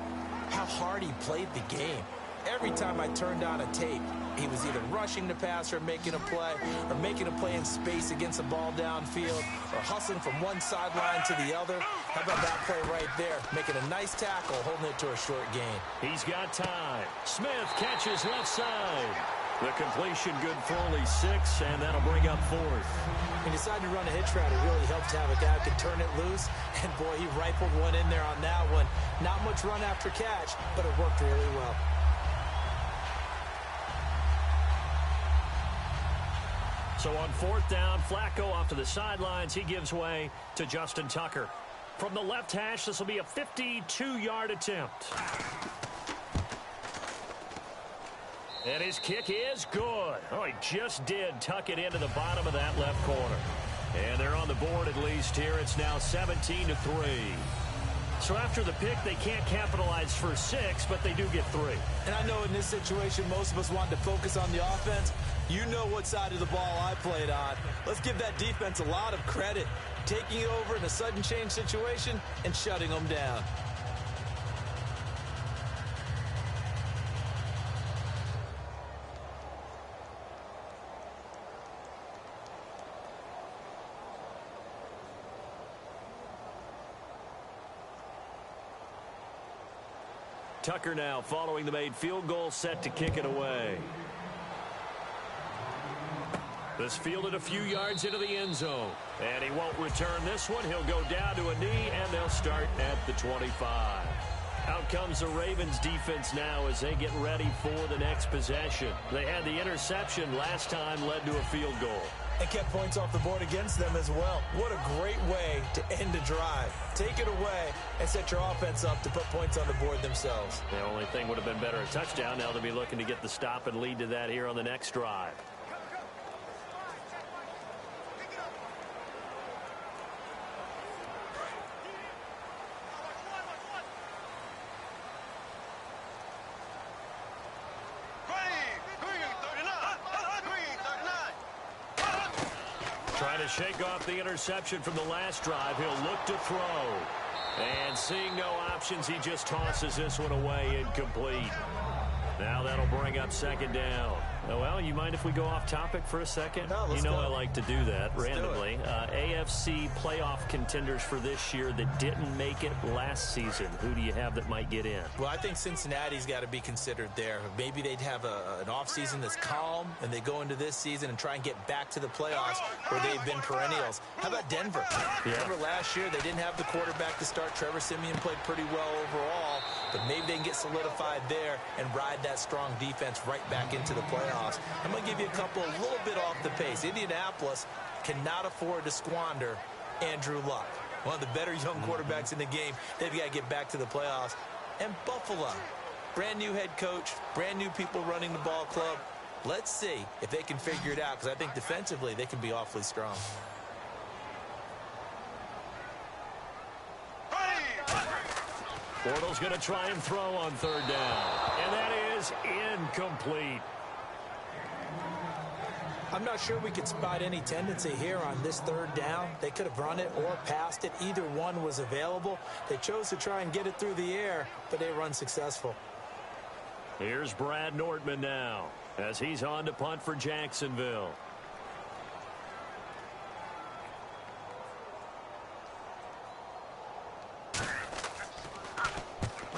how hard he played the game. Every time I turned on a tape, he was either rushing the passer, making a play in space against a ball downfield, or hustling from one sideline to the other. How about that play right there? Making a nice tackle, holding it to a short gain. He's got time. Smith catches left side. The completion good for only 6, and that'll bring up 4th. He decided to run a hitch route. It really helped to have a guy who could turn it loose. And, boy, he rifled one in there on that one. Not much run after catch, but it worked really well. So on 4th down, Flacco off to the sidelines. He gives way to Justin Tucker. From the left hash, this will be a 52-yard attempt. And his kick is good. Oh, he just did tuck it into the bottom of that left corner. And they're on the board at least here. It's now 17-3. So after the pick, they can't capitalize for 6, but they do get 3. And I know in this situation, most of us want to focus on the offense. You know what side of the ball I played on. Let's give that defense a lot of credit. Taking over in a sudden change situation and shutting them down. Tucker now following the made field goal, set to kick it away. This fielded a few yards into the end zone. And he won't return this one. He'll go down to a knee, and they'll start at the 25. Out comes the Ravens defense now as they get ready for the next possession. They had the interception last time, led to a field goal. And kept points off the board against them as well. What a great way to end a drive. Take it away and set your offense up to put points on the board themselves. The only thing would have been better, a touchdown. Now they'll be looking to get the stop and lead to that here on the next drive. Trying to shake off the interception from the last drive. He'll look to throw. And seeing no options, he just tosses this one away incomplete. Now that'll bring up second down. Oh, well, you mind if we go off topic for a second? No, let's go. I like to do that randomly. AFC playoff contenders for this year that didn't make it last season. Who do you have that might get in? Well, I think Cincinnati's got to be considered there. Maybe they'd have an offseason that's calm, and they go into this season and try and get back to the playoffs where they've been perennials. How about Denver? Yeah. Remember last year they didn't have the quarterback to start. Trevor Siemian played pretty well overall, but maybe they can get solidified there and ride that strong defense right back into the playoffs. I'm going to give you a couple a little bit off the pace. Indianapolis cannot afford to squander Andrew Luck, one of the better young quarterbacks in the game. They've got to get back to the playoffs. And Buffalo, brand new head coach, brand new people running the ball club. Let's see if they can figure it out, because I think defensively they can be awfully strong. Bortles going to try and throw on third down. And that is incomplete. I'm not sure we could spot any tendency here on this third down. They could have run it or passed it. Either one was available. They chose to try and get it through the air, but they were unsuccessful. Here's Brad Nortman now as he's on to punt for Jacksonville.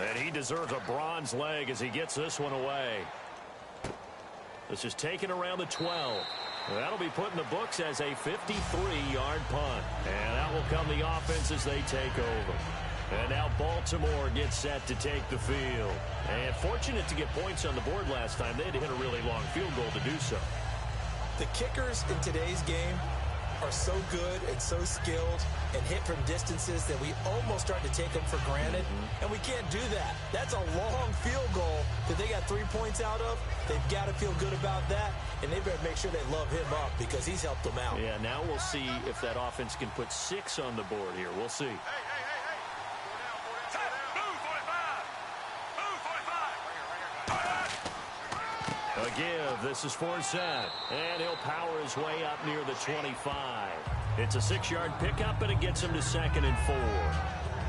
And he deserves a bronze leg as he gets this one away. This is taken around the 12. That'll be put in the books as a 53-yard punt. And out will come the offense as they take over. And now Baltimore gets set to take the field. And fortunate to get points on the board last time. They had to hit a really long field goal to do so. The kickers in today's game are so good and so skilled and hit from distances that we almost start to take them for granted. And we can't do that. That's a long field goal that they got 3 points out of. They've got to feel good about that, and they better make sure they love him up because he's helped them out. Yeah, now we'll see if that offense can put 6 on the board here. We'll see. A give. This is Forsett. And he'll power his way up near the 25. It's a 6-yard pickup, and it gets him to 2nd and 4.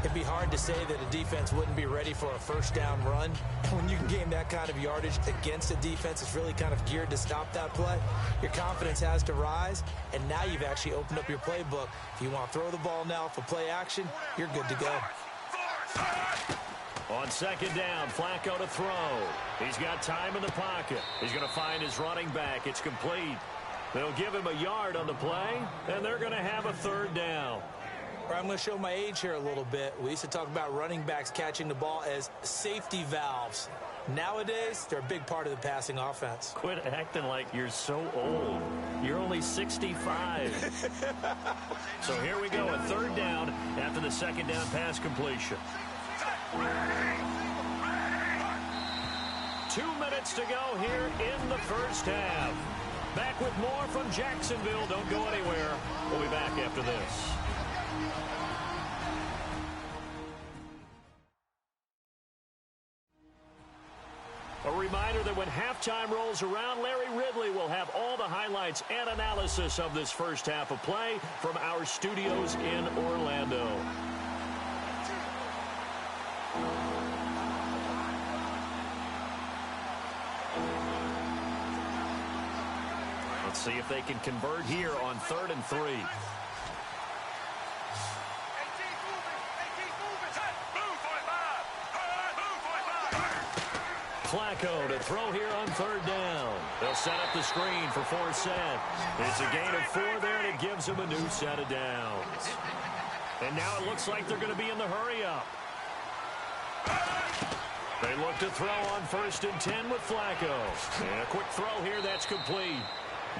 It'd be hard to say that a defense wouldn't be ready for a first down run. When you can gain that kind of yardage against a defense that's really kind of geared to stop that play, your confidence has to rise, and now you've actually opened up your playbook. If you want to throw the ball now for play action, you're good to go. On 2nd down, Flacco to throw. He's got time in the pocket. He's going to find his running back. It's complete. They'll give him a yard on the play, and they're going to have a 3rd down. I'm going to show my age here a little bit. We used to talk about running backs catching the ball as safety valves. Nowadays, they're a big part of the passing offense. Quit acting like you're so old. You're only 65. So here we go, a 3rd down after the 2nd down pass completion. 2 minutes to go here in the first half. Back with more from Jacksonville. Don't go anywhere. We'll be back after this. A reminder that when halftime rolls around, Larry Ridley will have all the highlights and analysis of this first half of play from our studios in Orlando. Let's see if they can convert here on 3rd and 3. Flacco to throw here on 3rd down. They'll set up the screen for Forsett. It's a gain of 4 there, and it gives them a new set of downs. And now it looks like they're going to be in the hurry-up. to throw on 1st and 10 with Flacco. And a quick throw here, that's complete.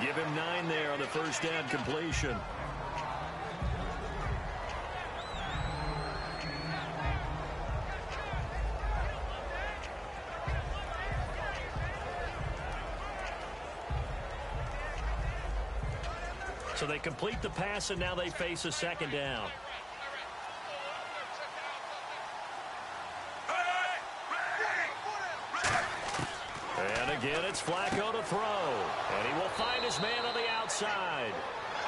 Give him 9 there on the first down completion. So they complete the pass, and now they face a second down. And again, it's Flacco to throw. And he will find his man on the outside.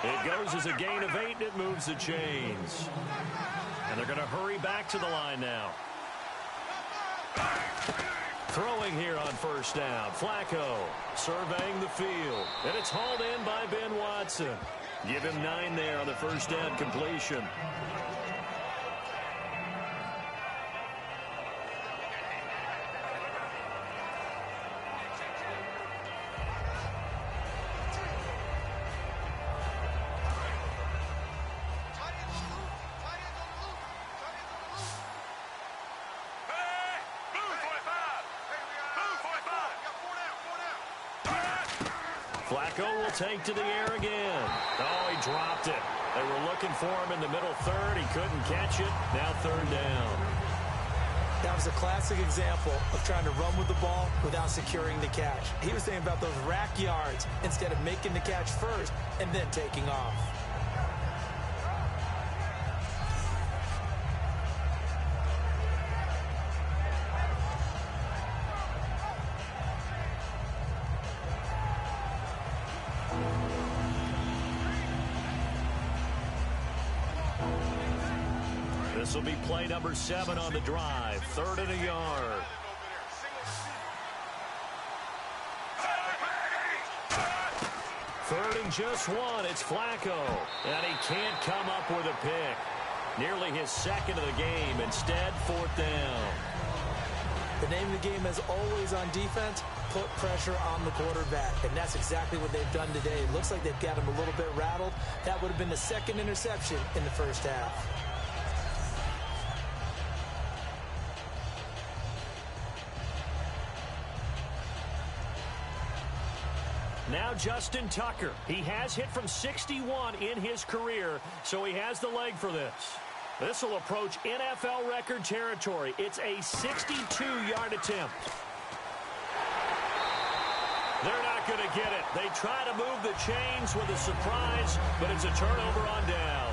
It goes as a gain of 8, and it moves the chains. And they're going to hurry back to the line now. Throwing here on first down. Flacco surveying the field. And it's hauled in by Ben Watson. Give him 9 there on the first down completion. Flacco will take to the air again. Oh, he dropped it. They were looking for him in the middle third. He couldn't catch it. Now 3rd down. That was a classic example of trying to run with the ball without securing the catch. He was thinking about those rack yards instead of making the catch first and then taking off. This will be play number 7 on the drive. 3rd and a yard. Third and just 1. It's Flacco. And he can't come up with a pick. Nearly his 2nd of the game. Instead, 4th down. The name of the game is always on defense, put pressure on the quarterback. And that's exactly what they've done today. It looks like they've got him a little bit rattled. That would have been the 2nd interception in the first half. Now Justin Tucker. He has hit from 61 in his career, so he has the leg for this. This will approach NFL record territory. It's a 62-yard attempt. They're not going to get it. They try to move the chains with a surprise, but it's a turnover on downs.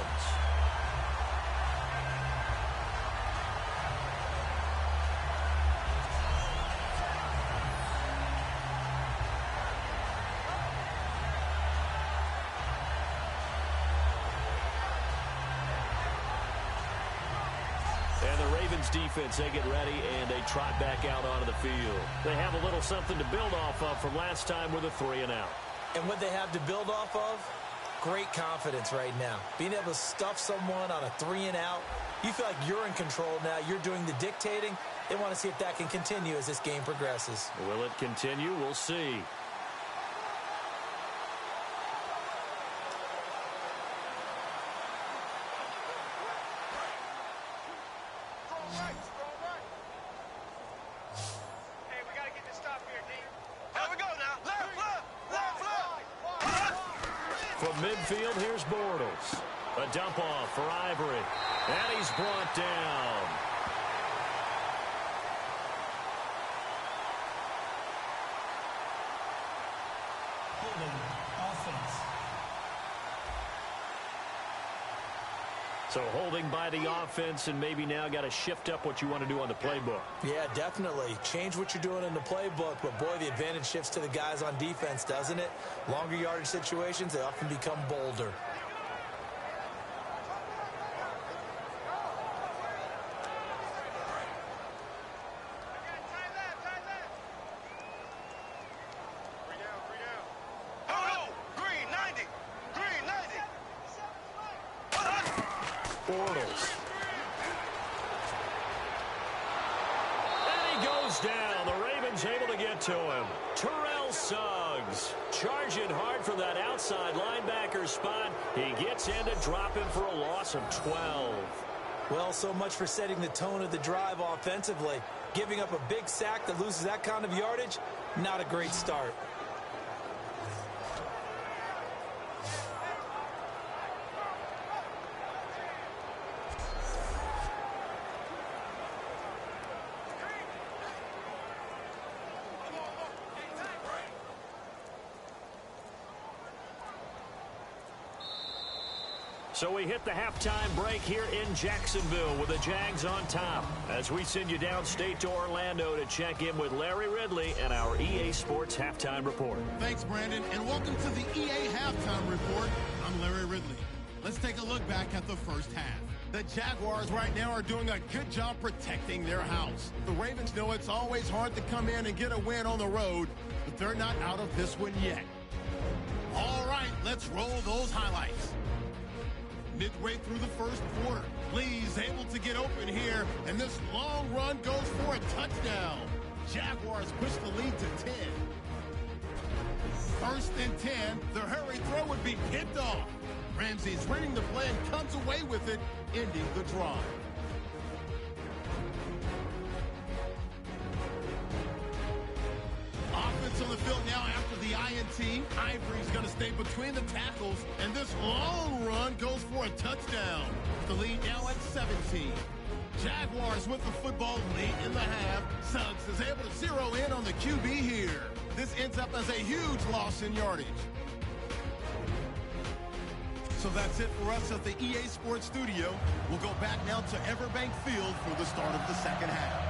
Defense, they get ready, and they trot back out onto the field. They have a little something to build off of from last time with a 3-and-out. And what they have to build off of? Great confidence right now. Being able to stuff someone on a 3-and-out, you feel like you're in control now. You're doing the dictating. They want to see if that can continue as this game progresses. Will it continue? We'll see. Midfield, here's Bortles. A dump off for Ivory. And he's brought down. Holding offense. So holding by the offense, and maybe now got to shift up what you want to do on the playbook. Yeah, definitely. Change what you're doing in the playbook, but boy, the advantage shifts to the guys on defense, doesn't it? Longer yardage situations, they often become bolder. Bortles. And he goes down. The Ravens able to get to him. Terrell Suggs charging hard from that outside linebacker spot. He gets in to drop him for a loss of 12. Well, so much for setting the tone of the drive offensively. Giving up a big sack that loses that kind of yardage, not a great start. So we hit the halftime break here in Jacksonville with the Jags on top as we send you downstate to Orlando to check in with Larry Ridley and our EA Sports Halftime Report. Thanks, Brandon, and welcome to the EA Halftime Report. I'm Larry Ridley. Let's take a look back at the first half. The Jaguars right now are doing a good job protecting their house. The Ravens know it's always hard to come in and get a win on the road, but they're not out of this one yet. All right, let's roll those highlights. Midway through the first quarter, Lee's able to get open here, and this long run goes for a touchdown. Jaguars push the lead to 10. First and 10, the hurry throw would be picked off. Ramsey's reading the play and comes away with it, ending the drive. Offense on the field now after the INT. Ivory's going to stay between the tackles, and this long run goes for a touchdown. The lead now at 17. Jaguars with the football late in the half. Suggs is able to zero in on the QB here. This ends up as a huge loss in yardage. So that's it for us at the EA Sports Studio. We'll go back now to Everbank Field for the start of the second half.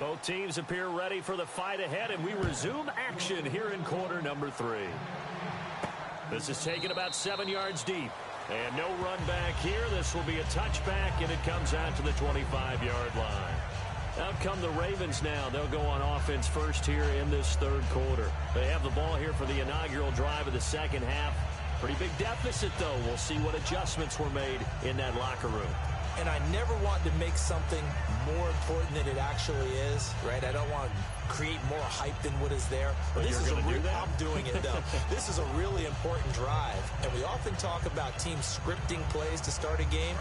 Both teams appear ready for the fight ahead, and we resume action here in quarter number 3. This is taken about 7 yards deep. And no run back here. This will be a touchback, and it comes out to the 25-yard line. Out come the Ravens now. They'll go on offense first here in this third quarter. They have the ball here for the inaugural drive of the second half. Pretty big deficit, though. We'll see what adjustments were made in that locker room. And I never want to make something more important than it actually is, right? I don't want to create more hype than what is there. But this is I'm doing it, though. This is a really important drive. And we often talk about teams scripting plays to start a game.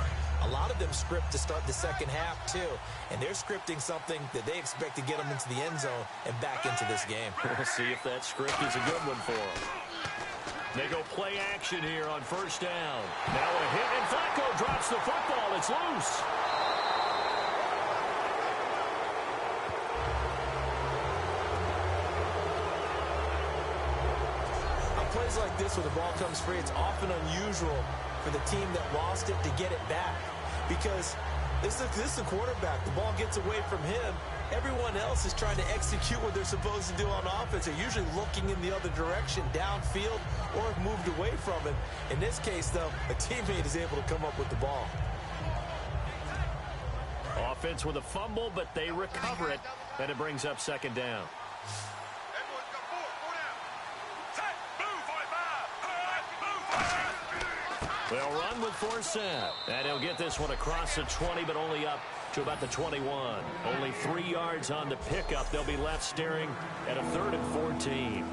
A lot of them script to start the second half, too. And they're scripting something that they expect to get them into the end zone and back into this game. We'll see if that script is a good one for them. They go play action here on first down. Now a hit, and Flacco drops the football. It's loose. On plays like this where the ball comes free, it's often unusual for the team that lost it to get it back. Because this is a quarterback. The ball gets away from him. Everyone else is trying to execute what they're supposed to do on offense. They're usually looking in the other direction, downfield, or have moved away from it. In this case, though, a teammate is able to come up with the ball. Offense with a fumble, but they recover it, and it brings up second down. They'll run with Forsett, and he'll get this one across the 20, but only up to about the 21. Only 3 yards on the pickup. They'll be left staring at a 3rd and 14.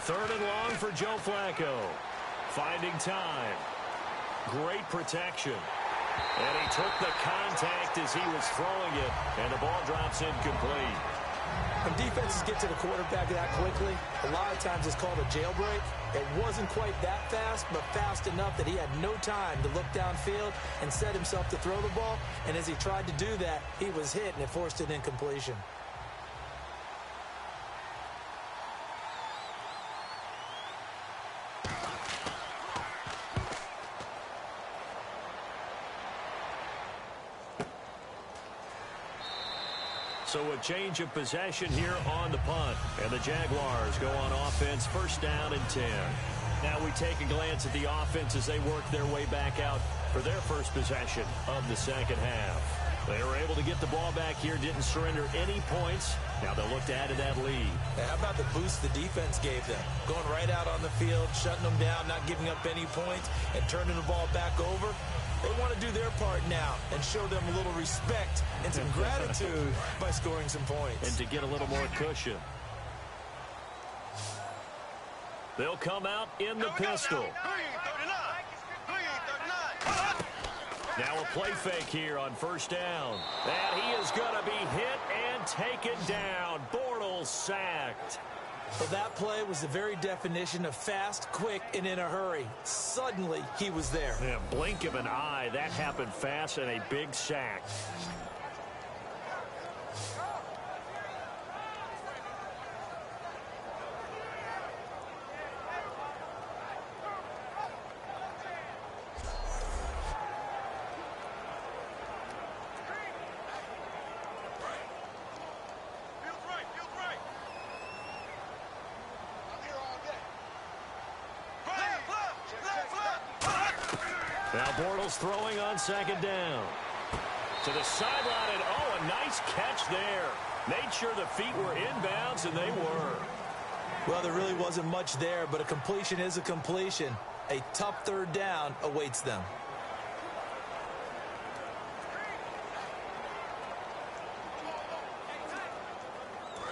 Third and long for Joe Flacco. Finding time. Great protection. And he took the contact as he was throwing it, and the ball drops incomplete. And When defenses get to the quarterback that quickly, a lot of times it's called a jailbreak. It wasn't quite that fast, but fast enough that he had no time to look downfield and set himself to throw the ball. And as he tried to do that, he was hit, and it forced an incompletion. So a change of possession here on the punt. And the Jaguars go on offense, first down and 10. Now we take a glance at the offense as they work their way back out for their first possession of the second half. They were able to get the ball back here, didn't surrender any points. Now they'll look to add to that lead. How about the boost the defense gave them? Going right out on the field, shutting them down, not giving up any points, and turning the ball back over. They want to do their part now and show them a little respect and some gratitude by scoring some points. And to get a little more cushion. They'll come out in the pistol. Now a play fake here on first down. And he is going to be hit and taken down. Bortles sacked. Well, that play was the very definition of fast, quick, and in a hurry. Suddenly, he was there. Yeah, blink of an eye. That happened fast and a big sack. Now Bortles throwing on second down. To the sideline, and oh, a nice catch there. Made sure the feet were inbounds, and they were. Well, there really wasn't much there, but a completion is a completion. A tough third down awaits them.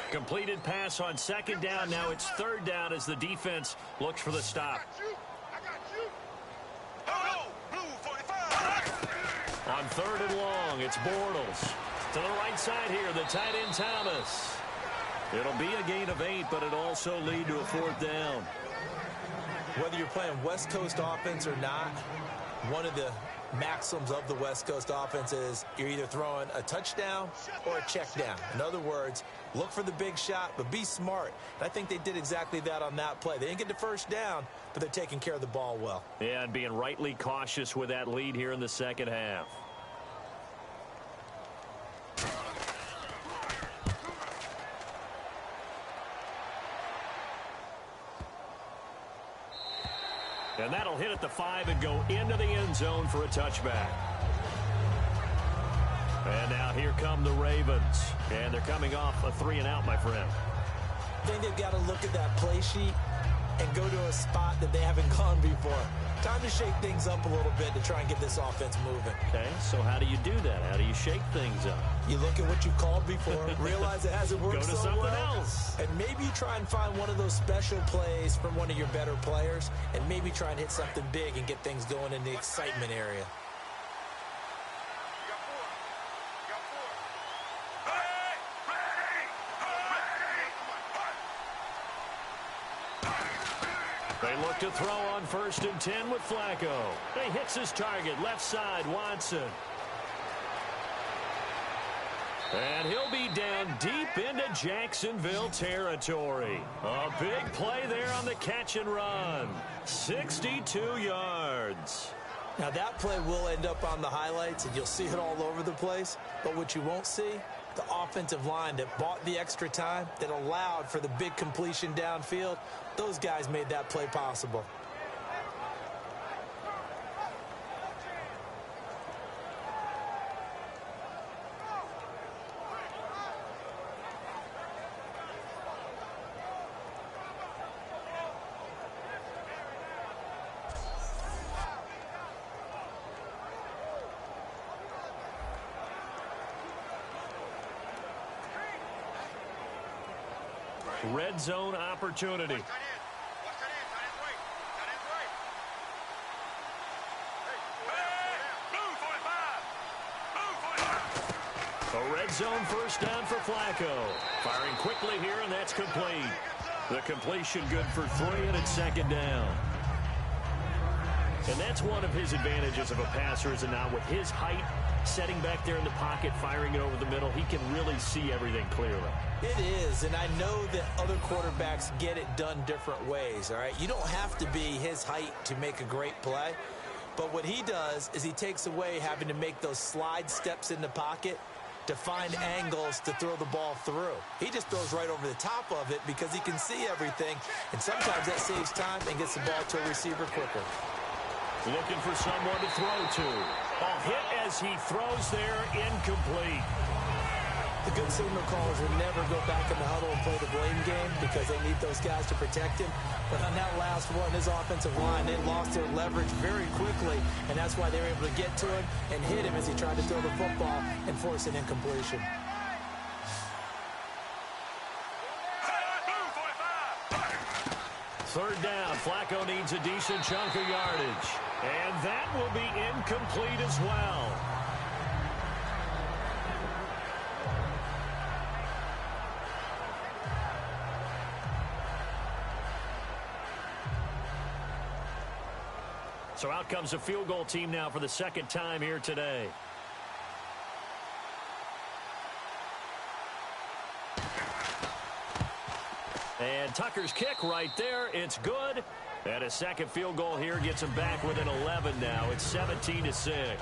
Completed pass on second down. Now it's third down as the defense looks for the stop. On third and long, it's Bortles. To the right side here, the tight end Thomas. It'll be a gain of 8, but it'll also lead to a fourth down. Whether you're playing West Coast offense or not, one of the maxims of the West Coast offense is you're either throwing a touchdown or a check down. In other words, look for the big shot, but be smart. And I think they did exactly that on that play. They didn't get the first down, but they're taking care of the ball well. Yeah, and being rightly cautious with that lead here in the second half. And that'll hit at the 5 and go into the end zone for a touchback. And now here come the Ravens. And they're coming off a 3-and-out, my friend. I think they've got to look at that play sheet and go to a spot that they haven't gone before. Time to shake things up a little bit to try and get this offense moving. Okay, so how do you do that? How do you shake things up? You look at what you called before, realize it hasn't worked Go to so something well, else. and maybe you try and find one of those special plays from one of your better players, and maybe try and hit something big and get things going in the excitement area. They look to throw on 1st and 10 with Flacco. He hits his target, left side, Watson. And he'll be down deep into Jacksonville territory. A big play there on the catch and run. 62 yards. Now that play will end up on the highlights, and you'll see it all over the place. But what you won't see, the offensive line that bought the extra time, that allowed for the big completion downfield, those guys made that play possible. Red zone opportunity. A red zone first down for Flacco. Firing quickly here, and that's complete. The completion good for 3, and it's second down. And that's one of his advantages of a passer, is it not? With his height, setting back there in the pocket, firing it over the middle, he can really see everything clearly. It is, and I know that other quarterbacks get it done different ways, all right? You don't have to be his height to make a great play, but what he does is he takes away having to make those slide steps in the pocket to find angles to throw the ball through. He just throws right over the top of it because he can see everything, and sometimes that saves time and gets the ball to a receiver quicker. Looking for someone to throw to. A hit as he throws there, incomplete. The good signal callers will never go back in the huddle and play the blame game because they need those guys to protect him. But on that last one, his offensive line, they lost their leverage very quickly, and that's why they were able to get to him and hit him as he tried to throw the football and force an incompletion. Third down, Flacco needs a decent chunk of yardage. And that will be incomplete as well. So out comes a field goal team now for the second time here today. And Tucker's kick right there. It's good. And a second field goal here gets him back within 11 now. It's 17-6.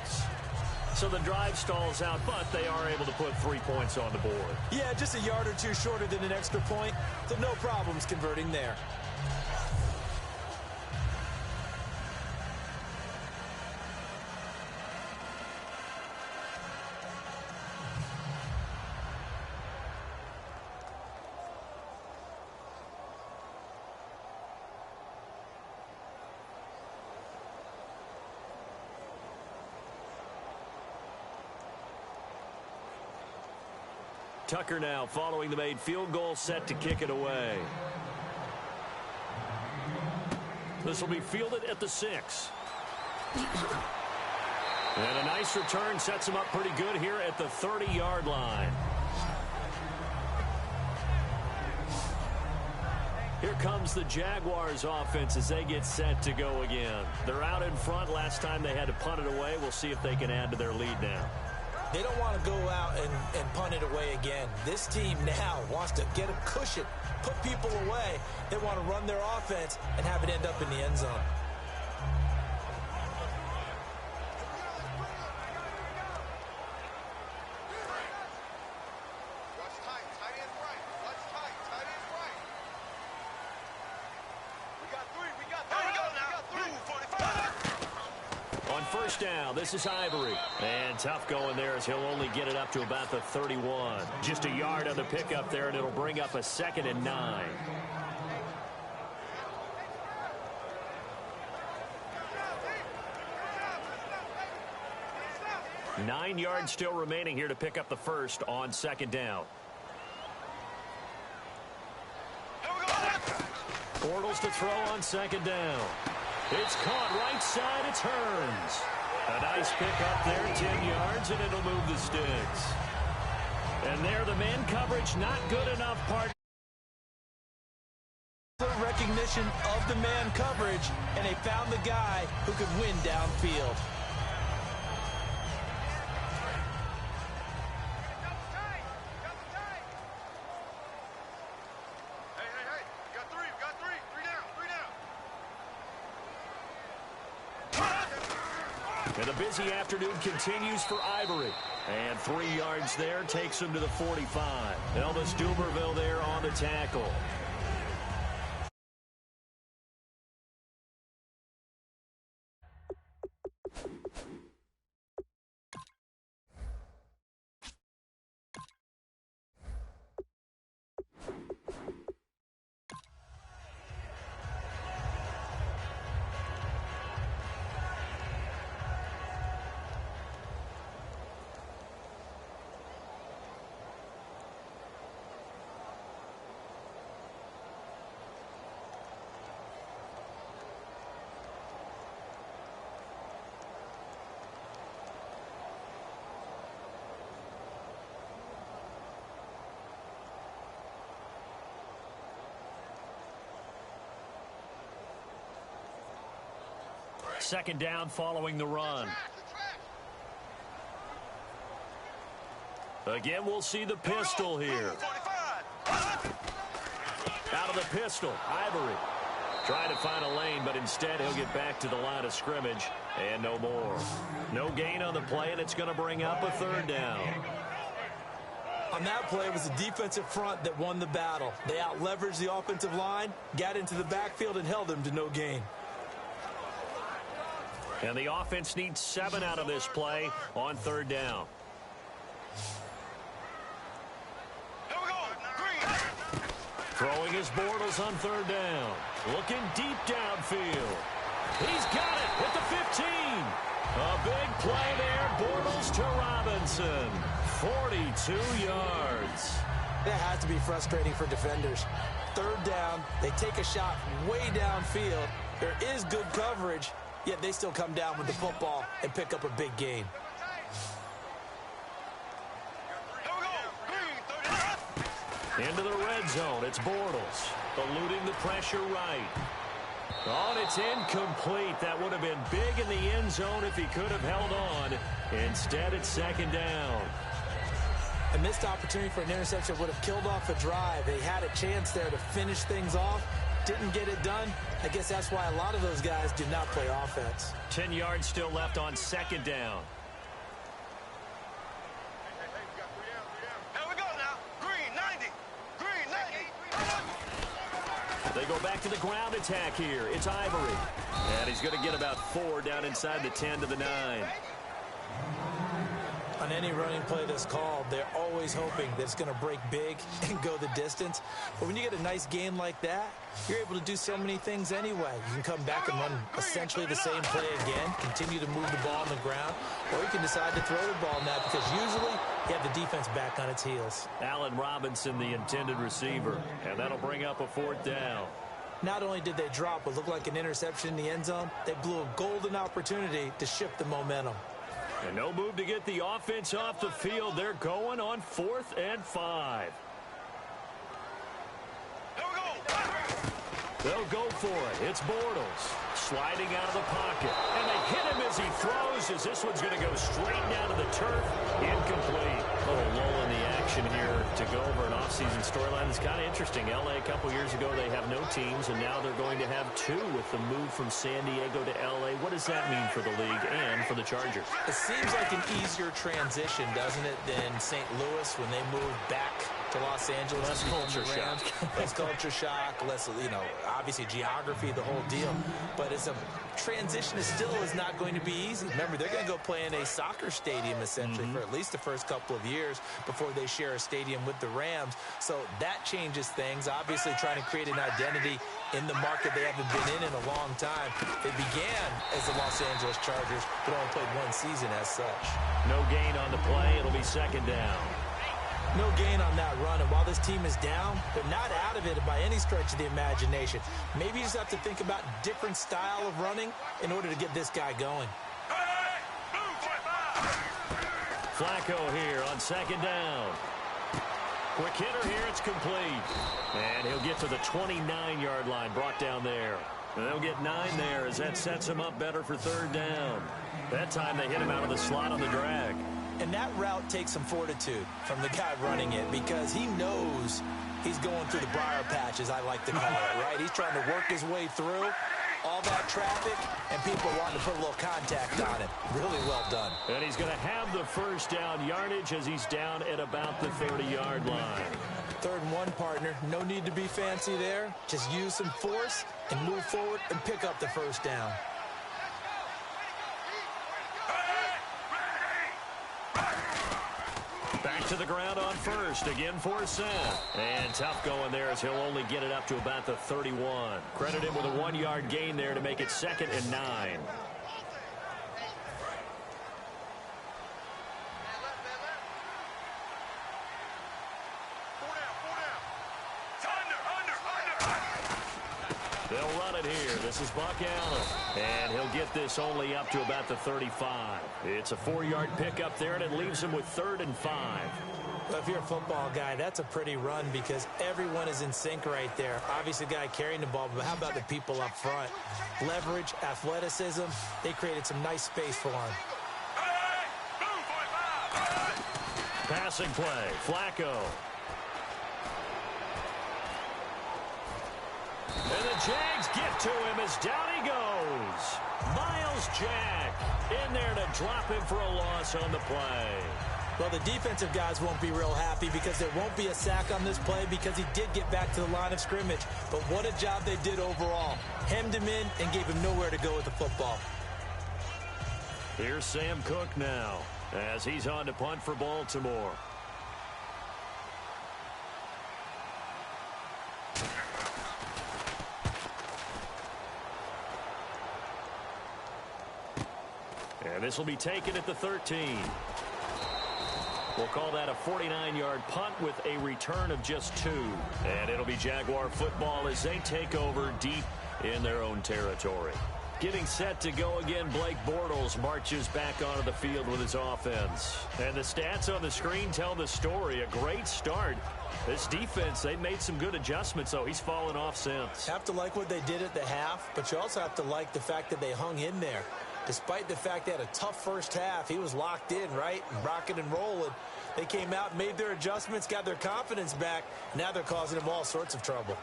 So the drive stalls out, but they are able to put 3 points on the board. Yeah, just a yard or two shorter than an extra point, so no problems converting there. Tucker now following the made field goal, set to kick it away. This will be fielded at the 6. And a nice return sets him up pretty good here at the 30-yard line. Here comes the Jaguars offense as they get set to go again. They're out in front. Last time they had to punt it away. We'll see if they can add to their lead now. They don't want to go out and punt it away again. This team now wants to get a cushion, put people away. They want to run their offense and have it end up in the end zone. Down. This is Ivory. And tough going there as he'll only get it up to about the 31. Just a yard on the pickup there, and it'll bring up a 2nd and 9. Nine yards still remaining here to pick up the first on 2nd down. Bortles to throw on 2nd down. It's caught right side. It's Hearns. A nice pick up there, 10 yards, and it'll move the sticks. And there, the man coverage not good enough. Recognition of the man coverage, and they found the guy who could win downfield. And the busy afternoon continues for Ivory. And 3 yards there takes him to the 45. Elvis Dumerville there on the tackle. second down following the run. Again, we'll see the pistol here. Out of the pistol, Ivory. Trying to find a lane, but instead he'll get back to the line of scrimmage, and no more. No gain on the play, and it's going to bring up a third down. On that play, it was the defensive front that won the battle. They out-leveraged the offensive line, got into the backfield, and held them to no gain. And the offense needs 7 out of this play on third down. Throwing his Bortles on third down. Looking deep downfield. He's got it at the 15. A big play there. Bortles to Robinson. 42 yards. That has to be frustrating for defenders. Third down, they take a shot way downfield. There is good coverage, yet they still come down with the football and pick up a big gain. Into the red zone. It's Bortles. Eluding the pressure right. Oh, and it's incomplete. That would have been big in the end zone if he could have held on. Instead, it's second down. A missed opportunity for an interception would have killed off a drive. They had a chance there to finish things off. Didn't get it done. I guess that's why a lot of those guys do not play offense. 10 yards still left on second down. They go back to the ground attack here. It's Ivory. And he's going to get about 4 down inside the 10 to the 9. On any running play that's called, they're always hoping that it's going to break big and go the distance. But when you get a nice game like that, you're able to do so many things anyway. You can come back and run essentially the same play again, continue to move the ball on the ground, or you can decide to throw the ball now because usually you have the defense back on its heels. Allen Robinson, the intended receiver, and that'll bring up a 4th down. Not only did they drop what looked like an interception in the end zone, they blew a golden opportunity to shift the momentum. And no move to get the offense off the field. They're going on 4th and 5. They'll go for it. It's Bortles sliding out of the pocket. And they hit him as he throws, as this one's going to go straight down to the turf. Incomplete. A little lull in the action here to go over an offseason storyline. It's kind of interesting. L.A. a couple years ago, they have no teams, and now they're going to have 2 with the move from San Diego to L.A. What does that mean for the league and for the Chargers? It seems like an easier transition, doesn't it, than St. Louis when they moved back to Los Angeles. Less culture shock. Less culture shock, less, obviously geography, the whole deal. But it's a transition is not going to be easy. Remember, they're going to go play in a soccer stadium, essentially, for at least the first couple of years before they share a stadium with the Rams. So that changes things. Obviously, trying to create an identity in the market they haven't been in a long time. They began as the Los Angeles Chargers, but only played 1 season as such. No gain on the play. It'll be second down. No gain on that run, and while this team is down, they're not out of it by any stretch of the imagination. Maybe you just have to think about different style of running in order to get this guy going. Flacco here on second down. Quick hitter here, it's complete. And he'll get to the 29-yard line, brought down there. And they'll get 9 there as that sets him up better for third down. That time they hit him out of the slot on the drag. And that route takes some fortitude from the guy running it because he knows he's going through the briar patch, as I like to call it, right? He's trying to work his way through all that traffic, and people wanting to put a little contact on it. Really well done. And he's going to have the first down yardage as he's down at about the 30-yard line. 3rd and 1, partner. No need to be fancy there. Just use some force and move forward and pick up the first down. Back to the ground on first. Again for Seth. And tough going there as he'll only get it up to about the 31. Credit him with a 1-yard gain there to make it 2nd and 9. They'll run it here. This is Buck Allen. And he'll get this only up to about the 35. It's a 4-yard pickup there, and it leaves him with 3rd and 5. Well, if you're a football guy, that's a pretty run because everyone is in sync right there. Obviously, the guy carrying the ball, but how about the people up front? Leverage, athleticism, they created some nice space for him. Passing play, Flacco. And the Jags get to him as down he goes. Miles Jack in there to drop him for a loss on the play. Well, the defensive guys won't be real happy because there won't be a sack on this play because he did get back to the line of scrimmage. But what a job they did overall. Hemmed him in and gave him nowhere to go with the football. Here's Sam Cook now as he's on to punt for Baltimore. And this will be taken at the 13. We'll call that a 49-yard punt with a return of just 2. And it'll be Jaguar football as they take over deep in their own territory. Getting set to go again, Blake Bortles marches back onto the field with his offense. And the stats on the screen tell the story. A great start. This defense, they made some good adjustments, though. He's fallen off since. Have to like what they did at the half, but you also have to like the fact that they hung in there. Despite the fact they had a tough first half, he was locked in, right? Rocking and rolling. They came out, made their adjustments, got their confidence back. Now they're causing him all sorts of trouble.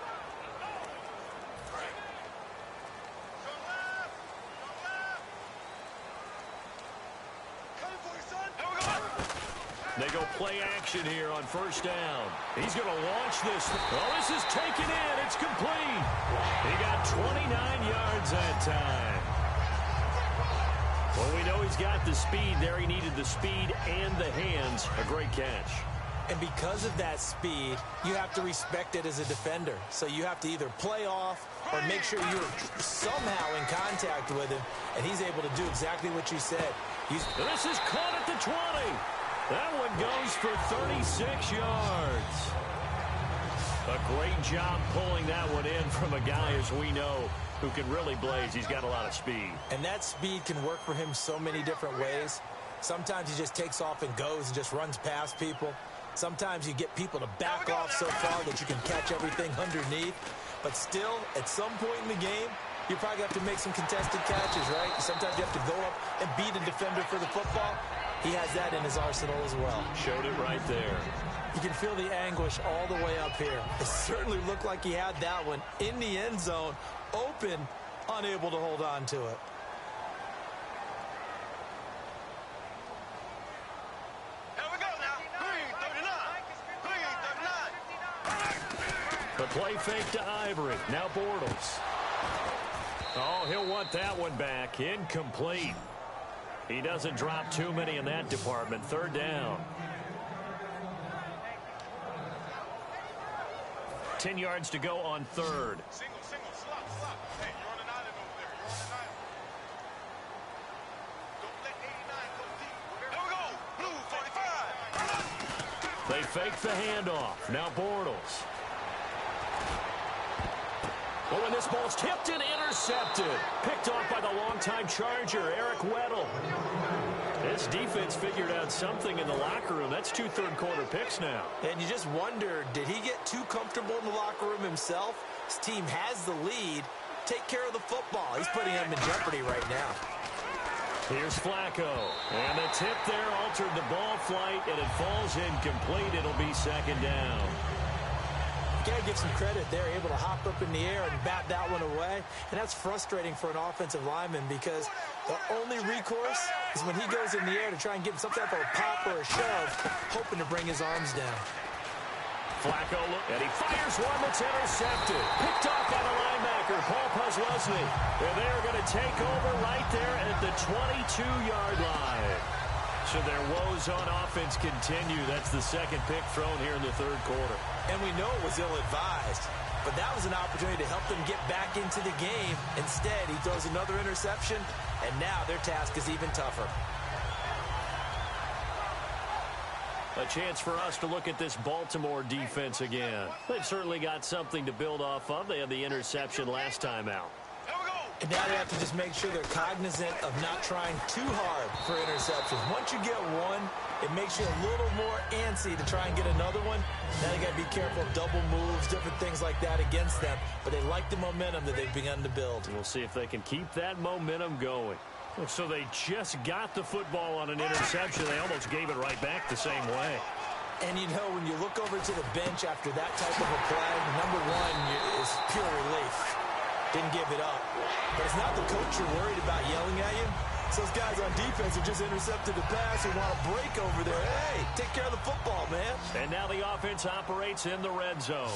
They go play action here on first down. He's going to launch this. Oh, this is taken in. It's complete. He got 29 yards that time. Well, we know he's got the speed there. He needed the speed and the hands. A great catch. And because of that speed, you have to respect it as a defender. So you have to either play off or make sure you're somehow in contact with him, and he's able to do exactly what you said. This is caught at the 20. That one goes for 36 yards. A great job pulling that one in from a guy, as we know, who can really blaze. He's got a lot of speed. And that speed can work for him so many different ways. Sometimes he just takes off and goes and just runs past people. Sometimes you get people to back off so far that you can catch everything underneath. But still, at some point in the game, you probably have to make some contested catches, right? Sometimes you have to go up and beat a defender for the football. He has that in his arsenal as well. Showed it right there. You can feel the anguish all the way up here. It certainly looked like he had that one in the end zone, open, unable to hold on to it. Here we go now. Green 39. The play fake to Ivory. Now Bortles. Oh, he'll want that one back. Incomplete. He doesn't drop too many in that department. Third down. 10 yards to go on third. Single, slop. Hey, you're on an island over there. You're on an island. Don't let 89 go deep. Here we go. Blue 45. They fake the handoff. Now Bortles. Oh, and this ball's tipped and intercepted. Picked off by the longtime Charger, Eric Weddle. This defense figured out something in the locker room. That's 2 third-quarter picks now. And you just wonder, did he get too comfortable in the locker room himself? His team has the lead. Take care of the football. He's putting them in jeopardy right now. Here's Flacco. And the tip there altered the ball flight, and it falls incomplete. It'll be second down. You gotta give some credit there, able to hop up in the air and bat that one away. And that's frustrating for an offensive lineman because the only recourse is when he goes in the air to try and get some type of a pop or a shove, hoping to bring his arms down. Flacco, and he fires one that's intercepted. Picked off by the linebacker, Paul Posluszny. And they're going to take over right there at the 22-yard line. Should their woes on offense continue, that's the second pick thrown here in the third quarter. And we know it was ill-advised, but that was an opportunity to help them get back into the game. Instead, he throws another interception, and now their task is even tougher. A chance for us to look at this Baltimore defense again. They've certainly got something to build off of. They had the interception last time out. Here we go. And now they have to just make sure they're cognizant of not trying too hard for interceptions. Once you get one, it makes you a little more antsy to try and get another one. Now they got to be careful of double moves, different things like that against them. But they like the momentum that they've begun to build. We'll see if they can keep that momentum going. So they just got the football on an interception. They almost gave it right back the same way. And, you know, when you look over to the bench after that type of a play, number one is pure relief. Didn't give it up. But it's not the coach you're worried about yelling at you. So those guys on defense who just intercepted the pass and want to break over there. Hey, take care of the football, man. And now the offense operates in the red zone.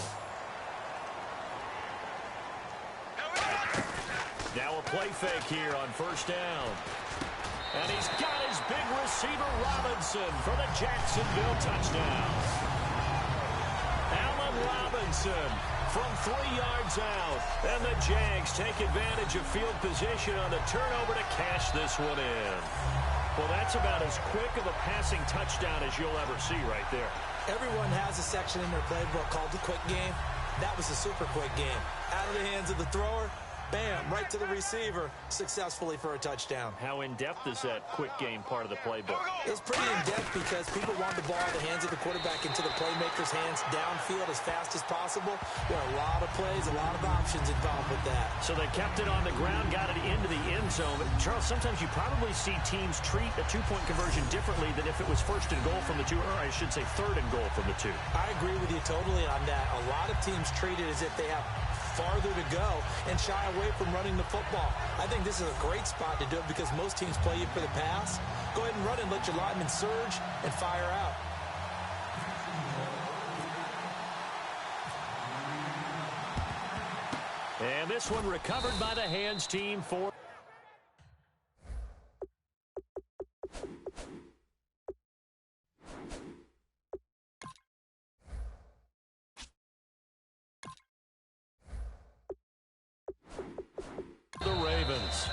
Now a play fake here on first down. And he's got his big receiver Robinson for the Jacksonville touchdown. Allen Robinson from 3 yards out. And the Jags take advantage of field position on the turnover to cash this one in. Well, that's about as quick of a passing touchdown as you'll ever see right there. Everyone has a section in their playbook called the quick game. That was a super quick game. Out of the hands of the thrower, bam, right to the receiver, successfully for a touchdown. How in-depth is that quick game part of the playbook? It's pretty in-depth because people want the ball in the hands of the quarterback into the playmaker's hands downfield as fast as possible. There are a lot of plays, a lot of options involved with that. So they kept it on the ground, got it into the end zone. But Charles, sometimes you probably see teams treat a two-point conversion differently than if it was first and goal from the two, or I should say third and goal from the two. I agree with you totally on that. A lot of teams treat it as if they have farther to go and shy away from running the football. I think this is a great spot to do it because most teams play you for the pass. Go ahead and run and let your linemen surge and fire out. And this one recovered by the hands team for the Ravens.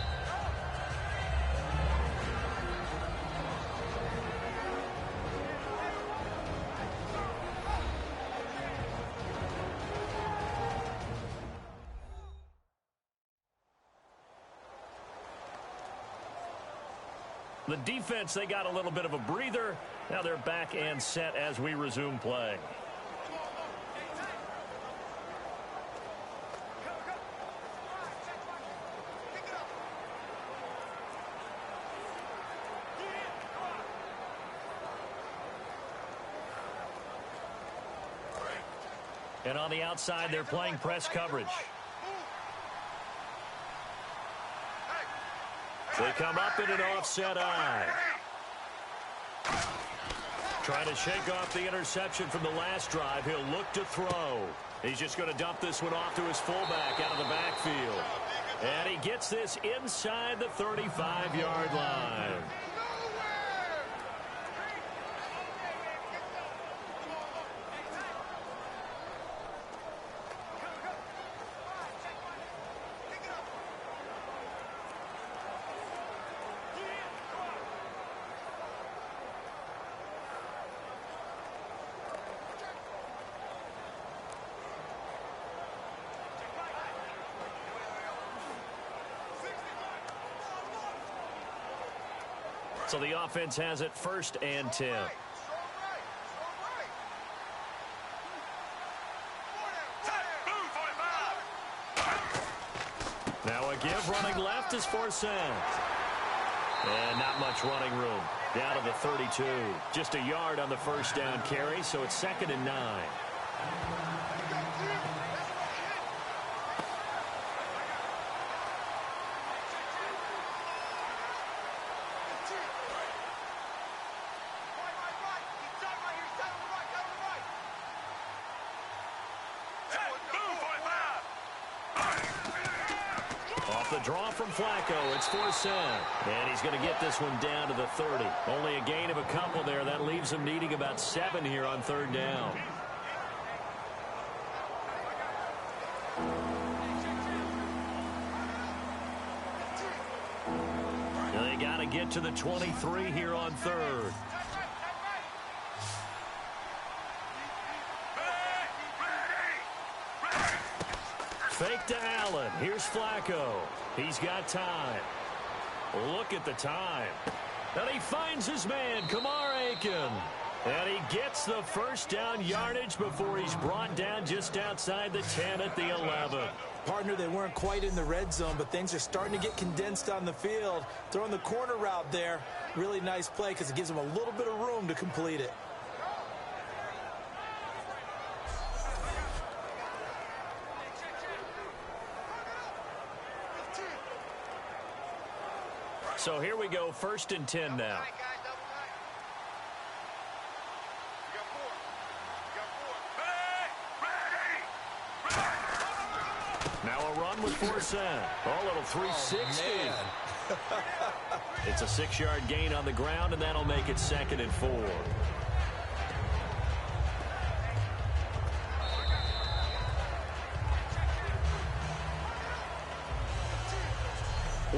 The defense, they got a little bit of a breather. Now they're back and set as we resume play. And on the outside, they're playing press coverage. They come up in an offset eye. Trying to shake off the interception from the last drive. He'll look to throw. He's just going to dump this one off to his fullback out of the backfield. And he gets this inside the 35-yard line. So the offense has it 1st and 10. Now a give running left is Forsett. And not much running room. Down to the 32. Just a yard on the first down carry, so it's 2nd and 9. Off the draw from Flacco, it's Forsett. And he's going to get this one down to the 30. Only a gain of a couple there. That leaves him needing about 7 here on 3rd down. They got to get to the 23 here on 3rd. Fake to Allen. Here's Flacco. He's got time. Look at the time. And he finds his man, Kamar Aiken. And he gets the first down yardage before he's brought down just outside the 10 at the 11. Partner, they weren't quite in the red zone, but things are starting to get condensed on the field. Throwing the corner route there, really nice play because it gives them a little bit of room to complete it. So here we go, 1st and 10 now. Now a run with Forsett. Oh, little 360. It's a 6-yard gain on the ground, and that'll make it 2nd and 4.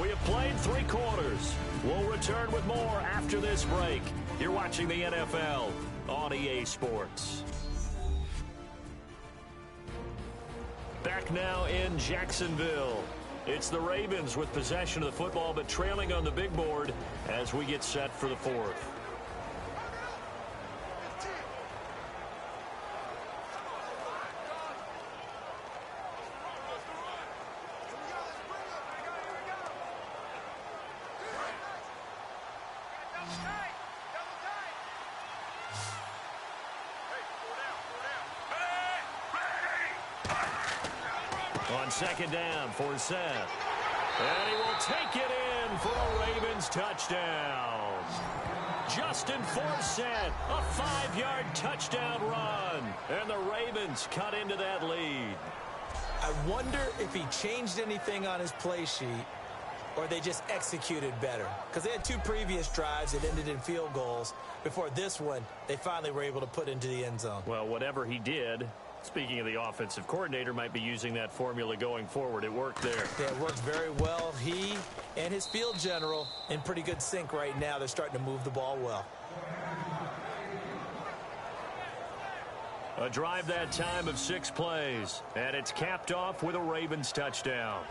We have played 3 quarters. We'll return with more after this break. You're watching the NFL on EA Sports. Back now in Jacksonville. It's the Ravens with possession of the football, but trailing on the big board as we get set for the 4th. On 2nd down, Forsett. And he will take it in for a Ravens touchdown. Justin Forsett, a 5-yard touchdown run. And the Ravens cut into that lead. I wonder if he changed anything on his play sheet or they just executed better. Because they had 2 previous drives that ended in field goals. Before this one, they finally were able to put into the end zone. Well, whatever he did, speaking of the offensive coordinator, might be using that formula going forward. It worked there. Yeah, it worked very well. He and his field general in pretty good sync right now. They're starting to move the ball well. A drive that time of 6 plays, and it's capped off with a Ravens touchdown.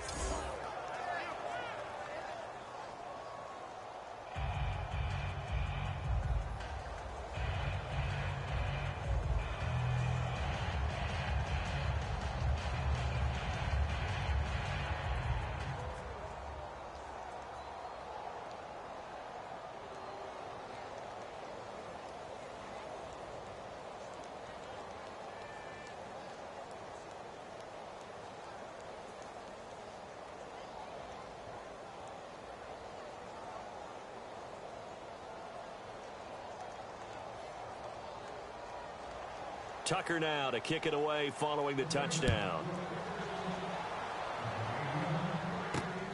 Tucker now to kick it away following the touchdown.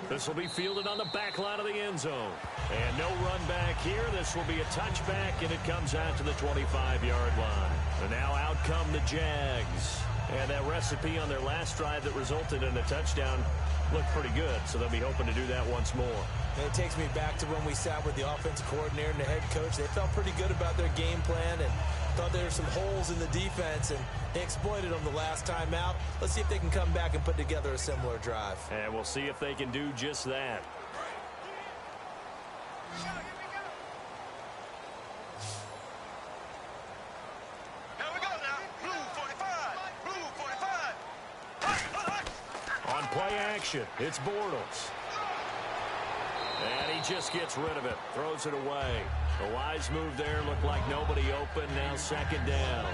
This will be fielded on the back line of the end zone. And no run back here. This will be a touchback, and it comes out to the 25-yard line. And now out come the Jags. And that recipe on their last drive that resulted in a touchdown looked pretty good, so they'll be hoping to do that once more. And it takes me back to when we sat with the offensive coordinator and the head coach. They felt pretty good about their game plan and thought there were some holes in the defense, and they exploited them the last time out. Let's see if they can come back and put together a similar drive. And we'll see if they can do just that. Here we go now. Blue 45. Blue 45. On play action, it's Bortles. And he just gets rid of it, throws it away. The wise move there, looked like nobody open, now 2nd down.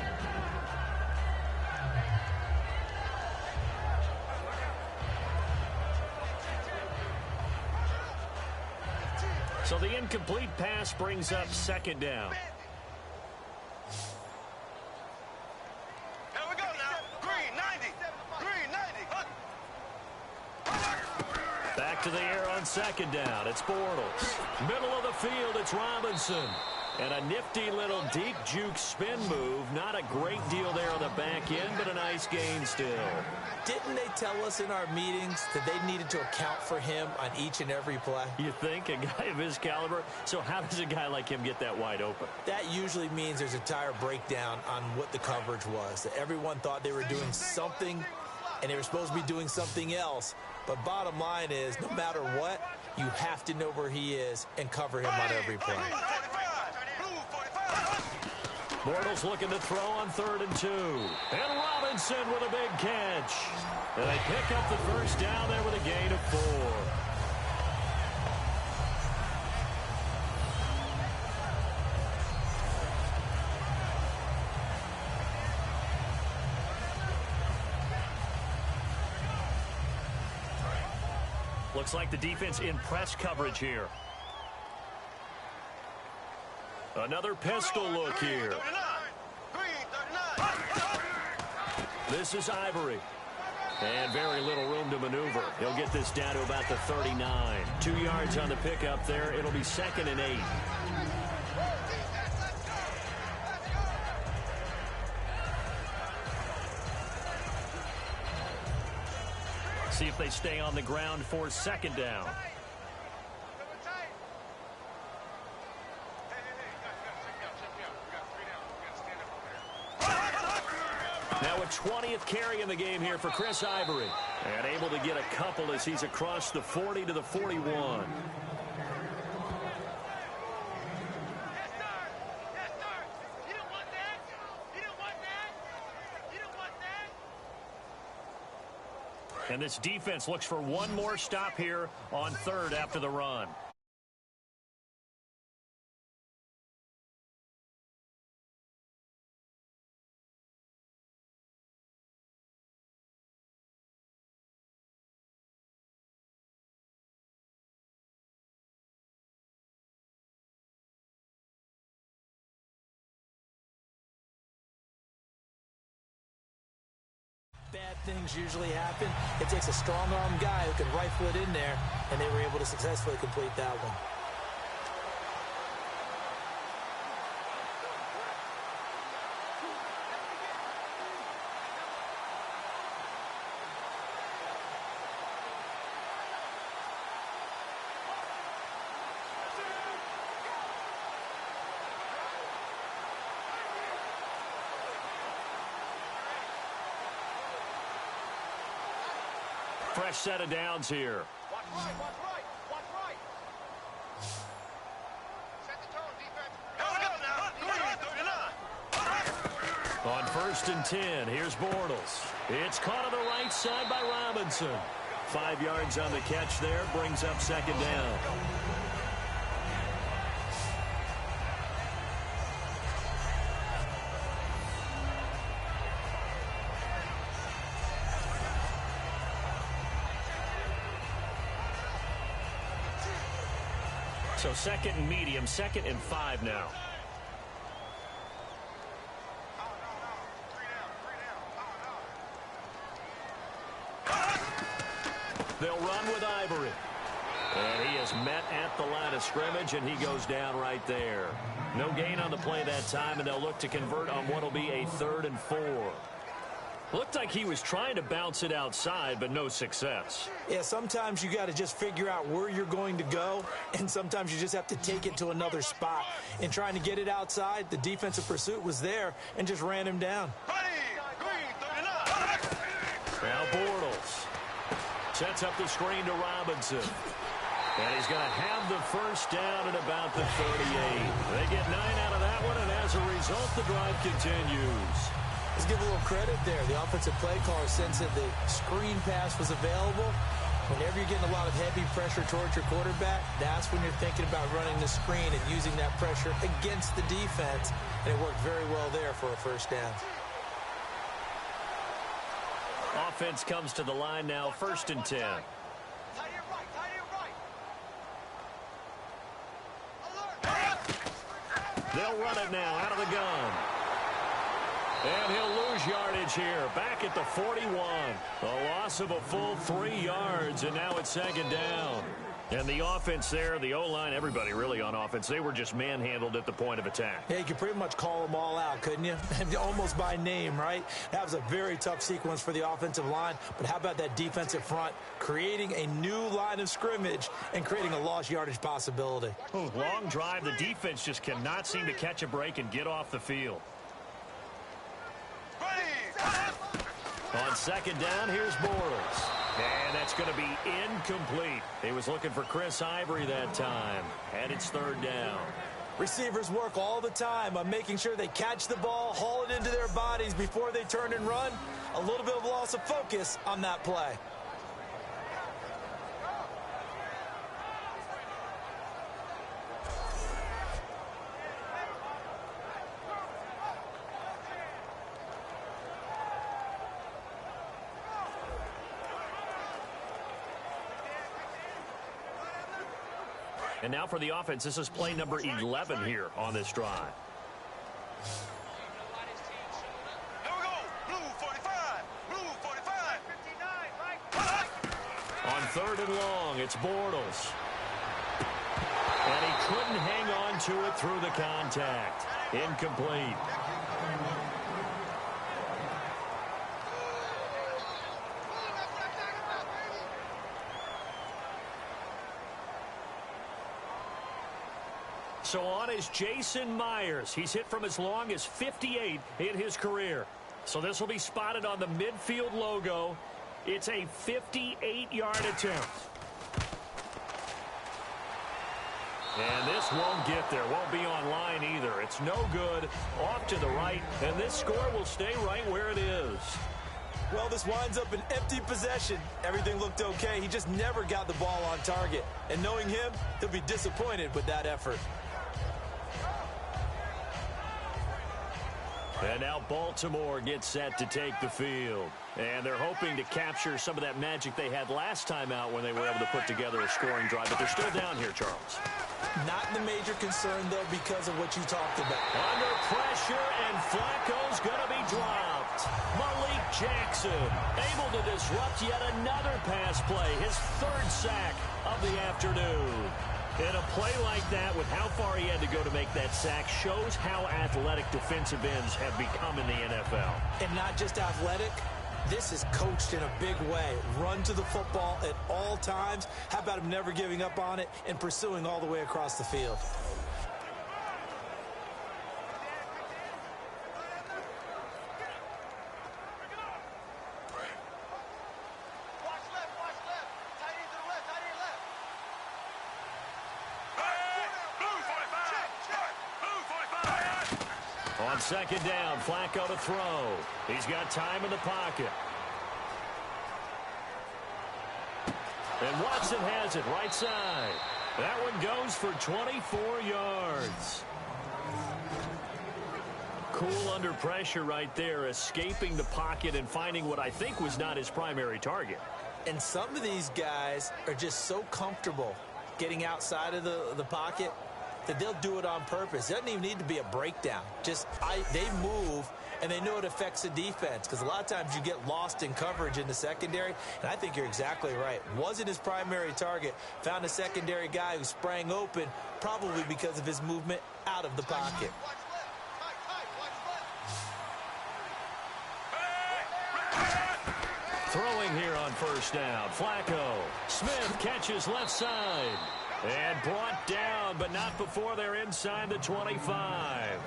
So the incomplete pass brings up 2nd down. Here we go now. Green 90. Green 90. Back to the air on 2nd down. It's Bortles. Middle of the field, it's Robinson. And a nifty little deep juke spin move. Not a great deal there on the back end, but a nice gain still. Didn't they tell us in our meetings that they needed to account for him on each and every play? You think? A guy of his caliber? So how does a guy like him get that wide open? That usually means there's a tire breakdown on what the coverage was. That everyone thought they were doing something and they were supposed to be doing something else. But bottom line is, no matter what, you have to know where he is and cover him on every play. Bortles looking to throw on 3rd and 2. And Robinson with a big catch. And they pick up the first down there with a gain of 4. Looks like the defense in press coverage here. Another pistol look here. This is Ivory. And very little room to maneuver. He'll get this down to about the 39. 2 yards on the pickup there. It'll be 2nd and 8. See if they stay on the ground for 2nd down. Now a 20th carry in the game here for Chris Ivory. And able to get a couple as he's across the 40 to the 41. And this defense looks for one more stop here on 3rd after the run. Bad things usually happen. It takes a strong-arm guy who can rifle it in there, and they were able to successfully complete that one. Fresh set of downs here. Watch right, watch right, watch right. Set the tone, defense. On 1st and 10, here's Bortles. It's caught on the right side by Robinson. 5 yards on the catch there, brings up 2nd down. So 2nd and medium, 2nd and 5 now. They'll run with Ivory. And he is met at the line of scrimmage, and he goes down right there. No gain on the play that time, and they'll look to convert on what will be a 3rd and 4. Looked like he was trying to bounce it outside, but no success. Yeah, sometimes you got to just figure out where you're going to go, and sometimes you just have to take it to another spot. In trying to get it outside, the defensive pursuit was there and just ran him down. Now Bortles sets up the screen to Robinson. And he's going to have the first down at about the 38. They get 9 out of that one, and as a result, the drive continues. Let's give a little credit there. The offensive play caller sensed that the screen pass was available. Whenever you're getting a lot of heavy pressure towards your quarterback, that's when you're thinking about running the screen and using that pressure against the defense. And it worked very well there for a first down. Offense comes to the line now, 1st and 10. They'll run it now out of the gun. And he'll lose yardage here. Back at the 41. A loss of a full 3 yards, and now it's 2nd down. And the offense there, the O-line, everybody really on offense, they were just manhandled at the point of attack. Yeah, you could pretty much call them all out, couldn't you? Almost by name, right? That was a very tough sequence for the offensive line. But how about that defensive front creating a new line of scrimmage and creating a lost yardage possibility? Long drive. The defense just cannot seem to catch a break and get off the field. On second down, here's Bortles. And that's going to be incomplete. He was looking for Chris Ivory that time. And it's third down. Receivers work all the time on making sure they catch the ball, haul it into their bodies before they turn and run. A little bit of loss of focus on that play. And now for the offense, this is play number 11 here on this drive. Here we go. Blue 45. Blue 45. 59. On third and long, it's Bortles. And he couldn't hang on to it through the contact. Incomplete. So on is Jason Myers. He's hit from as long as 58 in his career. So this will be spotted on the midfield logo. It's a 58-yard attempt. And this won't get there. Won't be on line either. It's no good. Off to the right. And this score will stay right where it is. Well, this winds up an empty possession. Everything looked okay. He just never got the ball on target. And knowing him, he'll be disappointed with that effort. And now Baltimore gets set to take the field. And they're hoping to capture some of that magic they had last time out when they were able to put together a scoring drive. But they're still down here, Charles. Not the major concern, though, because of what you talked about. Under pressure, and Flacco's going to be dropped. Malik Jackson able to disrupt yet another pass play. His third sack of the afternoon. And a play like that, with how far he had to go to make that sack, shows how athletic defensive ends have become in the NFL. And not just athletic, this is coached in a big way. Run to the football at all times. How about him never giving up on it and pursuing all the way across the field? On second down, Flacco to throw. He's got time in the pocket. And Watson has it right side. That one goes for 24 yards. Cool under pressure right there, escaping the pocket and finding what I think was not his primary target. And some of these guys are just so comfortable getting outside of the pocket that they'll do it on purpose. It doesn't even need to be a breakdown. Just they move, and they know it affects the defense, because a lot of times you get lost in coverage in the secondary, and I think you're exactly right. Wasn't his primary target. Found a secondary guy who sprang open, probably because of his movement out of the pocket. Throwing here on first down, Flacco. Smith catches left side. And brought down, but not before they're inside the 25.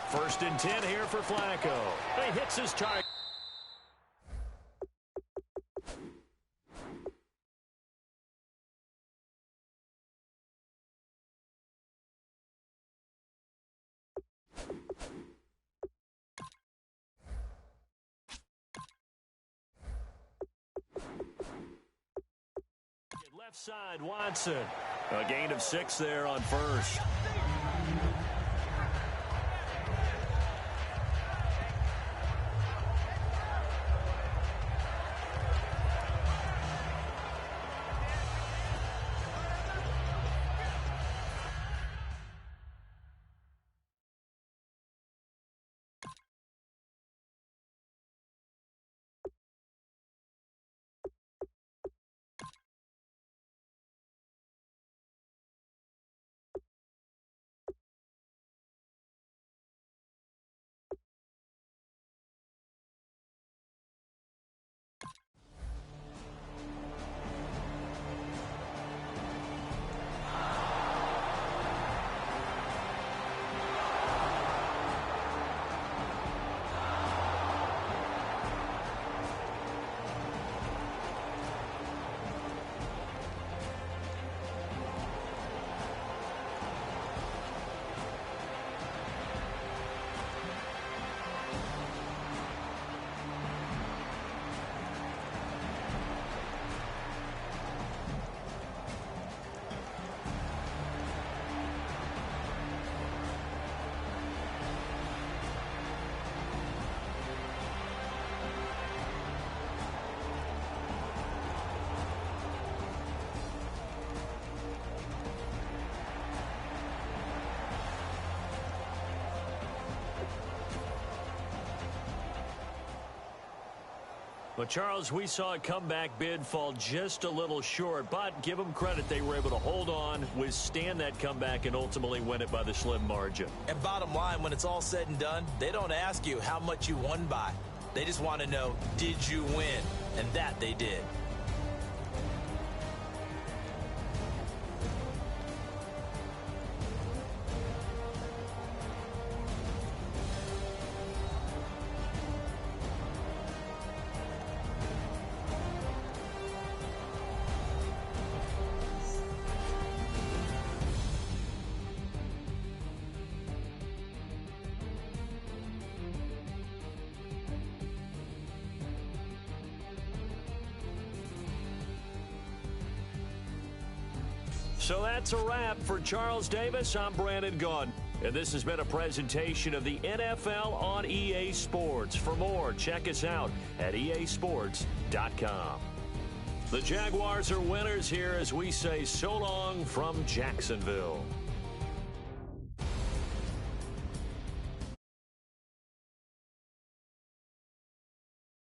First and 10 here for Flacco. He hits his target. Left side, Watson. A gain of 6 there on first. Well, Charles, we saw a comeback bid fall just a little short, but give them credit. They were able to hold on, withstand that comeback, and ultimately win it by the slim margin. And bottom line, when it's all said and done, they don't ask you how much you won by. They just want to know, did you win? And that they did. So that's a wrap for Charles Davis. I'm Brandon Gaudin, and this has been a presentation of the NFL on EA Sports. For more, check us out at easports.com. The Jaguars are winners here as we say so long from Jacksonville.